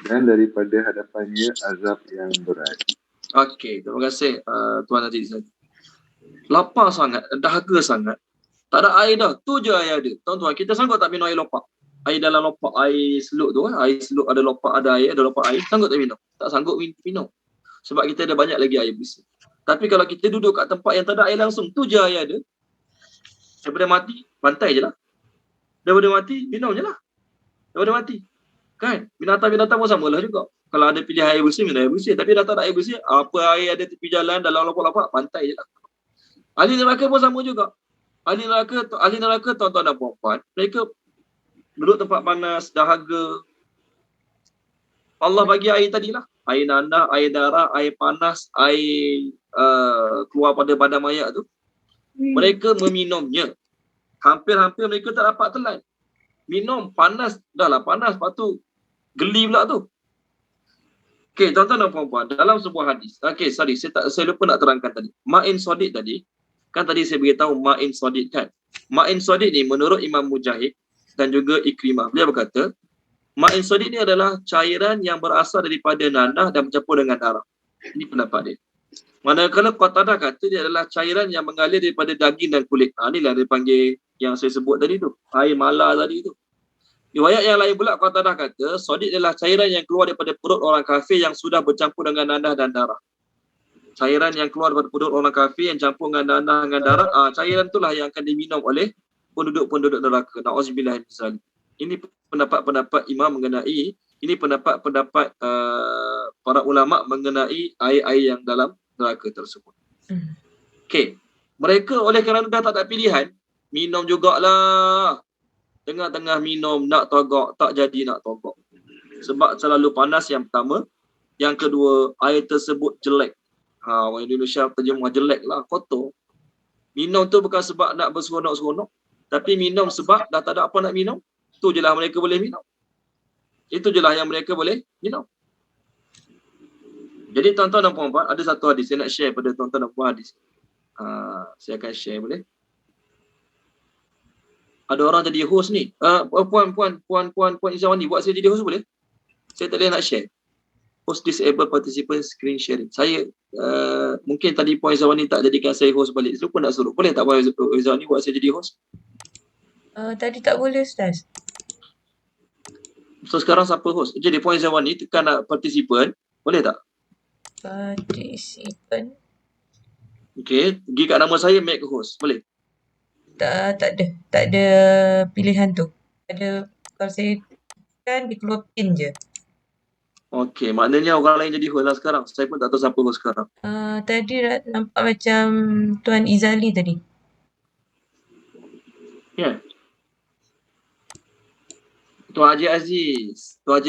dan daripada hadapannya azab yang berat. Okey, terima kasih Tuan Haji Izali. Lapar sangat, dahaga sangat. Tak ada air dah, tu je air ada. Tuan-tuan, kita sanggup tak minum air lopak? Air dalam lopak, air seluk tu, air seluk ada lopak, ada air, ada lopak air, sanggup tak minum? Tak sanggup minum. Sebab kita ada banyak lagi air bersih. Tapi kalau kita duduk kat tempat yang tak ada air langsung, tu je air ada. Daripada mati, pantai je lah. Daripada mati, minum je lah. Daripada mati. Kan? Binatang-binatang pun sama lah juga. Kalau ada pilihan air bersih, minum air bersih. Tapi dah tak ada air bersih, apa air ada tepi jalan, dalam lopak-lopak, pantai je lah. Ahli neraka pun sama juga. Ahli neraka tuan-tuan dan puan-puan, mereka duduk tempat panas, dahaga. Allah bagi air tadilah. Air nanah, air darah, air panas, air keluar pada badan mayat tu. Mereka meminumnya. Hampir-hampir mereka tak dapat telan. Minum, panas, dah lah panas, lepas tu geli pula tu. Okey, tuan-tuan dan puan-puan, dalam sebuah hadis. Okey, sorry, saya lupa nak terangkan tadi. Ma'in sodid tadi, kan tadi saya beritahu ma'in sodid kan. Ma'in sodid ni menurut Imam Mujahid dan juga Ikrimah, beliau berkata, ma'in sodid ni adalah cairan yang berasal daripada nanah dan bercampur dengan darah. Ini pendapat dia. Manakala Qatadah kata dia adalah cairan yang mengalir daripada daging dan kulit. Inilah dia panggil yang saya sebut tadi tu. Air mala tadi tu. Riwayat yang lain pula Qatadah kata, sodid adalah cairan yang keluar daripada perut orang kafir yang sudah bercampur dengan nanah dan darah. Cairan yang keluar daripada perut orang kafir yang campur dengan nanah dengan darah, cairan itulah yang akan diminum oleh penduduk-penduduk neraka. Na'udzubillah min zalik. Ini pendapat-pendapat imam mengenai, ini pendapat-pendapat para ulama mengenai air-air yang dalam neraka tersebut. Okey. Mereka oleh kerana dah tak ada pilihan, minum jugalah. Tengah-tengah minum, nak togok, tak jadi nak togok. Sebab terlalu panas yang pertama. Yang kedua, air tersebut jelek. Orang Indonesia terjemah jelek lah, kotor. Minum tu bukan sebab nak berseronok-seronok, tapi minum sebab dah tak ada apa nak minum. Itu je lah mereka boleh minum. Itu je lah yang mereka boleh minum. Jadi tuan-tuan dan puan-puan, ada satu hadis saya nak share pada tuan-tuan dan puan hadis. Saya akan share, boleh? Ada orang jadi host ni. Puan Izawani, buat saya jadi host boleh? Saya tak boleh nak share. Host disabled participant screen sharing. Saya mungkin tadi Puan Izawani tak jadikan saya host balik. Lupa nak suruh. Boleh tak Puan Izawani buat saya jadi host? Tadi tak boleh, Ustaz. So sekarang siapa host? Jadi Puan Izawani tekan participant. Boleh tak? Participant. Okey. Pergi kat nama saya make host. Boleh? Tak ada pilihan tu. Ada, kalau saya kan dia keluar pin je. Okey, maknanya orang lain jadi host lah sekarang. Saya pun tak tahu siapa host sekarang. Tadi nampak macam Tuan Izali tadi. Ya. Tuan Haji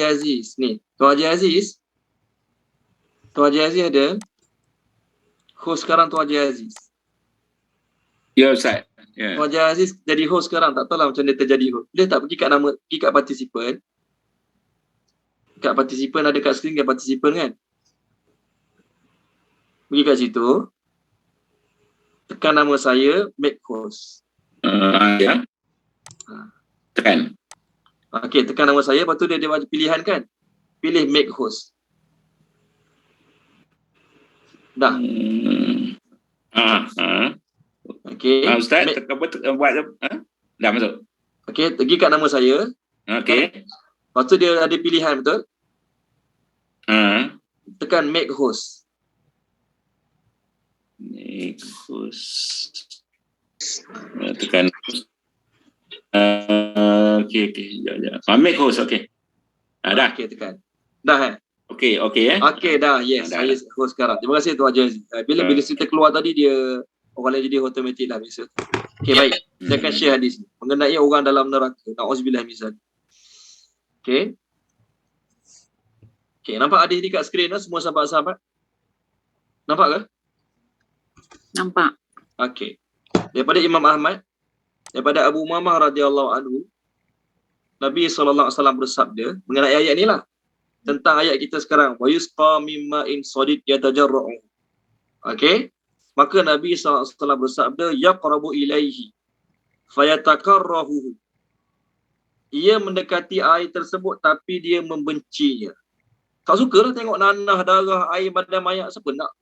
Aziz ni. Tuan Haji Aziz ada host sekarang. Tuan Haji Aziz. Ya Ustaz. Ya. Tuan Haji Aziz jadi host sekarang. Tak tahulah macam dia terjadi host. Boleh tak pergi kat participant. Kat participant ada kat skrin kat participant kan. Pergi kat situ. Tekan nama saya, make host. Ya. Tekan. Okey, tekan nama saya, lepas tu dia ada pilihan kan. Pilih make host. Dah. Okey. Ustaz, buat dah masuk. Okey, pergi kat nama saya. Okey. Lepas tu dia ada pilihan, betul? Tekan make host. Make host. Tekan. Okey. Sekejap. Make host, okey. Dah. Okey, tekan. Dah Okey. Okey, dah. Yes, saya host sekarang. Terima kasih Tuan Haji Aziz. Bila cerita keluar tadi, dia orang lain jadi automatik lah biasa. Okey, baik. Saya akan share hadis ni mengenai orang dalam neraka. Na'udzubillah min zalik. Okey. Okey, nampak hadis ni kat skrin semua sahabat-sahabat? Nampak ke? Nampak. Okey. Daripada Imam Ahmad, daripada Abu Umamah radhiyallahu anhu, Nabi SAW bersabda mengenai ayat ni lah. Tentang ayat kita sekarang. Wa yusqa mimma in sadid yatajarra'u. Okey. Maka Nabi SAW bersabda, yaqrabu ilaihi fayatakarrahu. Ia mendekati air tersebut tapi dia membencinya. Tak suka lah tengok nanah, darah, air badan mayat. Siapa nak?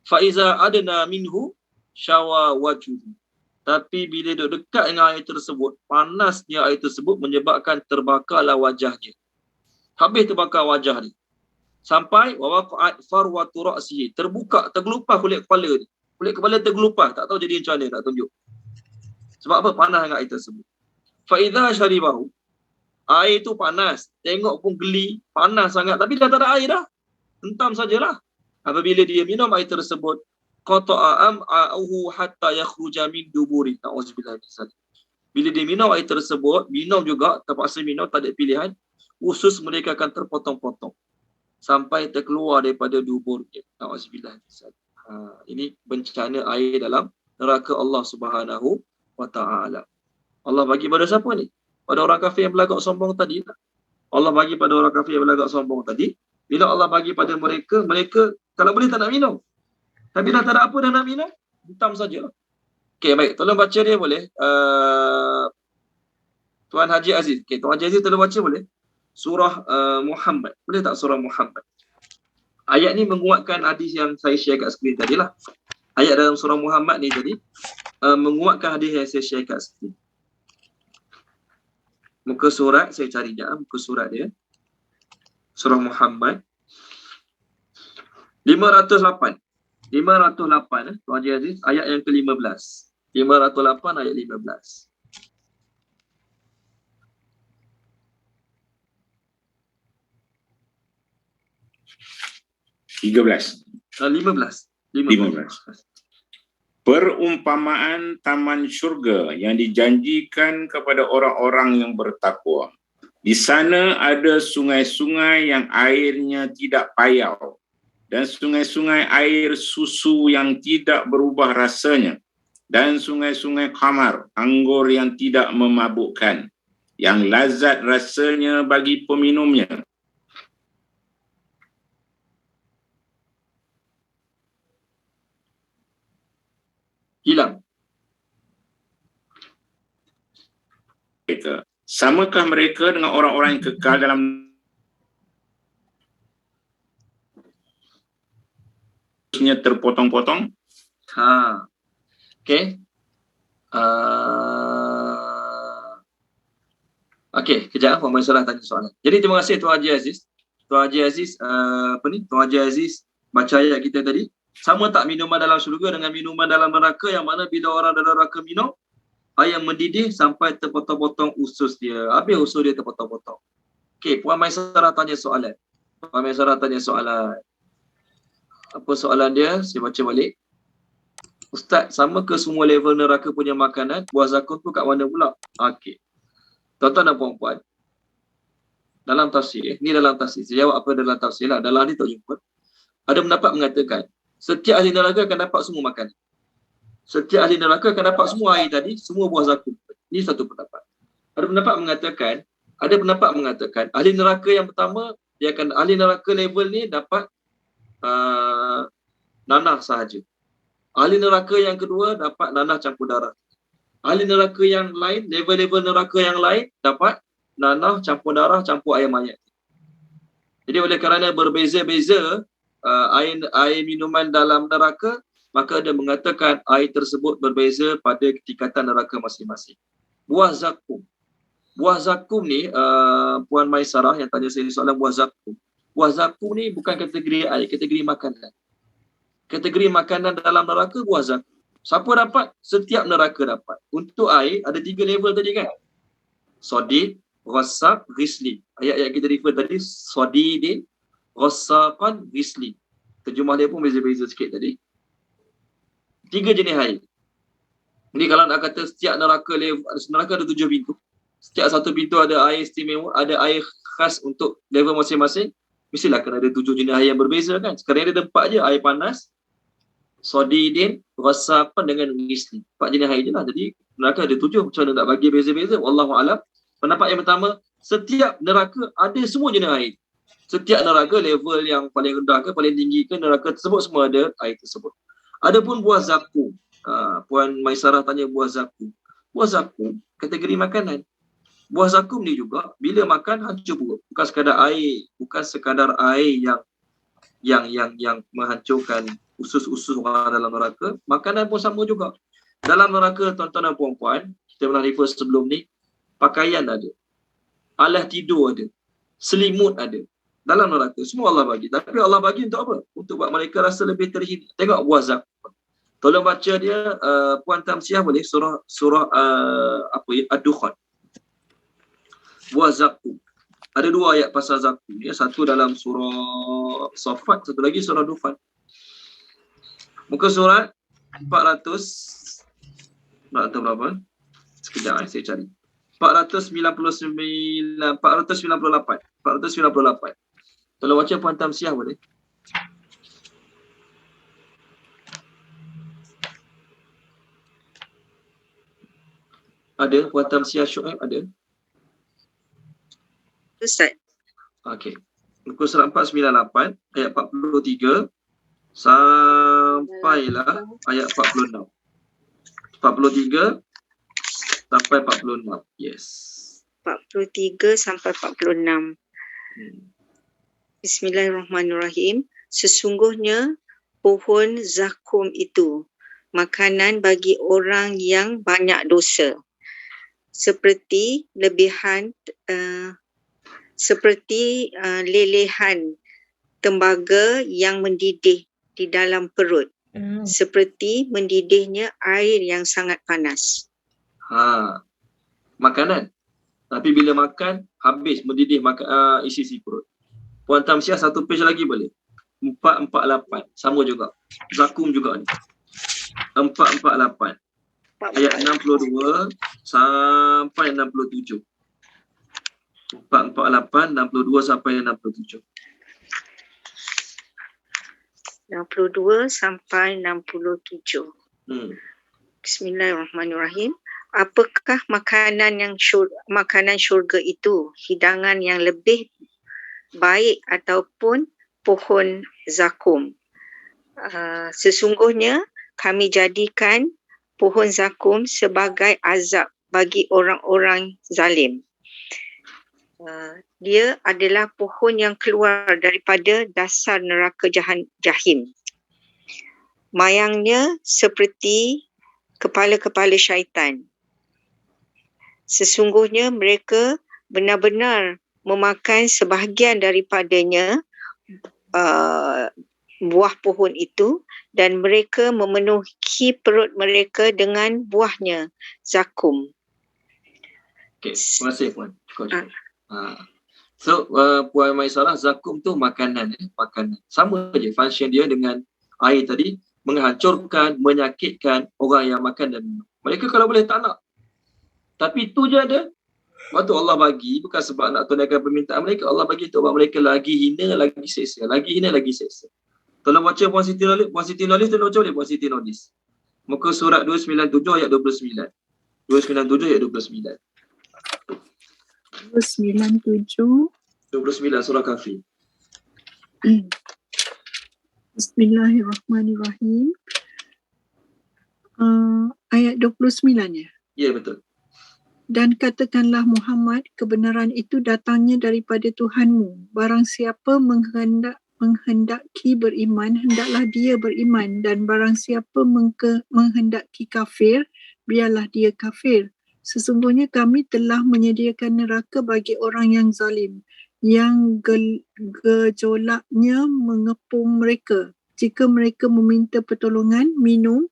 Faiza adna minhu syawa wajuhu. Tapi bila duduk dekat dengan air tersebut, panasnya air tersebut menyebabkan terbakarlah wajahnya. Habis terbakar wajah ni. Sampai waqa'at farwatu ra'sihi, terbuka, tergelupah kulit kepala ni. Kulit kepala tergelupah, tak tahu jadi macam mana nak tunjuk. Sebab apa? Panas dengan air tersebut. Fa idza syaribahu, air tu panas, tengok pun geli, panas sangat, tapi dah tak ada air dah. Hentam sajalah. Apabila dia minum air tersebut, qata'a am'a'uhu hatta yakhruja min duburi. Na'udzubillah min zalik. Bila dia minum air tersebut, minum juga, terpaksa minum, tak ada pilihan, usus mereka akan terpotong-potong sampai terkeluar daripada duburnya. Na'udzubillah min zalik. Ini bencana air dalam neraka Allah Subhanahu wa ta'ala. Allah bagi pada siapa ni? Pada orang kafir yang belagak sombong tadi. Allah bagi pada orang kafir yang belagak sombong tadi. Bila Allah bagi pada mereka, mereka kalau boleh tak nak minum. Tapi dah tak ada apa dah nak minum, hitam saja. Okey, baik. Tolong baca dia boleh. Tuan Haji Aziz. Okey, Tuan Haji Aziz tolong baca boleh? Surah Muhammad. Boleh tak surah Muhammad? Ayat ni menguatkan hadis yang saya share kat skrin tadi lah. Ayat dalam surah Muhammad ni tadi menguatkan hadis yang saya share kat skrin. Muka surat, saya cari je muka surat dia. Surah Muhammad 508. 508 Tuan Haji Aziz, ayat yang ke-15. 508 ayat 15. Lima belas. Perumpamaan taman syurga yang dijanjikan kepada orang-orang yang bertakwa. Di sana ada sungai-sungai yang airnya tidak payau dan sungai-sungai air susu yang tidak berubah rasanya dan sungai-sungai khamar, anggur yang tidak memabukkan, yang lazat rasanya bagi peminumnya. Hilang. Samakah mereka dengan orang-orang yang kekal dalam terpotong-potong? Okey. Okey, kejap Puan Salah tanya soalan. Jadi terima kasih Tuan Haji Aziz. Tuan Haji Aziz Tuan Haji Aziz baca ayat kita tadi. Sama tak minuman dalam syurga dengan minuman dalam neraka, yang mana bila orang dalam neraka minum, air mendidih sampai terpotong-potong usus dia. Habis usus dia terpotong-potong. Okey, Puan Maisarah tanya soalan. Apa soalan dia? Saya baca balik. Ustaz, sama ke semua level neraka punya makanan? Buah zakum tu kat mana pula? Okey. Tuan-tuan dan puan-puan, dalam tafsir, ni dalam tafsir. Saya jawab apa dalam tafsir lah. Dalam ni tak jumpa. Ada pendapat mengatakan, setiap ahli neraka akan dapat semua makanan. Setiap ahli neraka akan dapat semua air tadi, semua buah zakum. Ini satu pendapat. Ada pendapat mengatakan ahli neraka yang pertama, dia akan ahli neraka level ni dapat nanah sahaja. Ahli neraka yang kedua dapat nanah campur darah. Ahli neraka yang lain, level-level neraka yang lain dapat nanah campur darah, campur air mayat. Jadi oleh kerana berbeza-beza air minuman dalam neraka, maka dia mengatakan air tersebut berbeza pada tingkatan neraka masing-masing. Buah zakum. Buah zakum ni, Puan Maisarah yang tanya saya soalan buah zakum. Buah zakum ni bukan kategori air, kategori makanan. Kategori makanan dalam neraka buah zakum. Siapa dapat? Setiap neraka dapat. Untuk air, ada 3 level tadi kan? Sodid, Ghassaq, Ghislin. Ayat yang kita refer tadi, Sodidin, Ghassaqan, Ghislin. Terjemah dia pun beza-beza sikit tadi. 3 jenis air. Jadi kalau nak kata setiap neraka ada 7 pintu. Setiap satu pintu ada air istimewa, ada air khas untuk level masing-masing. Mestilah kena ada 7 jenis air yang berbeza kan? Sekarang ada 4 je, air panas, Sodidin, Ghassaqan dengan Ghislin. 4 jenis air je lah. Jadi neraka ada 7. Macam mana nak bagi beza-beza? Wallahualam. Pendapat yang pertama, setiap neraka ada semua jenis air. Setiap neraka level yang paling rendah ke paling tinggi ke neraka tersebut semua ada air tersebut. Adapun buah zakum. Puan Maisarah tanya buah zakum. Buah zakum kategori makanan. Buah zakum ni juga bila makan hancur perut. Bukan sekadar air yang menghancurkan usus-usus orang dalam neraka. Makanan pun sama juga. Dalam neraka tuan-tuan dan puan-puan, kita pernah refer sebelum ni, pakaian ada, alas tidur ada, selimut ada. Dalam neraka semua Allah bagi. Tapi Allah bagi untuk apa? Untuk buat mereka rasa lebih terhibur. Tengok buah zakum. Tolong baca dia, Puan Tamsiah boleh, surah Ad-Dukhan. Buah zakum. Ada 2 ayat pasal zakum. Satu dalam surah Safat, satu lagi surah Dukhan. Muka surat 400. Nak tahu berapa? Sekejap saya cari. 498. Kalau baca Puan Tamsiah boleh? Ada Puan Tamsiah Syuaib ada? Ustaz. Okey. Muka surat 498 ayat 43 sampailah ayat 46. 43 sampai 46. Yes. 43 sampai 46. Bismillahirrahmanirrahim. Sesungguhnya pohon zakum itu makanan bagi orang yang banyak dosa. Seperti lelehan tembaga yang mendidih di dalam perut. Seperti mendidihnya air yang sangat panas. Makanan. Tapi bila makan, habis mendidih isi perut. Puan Tamsiah satu page lagi boleh? 448. Sama juga. Zakum juga ni. 448. Ayat 62 sampai 67. 448, 62 sampai 67. 62 sampai 67. Bismillahirrahmanirrahim. Apakah makanan syurga itu? Hidangan yang lebih baik ataupun pohon zakum? Sesungguhnya kami jadikan pohon zakum sebagai azab bagi orang-orang zalim. Dia adalah pohon yang keluar daripada dasar neraka jahim. Mayangnya seperti kepala-kepala syaitan. Sesungguhnya mereka benar-benar memakan sebahagian daripadanya, buah pohon itu, dan mereka memenuhi perut mereka dengan buahnya, zakum. Okay, terima kasih Puan. Cukup. So, Puan Maisarah, zakum tu makanan. Makanan. Sama je function dia dengan air tadi, menghancurkan, menyakitkan orang yang makan dan minum. Mereka kalau boleh tak nak. Tapi itu je ada. Waktu Allah bagi, bukan sebab nak tunaikan permintaan mereka, Allah bagi untuk buat mereka lagi hina, lagi seksa. Lagi hina, lagi seksa. Tolong baca Puan Siti Nolis. Puan Siti Nolis, tolong baca boleh Puan Siti Nolis. Muka surat 297 ayat 29. 297 ayat 29. 29 surah Kahfi. Bismillahirrahmanirrahim. Ayat 29 ya? Ya, betul. Dan katakanlah Muhammad, kebenaran itu datangnya daripada Tuhanmu. Barang siapa menghendaki beriman, hendaklah dia beriman, dan barang siapa menghendaki kafir, biarlah dia kafir. Sesungguhnya kami telah menyediakan neraka bagi orang yang zalim, yang gejolaknya mengepung mereka. Jika mereka meminta pertolongan, minum,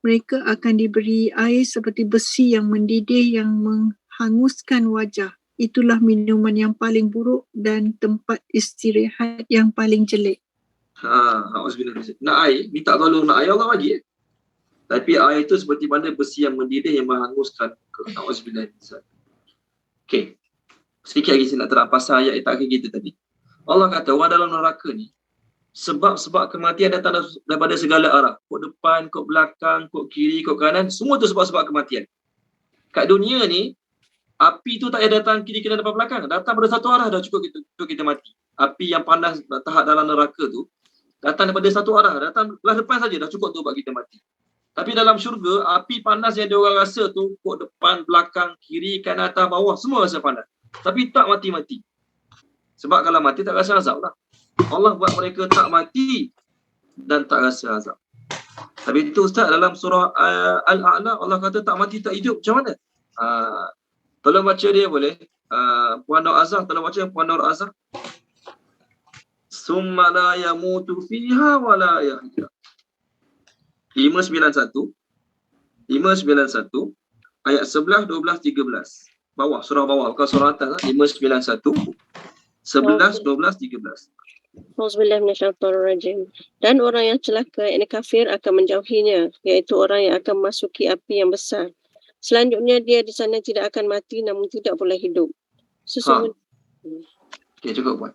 mereka akan diberi air seperti besi yang mendidih yang menghanguskan wajah. Itulah minuman yang paling buruk dan tempat istirahat yang paling jelek. Nak air, minta tolong nak air Allah bagi. Tapi air itu seperti mana besi yang mendidih yang menghanguskan. Na'udzubillah. Okey. Sedikit lagi saya nak terang pasal ayat tak kita tadi. Allah kata orang dalam neraka ni sebab kematian datang daripada segala arah. Kok depan, kok belakang, kok kiri, kok kanan, semua tu sebab kematian. Kat dunia ni api tu tak payah datang kiri kanan depan belakang. Datang pada satu arah dah cukup kita mati. Api yang panas tahap dalam neraka tu datang daripada satu arah. Datang belah depan saja dah cukup tu buat kita mati. Tapi dalam syurga, api panas yang diorang rasa tu kok depan, belakang, kiri, kanan, atas, bawah, semua rasa panas. Tapi tak mati-mati. Sebab kalau mati tak rasa azab lah. Allah buat mereka tak mati dan tak rasa azab. Tapi itu Ustaz dalam surah Al-A'la Allah kata tak mati tak hidup. Macam mana? Tolong baca dia boleh. Puan Nur Azhar, tolong baca Puan Nur Azhar. Summa la yamutu fiha wa la yahya. 591 ayat 11, 12, 13. Bawah, surah bawah, bukan surah atas. 591 11, 12, 13. Auzubillahiminasyaitonirrajim. Dan orang yang celaka, yakni kafir, akan menjauhinya, iaitu orang yang akan memasuki api yang besar. Selanjutnya dia di sana tidak akan mati namun tidak pula hidup. Sesungguhnya. Okey, cukup buat.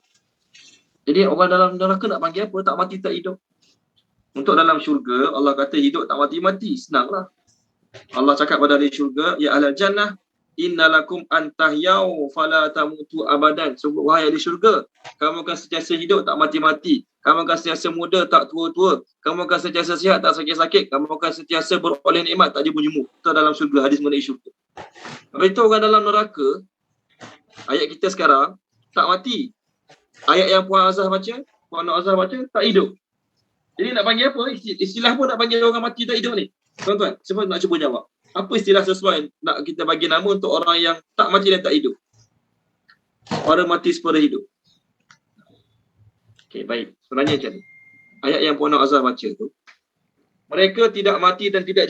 Jadi orang dalam neraka nak panggil apa? Tak mati tak hidup. Untuk dalam syurga, Allah kata hidup tak mati-mati. Senanglah. Allah cakap pada ahli syurga, ya ahlal jannah, innalakum antahyau fala tamutu abadan. Wahai ahli syurga, kamu akan sentiasa hidup tak mati-mati. Kamu akan sentiasa muda tak tua-tua. Kamu akan sentiasa sihat tak sakit-sakit. Kamu akan sentiasa beroleh nikmat tak jemu-jemu. Itu dalam syurga, hadis mengenai syurga. Tapi itu orang dalam neraka, ayat kita sekarang, tak mati. Ayat yang Puan Azhar baca, Puan Nur Azhar baca, tak hidup. Jadi nak panggil apa? Istilah pun nak panggil orang mati tak hidup ni. Tuan-tuan, siapa nak cuba jawab? Apa istilah sesuai nak kita bagi nama untuk orang yang tak mati dan tak hidup? Orang mati sepada hidup. Okey, baik. Sebenarnya macam ni. Ayat yang Puan Nur Azhar baca tu, mereka tidak mati dan tidak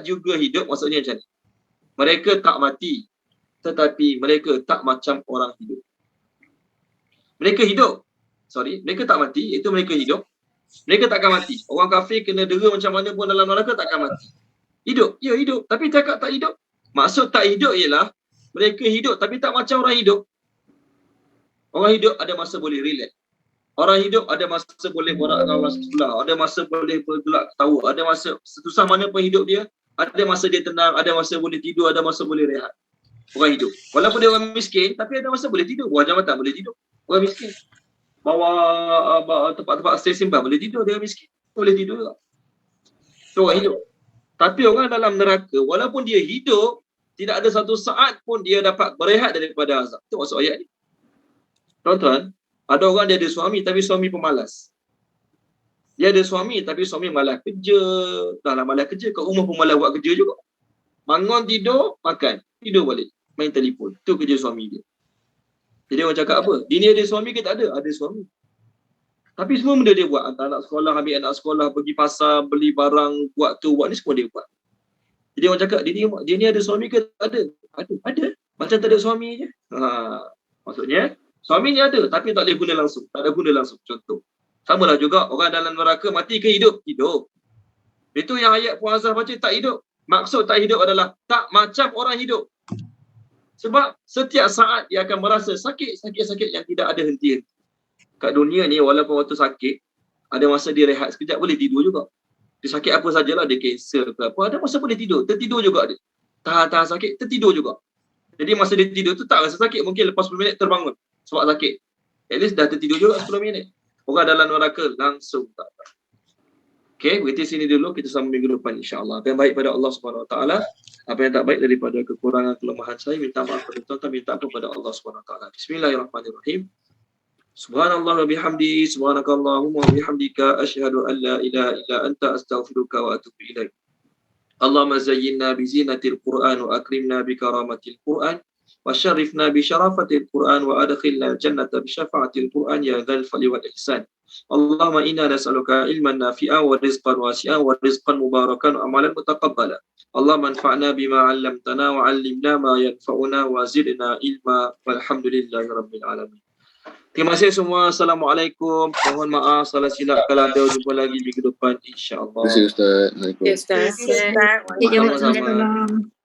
juga hidup, maksudnya macam ni. Mereka tak mati, tetapi mereka tak macam orang hidup. Mereka hidup. Mereka tak mati, itu mereka hidup. Mereka takkan mati. Orang kafir kena dera macam mana pun dalam neraka takkan mati. Hidup, ya hidup. Tapi cakap tak hidup. Maksud tak hidup ialah mereka hidup tapi tak macam orang hidup. Orang hidup ada masa boleh relax. Orang hidup ada masa boleh borak dengan orang sebelah. Ada masa boleh bergelak tahu. Ada masa setusah mana pun hidup dia. Ada masa dia tenang. Ada masa boleh tidur. Ada masa boleh rehat. Orang hidup. Walaupun dia orang miskin, tapi ada masa boleh tidur. Buah jambatan boleh tidur. Orang miskin. Bawa tempat-tempat stesen simpan boleh tidur, dia miskin boleh tidur juga. Itu orang hidup. Tapi orang dalam neraka, walaupun dia hidup, tidak ada satu saat pun dia dapat berehat daripada azab. Itu maksud ayat ni. Tuan-tuan, ada orang dia ada suami tapi suami pemalas. Dia ada suami tapi suami malas kerja. Dah lah malas kerja, kat rumah pun malas buat kerja juga. Bangun tidur, makan, tidur balik, main telefon. Itu kerja suami dia. Jadi orang cakap apa? Dia ni ada suami ke tak ada? Ada suami. Tapi semua benda dia buat. Hantar anak sekolah, ambil anak sekolah, pergi pasar, beli barang, buat tu, buat ni, semua dia buat. Jadi orang cakap, dia ni ada suami ke tak ada? Ada. Macam tak ada suami je. Maksudnya, suaminya ada tapi tak boleh guna langsung. Tak ada guna langsung. Contoh. Sama lah juga orang dalam neraka mati ke hidup? Hidup. Itu yang ayat Puan Azhar baca tak hidup. Maksud tak hidup adalah tak macam orang hidup. Sebab setiap saat dia akan merasa sakit yang tidak ada henti. Kat dunia ni walaupun waktu sakit, ada masa dia rehat sekejap boleh tidur juga. Dia sakit apa sajalah, dia kanser ke apa, ada masa boleh tidur, tertidur juga dia. Tahan sakit, tertidur juga. Jadi masa dia tidur tu tak rasa sakit, mungkin lepas 10 minit terbangun sebab sakit. At least dah tertidur juga 10 minit. Orang dalam neraka langsung tak. Okey, berhenti sini dulu, kita sambung minggu depan insya-Allah. Apa yang baik pada Allah Subhanahu Wa Taala, apa yang tak baik daripada kekurangan kelemahan saya, minta maaf kepada tuan-tuan, minta kepada Allah Subhanahu Wa Taala. Bismillahirrahmanirrahim. Subhanallah wa bihamdi, subhanakallahumma wa bihamdika, asyhadu an la ilaha illa anta, astaghfiruka wa atubu ilaik. Allahumma zayyinna bi zinatil Qur'an wa akrimna bi karamatil Qur'an wa syarifna bi syarafatil Qur'an wa adkhilna jannata bi syafaatil Qur'an ya dzal fadli wal ihsan. Allahumma inna nas'aluka ilman nafi'an wa rizqan wasi'an wa rizqan mubarakan wa amalan mutaqabbala. Allahumma anfa'na bima 'allamtana wa 'allimna ma yanfa'una wa zidna ilma walhamdulillahi rabbil alamin. Terima kasih semua. Assalamualaikum. Mohon maaf salah silap kalau ada. Jumpa lagi minggu depan insya-Allah. Terima kasih Ustaz. Assalamualaikum. Ya, Ustaz. Ustaz. Sama-sama. Waalaikumsalam.